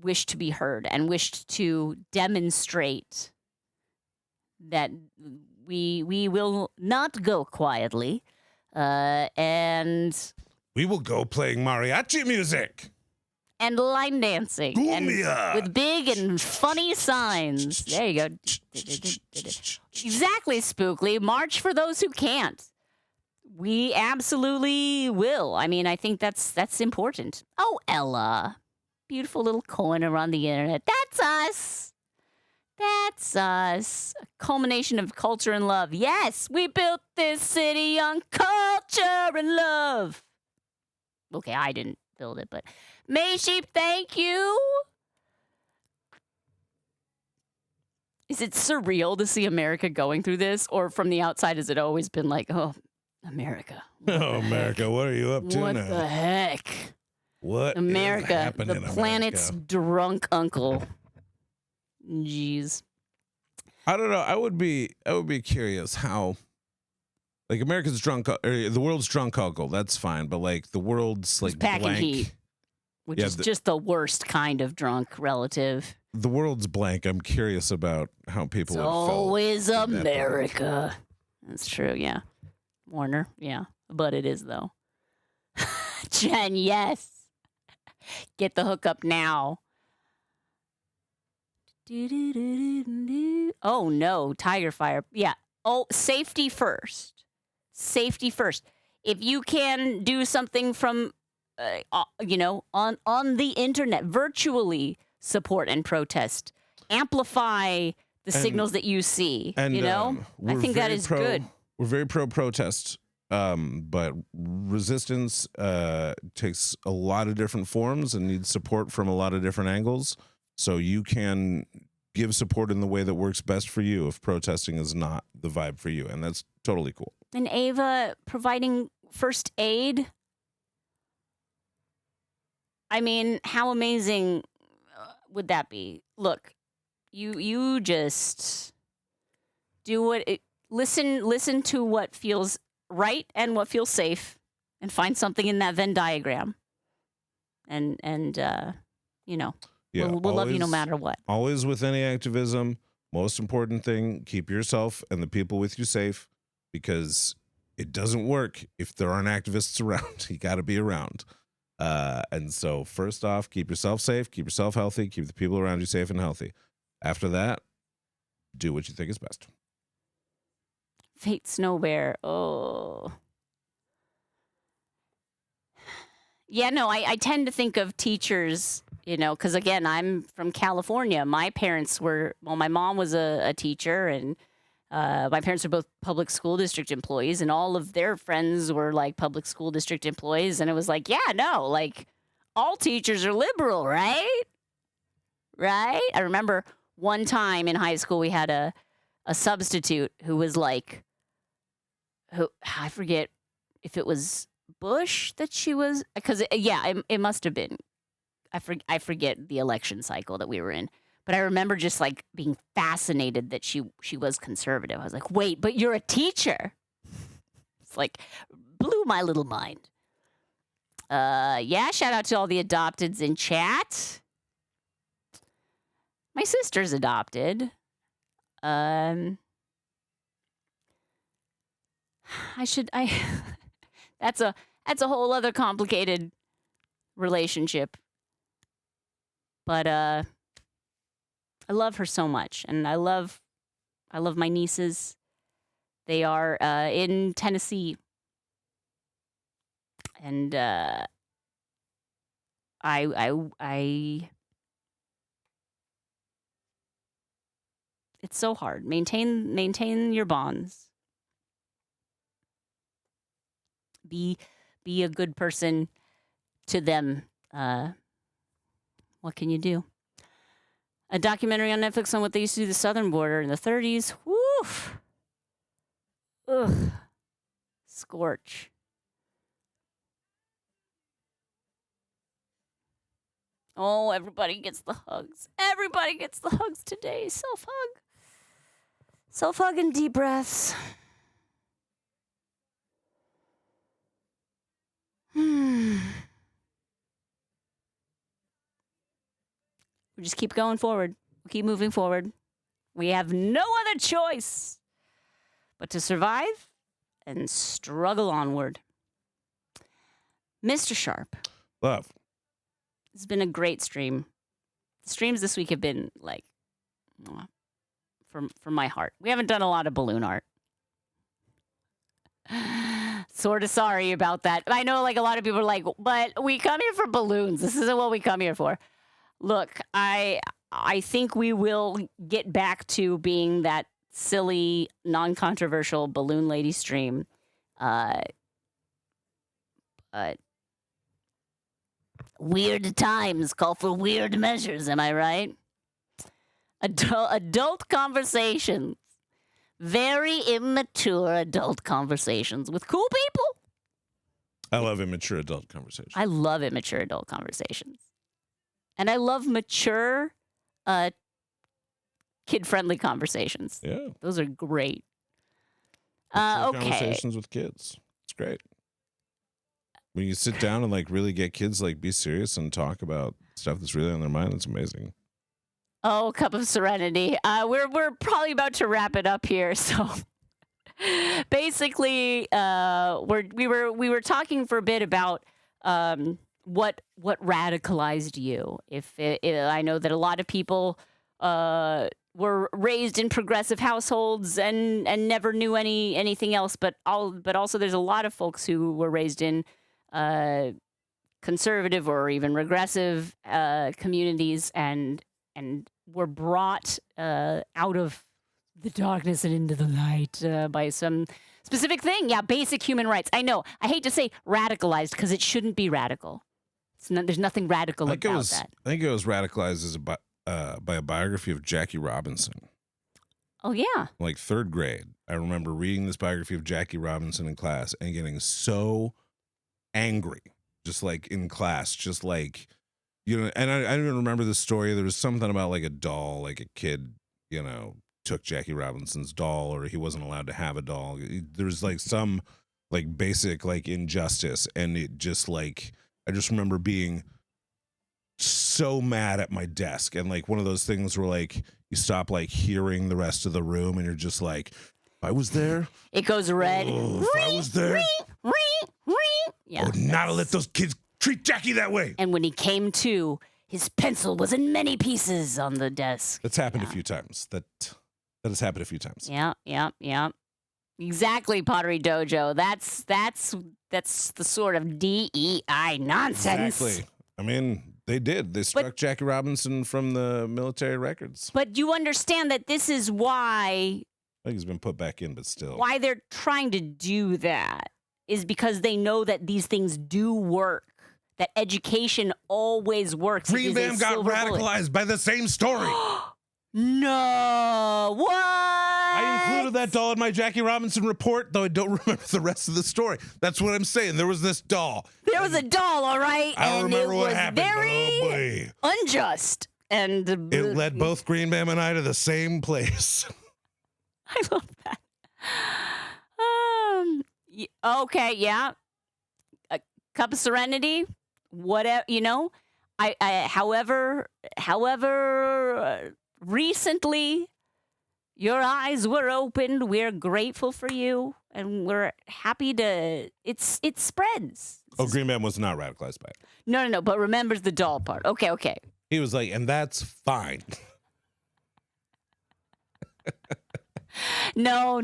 wish to be heard and wished to demonstrate that we will not go quietly, and We will go playing mariachi music. line dancing and Cumbia. with big and funny signs. There you go. Exactly, Spookly. March for those who can't. We absolutely will. I mean, I think that's important. Oh, Ella. Beautiful little corner on the internet. That's us. That's us. A culmination of culture and love. Yes, we built this city on culture and love. Okay, I didn't build it, but Maysheep, thank you. Is it surreal to see America going through this? Or from the outside, has it always been like, oh, America. Oh, America, what are you up to What now? the heck? What America, is happening the in planet's America? drunk uncle. Jeez. I don't know. I would be curious how, like, America's drunk, or the world's drunk uncle. That's fine, but like the world's like packing blank. heat. Which Yeah, is just the worst kind of drunk relative. The world's blank. I'm curious about how people It's would feel. always in that moment. America. That's true, yeah. Warner, yeah. But it is, though. Jen, yes. Get the hookup now. Oh, no. Tiger Fire. Yeah. Oh, safety first. Safety first. If you can do something from, on the internet, virtually support and protest, amplify the signals that you see. And I we're think that very is good. We're very pro protest, but resistance takes a lot of different forms and needs support from a lot of different angles. So you can give support in the way that works best for you if protesting is not the vibe for you, and that's totally cool. And Ava providing first aid. I mean, how amazing would that be? Look, you just do what it, listen to what feels right and what feels safe, and find something in that Venn diagram. And Yeah, we'll love you no always- matter what. Always with any activism, most important thing, keep yourself and the people with you safe, because it doesn't work if there aren't activists around. You got to be around. And so first off, keep yourself safe, keep yourself healthy, keep the people around you safe and healthy. After that, do what you think is best. Fate Snow Bear. Oh. Yeah, no, I tend to think of teachers, because again, I'm from California. My parents my mom was a teacher, and my parents are both public school district employees, and all of their friends were like public school district employees. And it was like, yeah, no, like all teachers are liberal, right? Right? I remember one time in high school, we had a substitute who was like, I forget if it was Bush that she was, because it must have been. I forget the election cycle that we were in, but I remember just like being fascinated that she was conservative. I was like, wait, but you're a teacher. It's like blew my little mind. Yeah, shout out to all the adopteds in chat. My sister's adopted. That's a whole other complicated relationship. But I love her so much, and I love my nieces. They are in Tennessee, and I it's so hard. Maintain your bonds. Be a good person to them. What can you do? A documentary on Netflix on what they used to do to the southern border in the 30s. Woof. Ugh. Scorch. Oh, everybody gets the hugs. Everybody gets the hugs today. Self-hug. So fucking deep breaths. We just keep going forward. We keep moving forward. We have no other choice but to survive and struggle onward. Mr. Sharp, Love. it's been a great stream. The streams this week have been like from my heart. We haven't done a lot of balloon art. Sort of sorry about that. I know like a lot of people are like, but we come here for balloons. This isn't what we come here for. Look, I think we will get back to being that silly, non-controversial balloon lady stream. But weird times call for weird measures, am I right? Adult conversations. Very immature adult conversations with cool people. I love immature adult conversation. I love immature adult conversations. And I love mature, kid-friendly conversations. Yeah. Those are great. Mature Okay. Conversations with kids. It's great. When you sit down and like really get kids like be serious and talk about stuff that's really on their mind, it's amazing. Oh, cup of serenity. We're probably about to wrap it up here. So basically, we were talking for a bit about what radicalized you. I know that a lot of people were raised in progressive households and never knew anything else, but also there's a lot of folks who were raised in conservative or even regressive communities and were brought out of the darkness and into the light by some specific thing. Yeah, basic human rights. I know. I hate to say radicalized because it shouldn't be radical. There's nothing radical about that. I think it was radicalized as by a biography of Jackie Robinson. Oh, yeah. Like third grade, I remember reading this biography of Jackie Robinson in class and getting so angry, just like in class, just like, you know, and I don't even remember the story. There was something about like a doll, like a kid, you know, took Jackie Robinson's doll or he wasn't allowed to have a doll. There was like some like basic like injustice. And it just like, I just remember being so mad at my desk. And like one of those things where like you stop like hearing the rest of the room and you're just like, if I was there. It goes red. Oh, if I was there. Yeah, I would not have let those kids treat Jackie that way. And when he came to, his pencil was in many pieces on the desk. That's happened a few times. That has happened a few times. Yeah. Exactly, Pottery Dojo. That's the sort of DEI nonsense. Exactly. I mean, they did. They struck Jackie Robinson from the military records. But you understand that this is why I think he's been put back in, but still. why they're trying to do that is because they know that these things do work. That education always works. Green Bam got radicalized by the same story. No, what? I included that doll in my Jackie Robinson report, though I don't remember the rest of the story. That's what I'm saying. There was this doll. There was a doll, all right. I don't remember what was happened. But very oh boy. unjust. And It led both Green Bam and I to the same place. I love that. Okay, yeah. A cup of serenity. Whatever, you know. However, recently your eyes were opened. We're grateful for you, and we're happy to. It spreads. Oh, Green Bam was not radicalized by it. No. But remembers the doll part. Okay. He was like, and that's fine. No.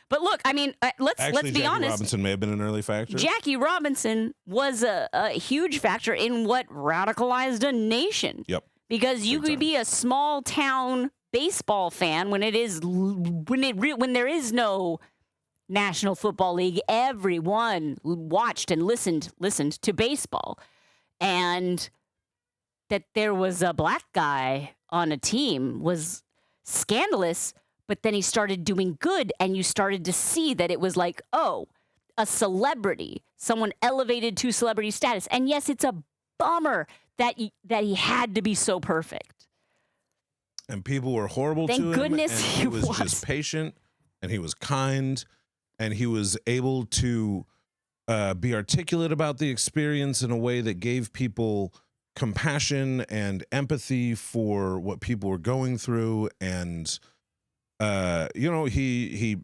But look, I mean, let's be Jackie honest. Robinson may have been an early factor. Jackie Robinson was a huge factor in what radicalized a nation. Yep. Because you could be a small town baseball fan when there is no National Football League. Everyone watched and listened to baseball, and that there was a black guy on a team was scandalous. But then he started doing good, and you started to see that it was like, oh, a celebrity, someone elevated to celebrity status. And yes, it's a bummer that he had to be so perfect. and people were horrible Thank to him. goodness and he he was was. just patient, and he was kind, and he was able to be articulate about the experience in a way that gave people compassion and empathy for what people were going through. And you know, he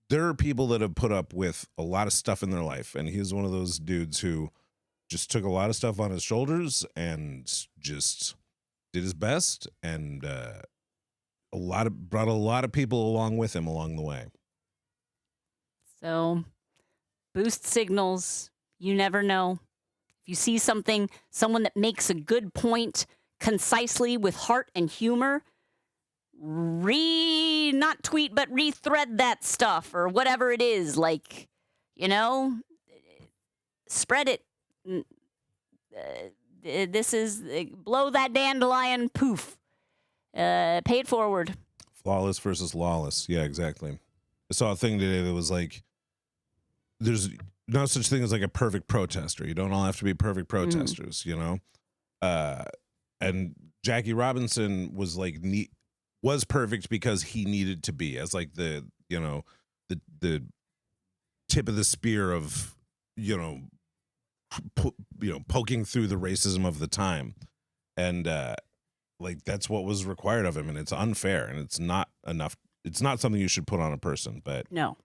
there are people that have put up with a lot of stuff in their life, and he's one of those dudes who just took a lot of stuff on his shoulders and just did his best, and brought a lot of people along with him along the way. So, boost signals. You never know. If you see someone that makes a good point concisely with heart and humor, not tweet, but rethread that stuff or whatever it is. Like, you know, spread it. This is blow that dandelion, poof. Pay it forward. Flawless versus lawless. Yeah, exactly. I saw a thing today that was like, there's no such thing as like a perfect protester. You don't all have to be perfect protesters, you know? And Jackie Robinson was like, was perfect because he needed to be, as like the, you know, the tip of the spear of, you know, poking through the racism of the time. And like that's what was required of him, and it's unfair, and it's not enough. It's not something you should put on a person, but No.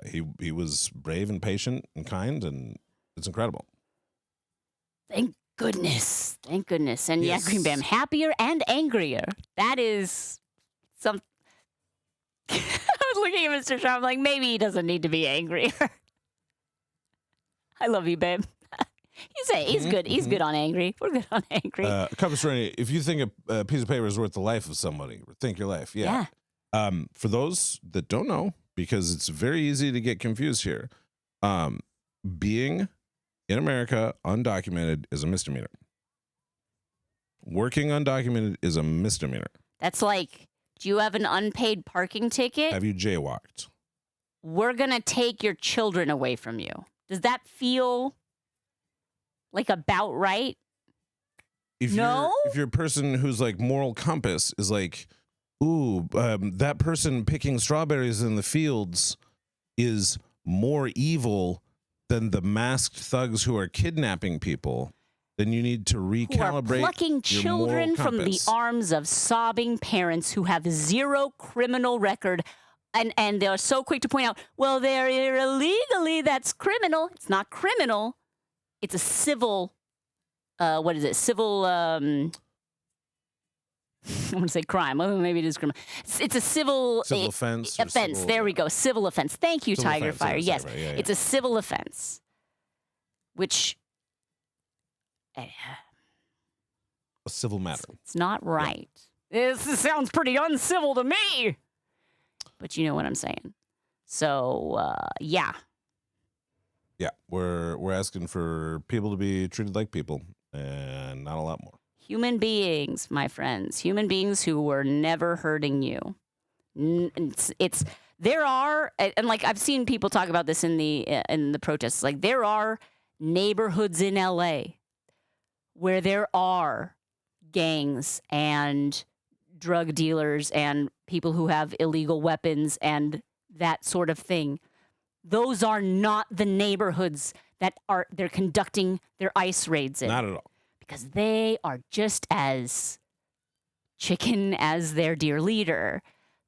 he was brave and patient and kind, and it's incredible. Thank goodness. Thank goodness. And Yes. yeah, Green Bay, I'm happier and angrier. That is some. I was looking at Mr. Trump, like, maybe he doesn't need to be angrier. I love you, babe. He's good. He's good on angry. We're good on angry. Compass Rainey, if you think a piece of paper is worth the life of somebody, think your life. Yeah. For those that don't know, because it's very easy to get confused here, being in America undocumented is a misdemeanor. Working undocumented is a misdemeanor. That's like, do you have an unpaid parking ticket? Have you jaywalked? We're going to take your children away from you. Does that feel like about right? If you're a person who's like moral compass is like, ooh, that person picking strawberries in the fields is more evil than the masked thugs who are kidnapping people, then you need to recalibrate. Who are plucking children from the arms of sobbing parents who have zero criminal record. And they're so quick to point out, well, they're here illegally. That's criminal. It's not criminal. It's a civil, what is it? Civil, I want to say crime. Well, maybe it is criminal. It's a civil offense. Offense. There we go. Civil offense. Thank you, Civil Tiger offense, Fire. right, Yes, right, yeah. It's a civil offense, which A civil matter. it's not right. This sounds pretty uncivil to me. But you know what I'm saying. So, yeah. Yeah, we're asking for people to be treated like people, and not a lot more. Human beings, my friends. Human beings who were never hurting you. There are, and like I've seen people talk about this in the protests. Like there are neighborhoods in LA where there are gangs and drug dealers and people who have illegal weapons and that sort of thing. Those are not the neighborhoods that they're conducting their ICE raids in. Not at all. Because they are just as chicken as their dear leader.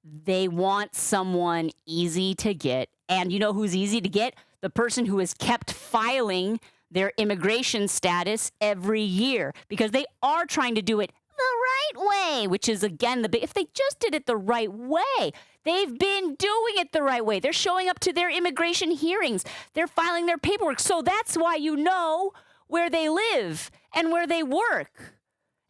They want someone easy to get. And you know who's easy to get? The person who has kept filing their immigration status every year. Because they are trying to do it the right way, which is, again, if they just did it the right way. They've been doing it the right way. They're showing up to their immigration hearings. They're filing their paperwork. So that's why you know where they live and where they work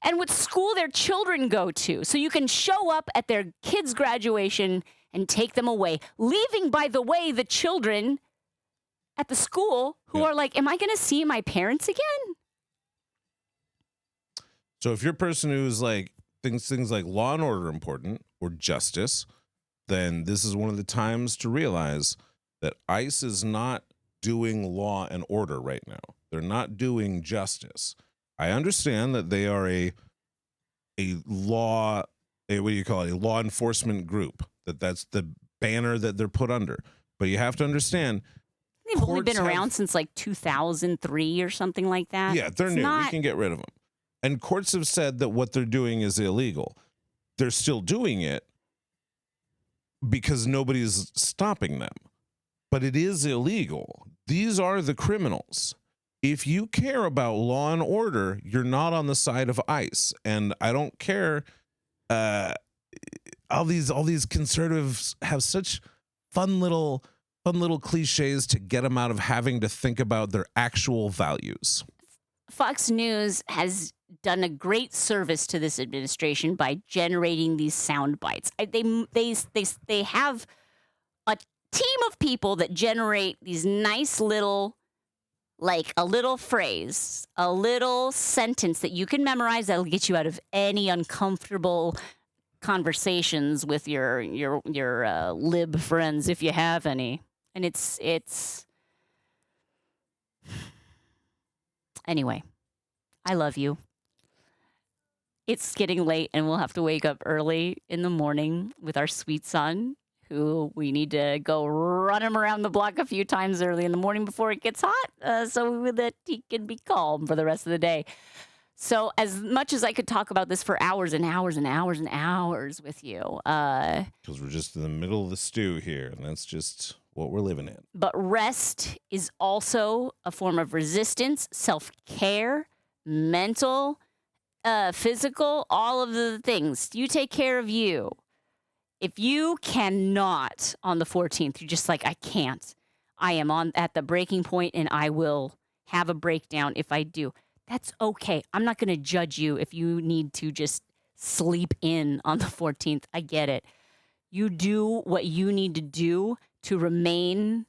and what school their children go to. So you can show up at their kids' graduation and take them away, leaving, by the way, the children at the school who are like, am I going to see my parents again? So if you're a person who's like thinks things like law and order are important or justice, then this is one of the times to realize that ICE is not doing law and order right now. They're not doing justice. I understand that they are a law what do you call it? A law enforcement group. That's the banner that they're put under. But you have to understand, They've only been courts around have- since like 2003 or something like that. yeah, they're It's new. We not- can get rid of them. And courts have said that what they're doing is illegal. They're still doing it because nobody's stopping them. But it is illegal. These are the criminals. If you care about law and order, you're not on the side of ICE. And I don't care. All these conservatives have such fun little cliches to get them out of having to think about their actual values. Fox News has done a great service to this administration by generating these sound bites. They have a team of people that generate these nice little, like a little phrase, a little sentence that you can memorize that'll get you out of any uncomfortable conversations with your lib friends, if you have any. And it's anyway. I love you. It's getting late, and we'll have to wake up early in the morning with our sweet son, who we need to go run him around the block a few times early in the morning before it gets hot, so that he can be calm for the rest of the day. So as much as I could talk about this for hours and hours and hours and hours with you, Because we're just in the middle of the stew here, and that's just what we're living in. but rest is also a form of resistance, self-care, mental, physical, all of the things. You take care of you. If you cannot on the 14th, you're just like, I can't. I am at the breaking point, and I will have a breakdown if I do. That's okay. I'm not going to judge you if you need to just sleep in on the 14th. I get it. You do what you need to do to remain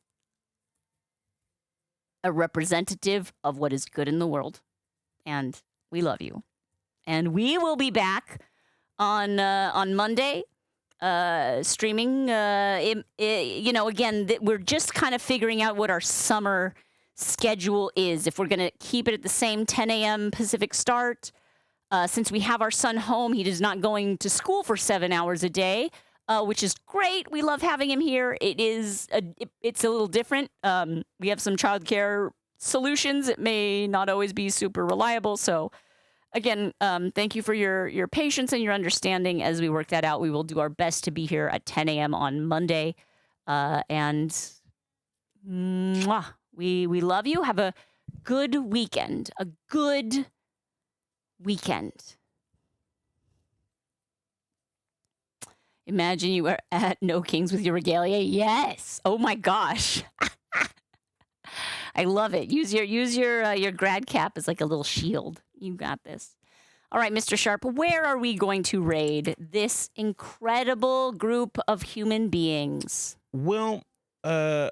a representative of what is good in the world. And we love you. And we will be back on Monday, streaming. Again, we're just kind of figuring out what our summer schedule is. If we're going to keep it at the same 10 a.m. Pacific start, since we have our son home, he is not going to school for 7 hours a day, which is great. We love having him here. It's a little different. We have some childcare solutions. It may not always be super reliable. So again, thank you for your patience and your understanding as we work that out. We will do our best to be here at 10 a.m. on Monday. And mwah, we love you. Have a good weekend. A good weekend. Imagine you were at No Kings with your regalia. Yes. Oh my gosh. I love it. Use your grad cap as like a little shield. You got this. All right, Mr. Sharp, where are we going to raid this incredible group of human beings? Well, I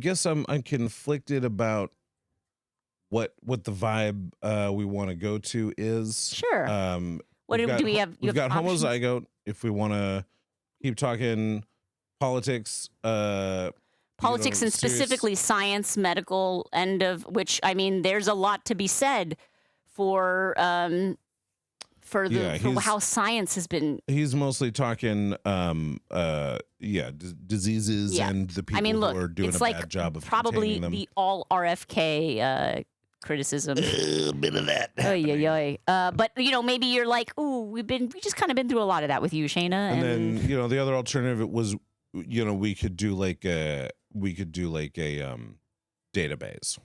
guess I'm conflicted about what the vibe we want to go to is. Sure. What do we have? We've got options? homozygote. If we want to keep talking politics, Politics and serious- specifically science, medical end of which, I mean, there's a lot to be said for how science has been. He's mostly talking, diseases Yeah. and the people I mean, look, who are doing it's a like bad job of probably containing them. the all RFK criticism. A bit of that. But maybe you're like, ooh, we just kind of been through a lot of that with you, Shayna. And then the other alternative was, we could do like a database.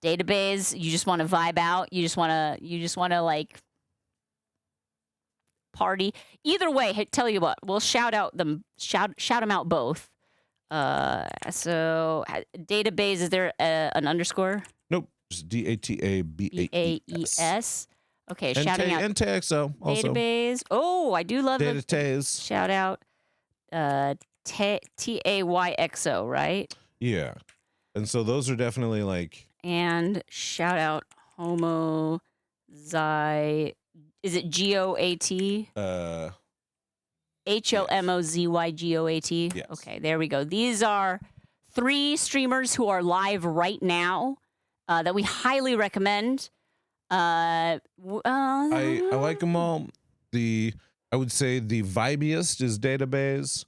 Database. You just want to vibe out. You just want to like party. Either way, hey, tell you what, we'll shout them out both. So database. Is there an underscore? Nope, just DATABAES. Okay, shouting out NTXO also. database. Oh, I do love the Database. shout out. TAYXO, right? Yeah, and so those are definitely like. And shout out homozy. Is it GOAT? HOMOZYGOAT. Yes. Okay, there we go. These are 3 streamers who are live right now that we highly recommend. I like them all. I would say the vibiest is Database.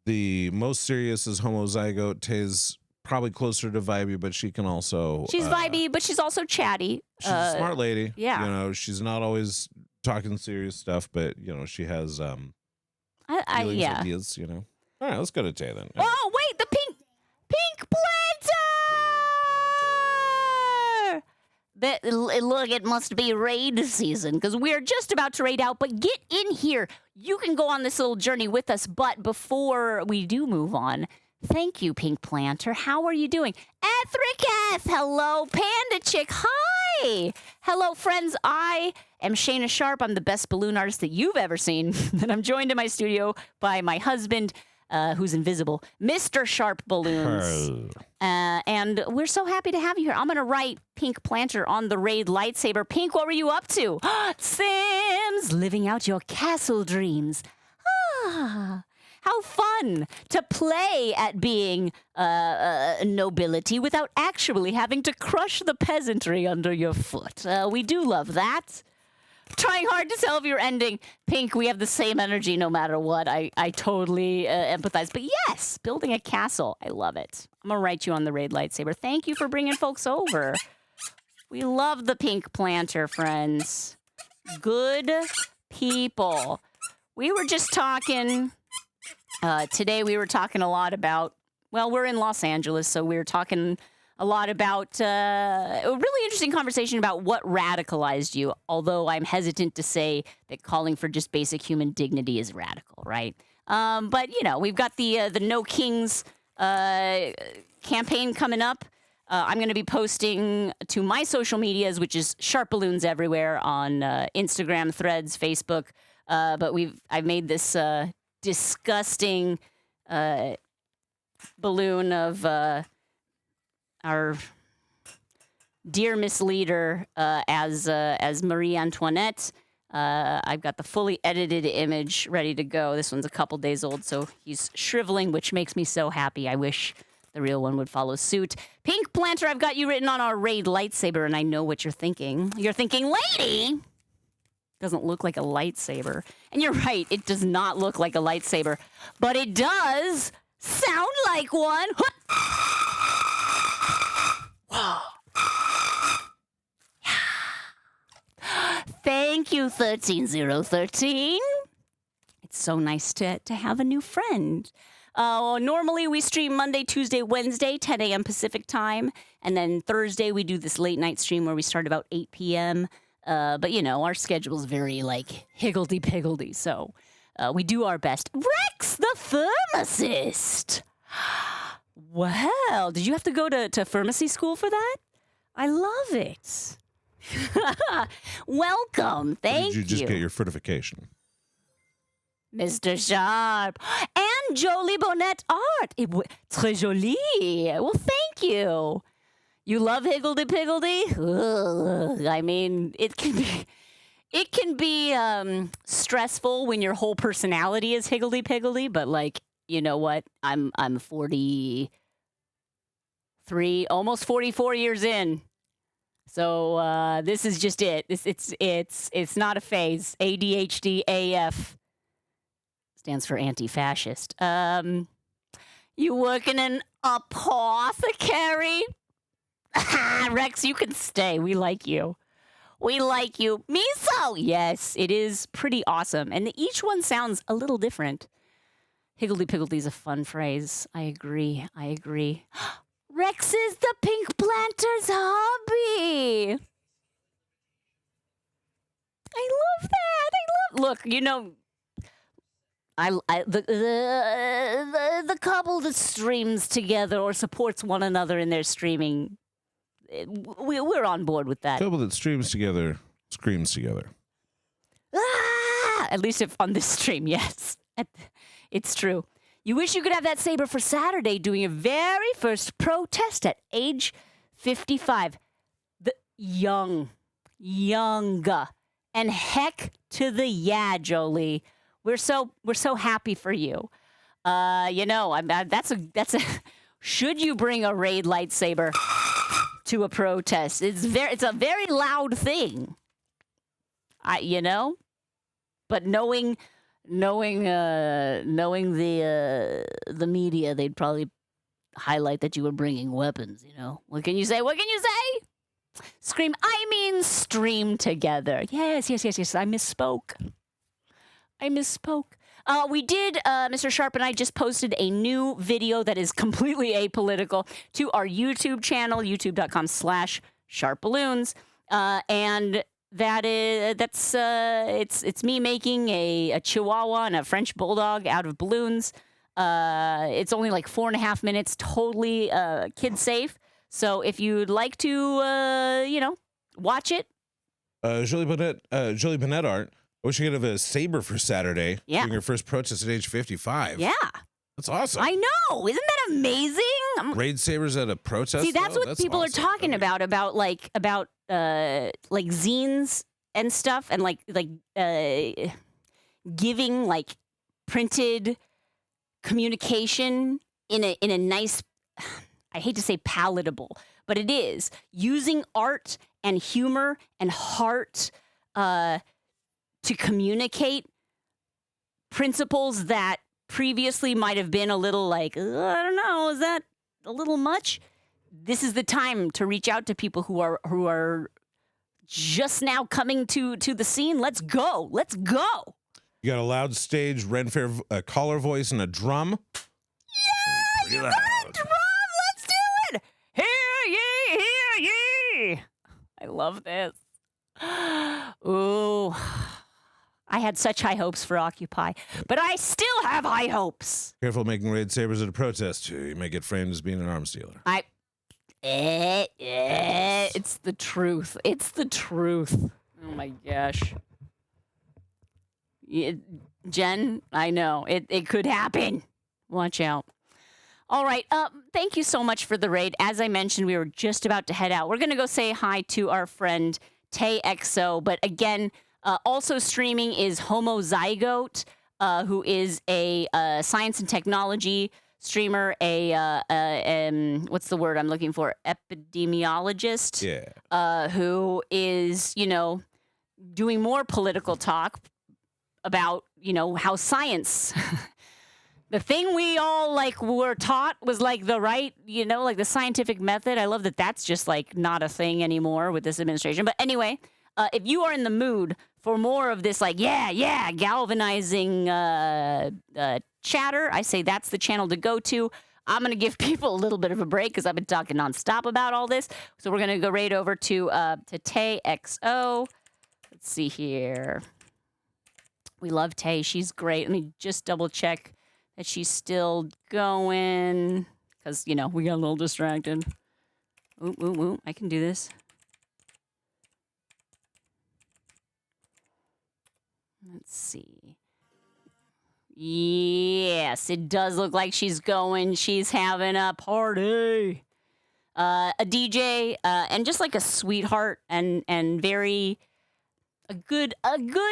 The most serious is Homozygote. Tay's probably closer to vibey, but she can also. She's vibey, but she's also chatty. She's a smart lady. yeah. You know, she's not always talking serious stuff, but you know, she has feelings, yeah. ideas. You know. All right, let's go to Tay then. Oh wait, the pink planter. Look, it must be raid season. Because we're just about to raid out, but get in here. You can go on this little journey with us. But before we do move on, thank you, Pink Planter. How are you doing? Ethriketh, hello. Panda Chick, hi. Hello, friends. I am Shayna Sharp. I'm the best balloon artist that you've ever seen. And I'm joined in my studio by my husband, who's invisible, Mr. SharpBalloons. And we're so happy to have you here. I'm going to write Pink Planter on the raid lightsaber. Pink, what were you up to? Sims, living out your castle dreams. Ah, how fun to play at being nobility without actually having to crush the peasantry under your foot. We do love that. Trying hard to tell if you're ending. Pink, we have the same energy no matter what. I totally empathize. But yes, building a castle. I love it. I'm going to write you on the raid lightsaber. Thank you for bringing folks over. We love the Pink Planter, friends. Good people. We were just talking, today we were talking a lot about, well, we're in Los Angeles, so we were talking a lot about a really interesting conversation about what radicalized you, although I'm hesitant to say that calling for just basic human dignity is radical, right? But, you know, we've got the No Kings campaign coming up. I'm going to be posting to my social medias, which is SharpBalloons everywhere on Instagram, Threads, Facebook. But I've made this disgusting balloon of our dear Miss Leader as Marie Antoinette. I've got the fully edited image ready to go. This one's a couple days old, so he's shriveling, which makes me so happy. I wish the real one would follow suit. Pink Planter, I've got you written on our raid lightsaber, and I know what you're thinking. You're thinking, lady! Doesn't look like a lightsaber. And you're right, it does not look like a lightsaber, but it does sound like one. Thank you, 13013. It's so nice to have a new friend. Normally we stream Monday, Tuesday, Wednesday, 10 a.m. Pacific time. And then Thursday we do this late night stream where we start about 8 p.m. But, you know, our schedule's very, like, higgledy-piggledy. So we do our best. Rex the Pharmacist. Well, did you have to go to pharmacy school for that? I love it. Welcome. Thank you. Did you just get your certification? Mr. Sharp. And Jolie Bonnet art. Très jolie. Well, thank you. You love higgledy-piggledy? Ugh. I mean, it can be stressful when your whole personality is higgledy-piggledy, but, like, you know what? I'm 43, almost 44 years in. So this is just it. It's not a phase. ADHD AF stands for anti-fascist. You work in an apothecary? Rex, you can stay. We like you. We like you. Miso! Yes, it is pretty awesome. And each one sounds a little different. Higgledy-piggledy is a fun phrase. I agree. Rex is the Pink Planter's hobby. I love that. Look, you know, the couple that streams together or supports one another in their streaming, we're on board with that. Couple that streams together, screams together. Ah! At least if on this stream, yes. It's true. You wish you could have that saber for Saturday doing your very first protest at age 55. The young. And heck to the yeah, Jolie. We're so happy for you. You know, that's a should you bring a raid lightsaber to a protest? It's a very loud thing. You know? But knowing the media, they'd probably highlight that you were bringing weapons. You know, what can you say? What can you say? Scream. I mean, stream together. Yes. I misspoke. We did, Mr. Sharp and I just posted a new video that is completely apolitical to our YouTube channel, youtube.com/SharpBalloons. And it's me making a Chihuahua and a French Bulldog out of balloons. It's only like 4.5 minutes, totally kid safe. So if you'd like to, watch it. Julie Bennett art. I wish you could have a saber for Saturday. Yeah. Doing your first protest at age 55. Yeah. That's awesome. I know. Isn't that amazing? Raid sabers at a protest. See, that's though? what people awesome. are talking about zines and stuff, and giving like printed communication in a nice, I hate to say palatable, but it is using art and humor and heart to communicate principles that previously might have been a little like, I don't know, is that a little much? This is the time to reach out to people who are just now coming to the scene. Let's go. You got a loud stage, Ren Fair caller voice, and a drum. Yeah, you got a drum. Let's do it. Hear ye. I love this. Ooh. I had such high hopes for Occupy, but I still have high hopes. Careful making raid sabers at a protest. You may get framed as being an arms dealer. It's the truth. Oh my gosh. Jen, I know. It could happen. Watch out. All right. Thank you so much for the raid. As I mentioned, we were just about to head out. We're going to go say hi to our friend Tay XO. But again, also streaming is Homozygote, who is a science and technology streamer, what's the word I'm looking for? Epidemiologist. Yeah. Who is, doing more political talk about, how science, the thing we all were taught was the right, the scientific method. I love that that's just not a thing anymore with this administration. But anyway, if you are in the mood for more of this, galvanizing chatter, I say that's the channel to go to. I'm going to give people a little bit of a break because I've been talking nonstop about all this. So we're going to go right over to Tay XO. Let's see here. We love Tay. She's great. Let me just double check that she's still going because, we got a little distracted. Ooh, I can do this. Let's see. Yes, it does look like she's going. She's having a party. A DJ, and just a sweetheart and very a good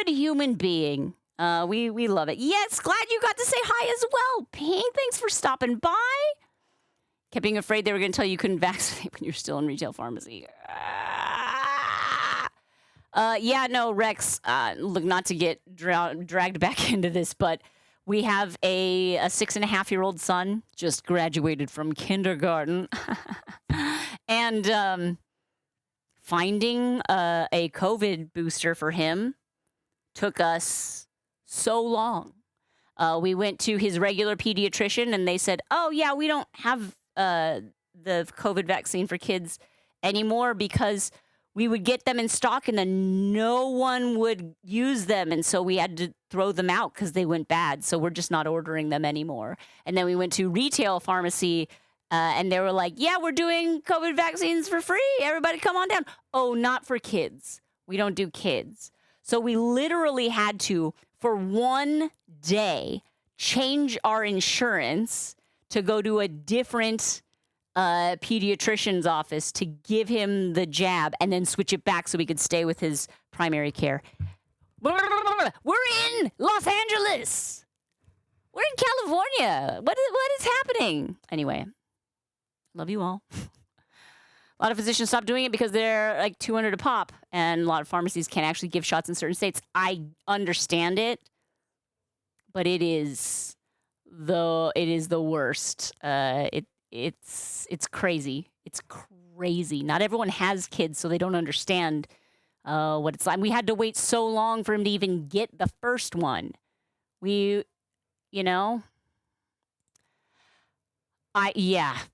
human being. We love it. Yes, glad you got to say hi as well, Pink. Thanks for stopping by. Kept being afraid they were going to tell you couldn't vaccinate when you're still in retail pharmacy. Rex, look, not to get dragged back into this, but we have a 6.5-year-old son, just graduated from kindergarten. And finding a COVID booster for him took us so long. We went to his regular pediatrician, and they said, oh, yeah, we don't have the COVID vaccine for kids anymore because we would get them in stock and then no one would use them. And so we had to throw them out because they went bad. So we're just not ordering them anymore. And then we went to retail pharmacy and they were like, yeah, we're doing COVID vaccines for free. Everybody come on down. Oh, not for kids. We don't do kids. So we literally had to, for one day, change our insurance to go to a different pediatrician's office to give him the jab and then switch it back so we could stay with his primary care. We're in Los Angeles. We're in California. What is happening? Anyway, love you all. A lot of physicians stop doing it because they're like $200 a pop, and a lot of pharmacies can't actually give shots in certain states. I understand it, but it is the worst. It's crazy. It's crazy. Not everyone has kids, so they don't understand what it's like. We had to wait so long for him to even get the first one.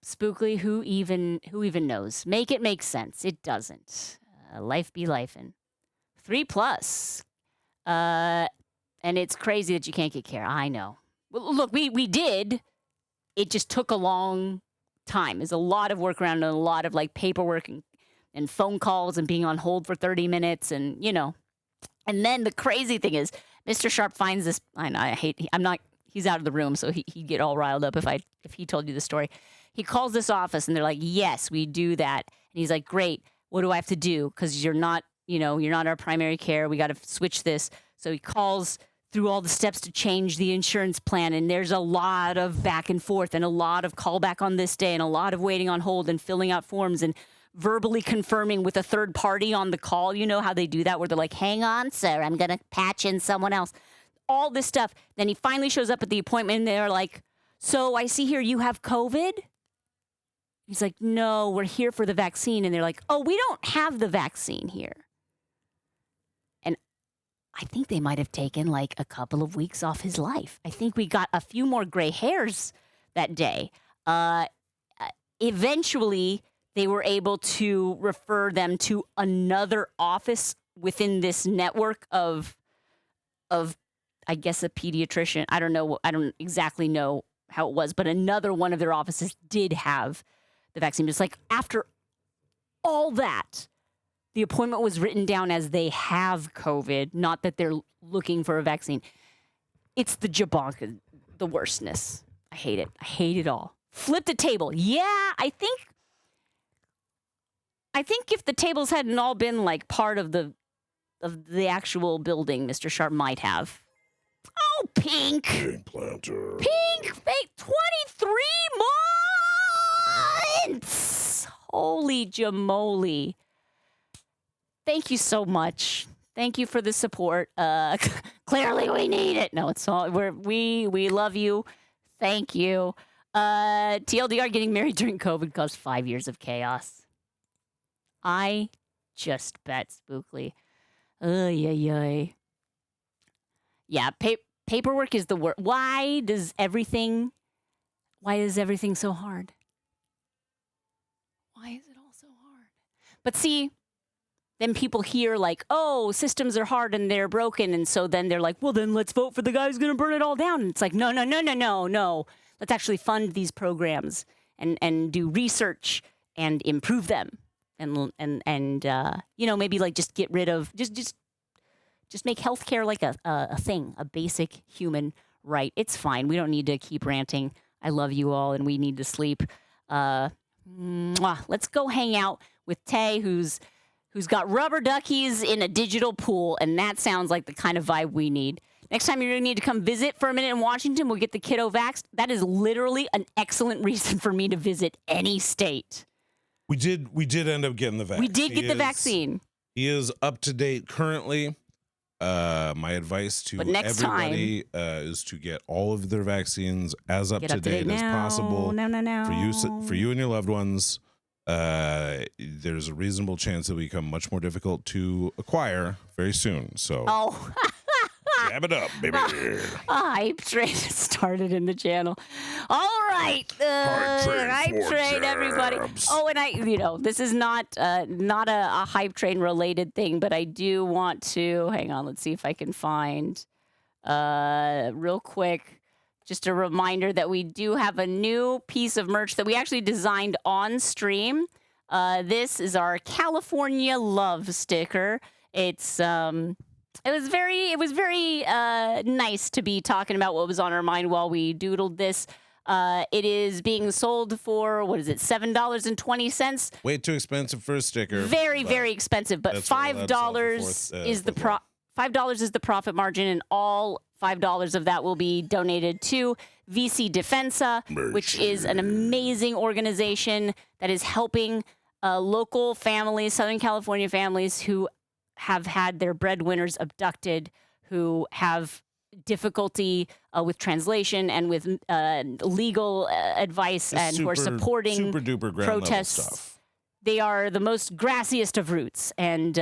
Spookly. Who even knows? Make it make sense. It doesn't. Life be lifin'. 3+. And it's crazy that you can't get care. I know. Well, look, we did. It just took a long time. There's a lot of work around and a lot of like paperwork and phone calls and being on hold for 30 minutes and And then the crazy thing is, Mr. Sharp finds this. He's out of the room, so he'd get all riled up if he told you the story. He calls this office and they're like, "Yes, we do that." And he's like, "Great. What do I have to do? Because you're not our primary care. We got to switch this." So he calls through all the steps to change the insurance plan, and there's a lot of back and forth and a lot of callback on this day and a lot of waiting on hold and filling out forms and verbally confirming with a third party on the call. You know how they do that, where they're like, "Hang on, sir, I'm gonna patch in someone else." All this stuff. Then he finally shows up at the appointment and they're like, "So I see here you have COVID?" He's like, "No, we're here for the vaccine." And they're like, "Oh, we don't have the vaccine here." And I think they might have taken like a couple of weeks off his life. I think we got a few more gray hairs that day. Eventually, they were able to refer them to another office within this network of I guess a pediatrician. I don't know. I don't exactly know how it was, but another one of their offices did have the vaccine. Just like after all that, the appointment was written down as they have COVID, not that they're looking for a vaccine. It's the jabonka, the worstness. I hate it. I hate it all. Flip the table. Yeah, I think if the tables hadn't all been like part of the actual building, Mr. Sharp might have. Oh, Pink. Pink Planter. Pink, 23 months. Holy jamoli. Thank you so much. Thank you for the support. Clearly we need it. No, it's all we love you. Thank you. TLDR, getting married during COVID caused 5 years of chaos. I just bet, Spookly. Yeah, paperwork is the worst. Why is everything so hard? Why is it all so hard? But see, then people hear like, "Oh, systems are hard and they're broken." And so then they're like, "Well, then let's vote for the guy who's going to burn it all down." And it's like, no. Let's actually fund these programs and do research and improve them. And maybe like just get rid of, just make healthcare like a thing, a basic human right. It's fine. We don't need to keep ranting. I love you all, and we need to sleep. Let's go hang out with Tay, who's got rubber duckies in a digital pool, and that sounds like the kind of vibe we need. Next time you're going to need to come visit for a minute in Washington, we'll get the kiddo vaxxed. That is literally an excellent reason for me to visit any state. We did end up getting the vaccine. We did get the vaccine. He is up to date currently. My advice to everybody is to get all of their vaccines as up to date as possible. No. For you and your loved ones. There's a reasonable chance it will become much more difficult to acquire very soon. So jab it up, baby. Hype train started in the channel. All right, hype train, everybody. Oh, and this is not a hype train related thing, but I do want to hang on. Let's see if I can find real quick. Just a reminder that we do have a new piece of merch that we actually designed on stream. This is our California Love sticker. It was very nice to be talking about what was on our mind while we doodled this. It is being sold for, what is it, $7.20? Way too expensive for a sticker. Very expensive, but $5 is the $5 is the profit margin, and all $5 of that will be donated to VC Defensa, which is an amazing organization that is helping local families, Southern California families who have had their breadwinners abducted, who have difficulty with translation and with legal advice, and who are supporting super duper ground protests. level stuff. They are the most grassiest of roots, and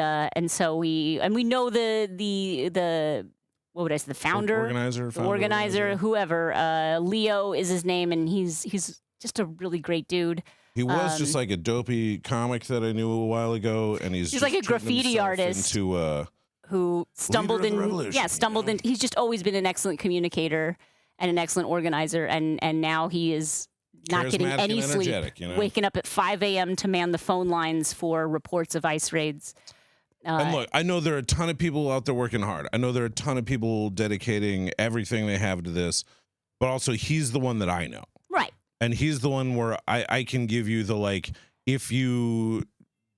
so we know the what would I say, the founder, organizer, whoever. Leo is his name, and he's just a really great dude. He was just like a dopey comic that I knew a while ago, and he's like a graffiti artist into who stumbled leader of the in. revolution, Yeah, stumbled in. He's just always been an excellent communicator and an excellent organizer, and now he is not getting charismatic any and sleep, energetic, you know? waking up at 5 a.m. to man the phone lines for reports of ICE raids. And look, I know there are a ton of people out there working hard. I know there are a ton of people dedicating everything they have to this, but also he's the one that I know. Right. And he's the one where I can give you the, like, if you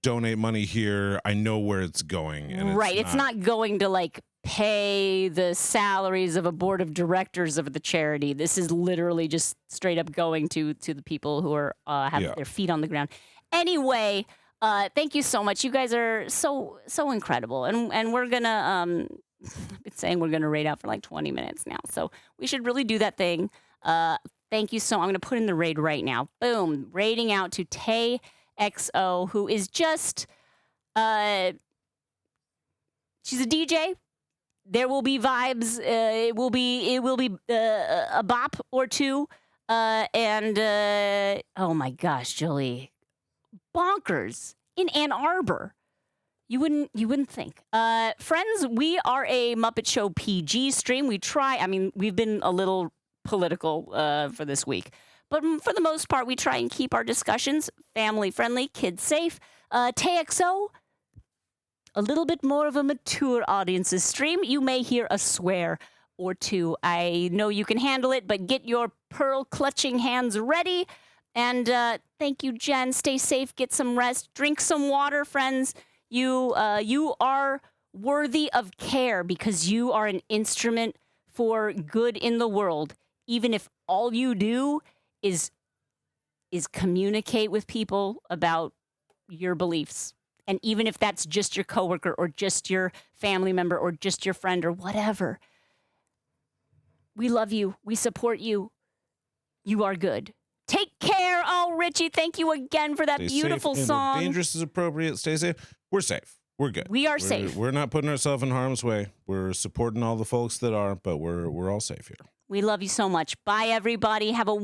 donate money here, I know where it's going. And Right. It's not going to, like, pay the salaries of a board of directors of the charity. This is literally just straight up going to the people who are have their feet on the ground. Anyway, thank you so much. You guys are so incredible, and we're gonna I've been saying we're gonna raid out for like 20 minutes now, so we should really do that thing. Thank you so. I'm gonna put in the raid right now. Boom, raiding out to Tay XO, who is just she's a DJ. There will be vibes. It will be a bop or two. And oh my gosh, Julie, bonkers in Ann Arbor. You wouldn't think. Friends, we are a Muppet Show PG stream. We've been a little political for this week, but for the most part, we try and keep our discussions family friendly, kids safe. TXO, a little bit more of a mature audience's stream. You may hear a swear or two. I know you can handle it, but get your pearl clutching hands ready. And thank you, Jen. Stay safe. Get some rest. Drink some water, friends. You are worthy of care because you are an instrument for good in the world. Even if all you do is communicate with people about your beliefs. And even if that's just your coworker or just your family member or just your friend or whatever, we love you. We support you. You are good. Take care. Oh, Richie, thank you again for that beautiful song. Dangerous is appropriate. Stay safe. We're safe. We're good. We're safe. We're not putting ourselves in harm's way. We're supporting all the folks that are, but we're all safe here. We love you so much. Bye, everybody. Have a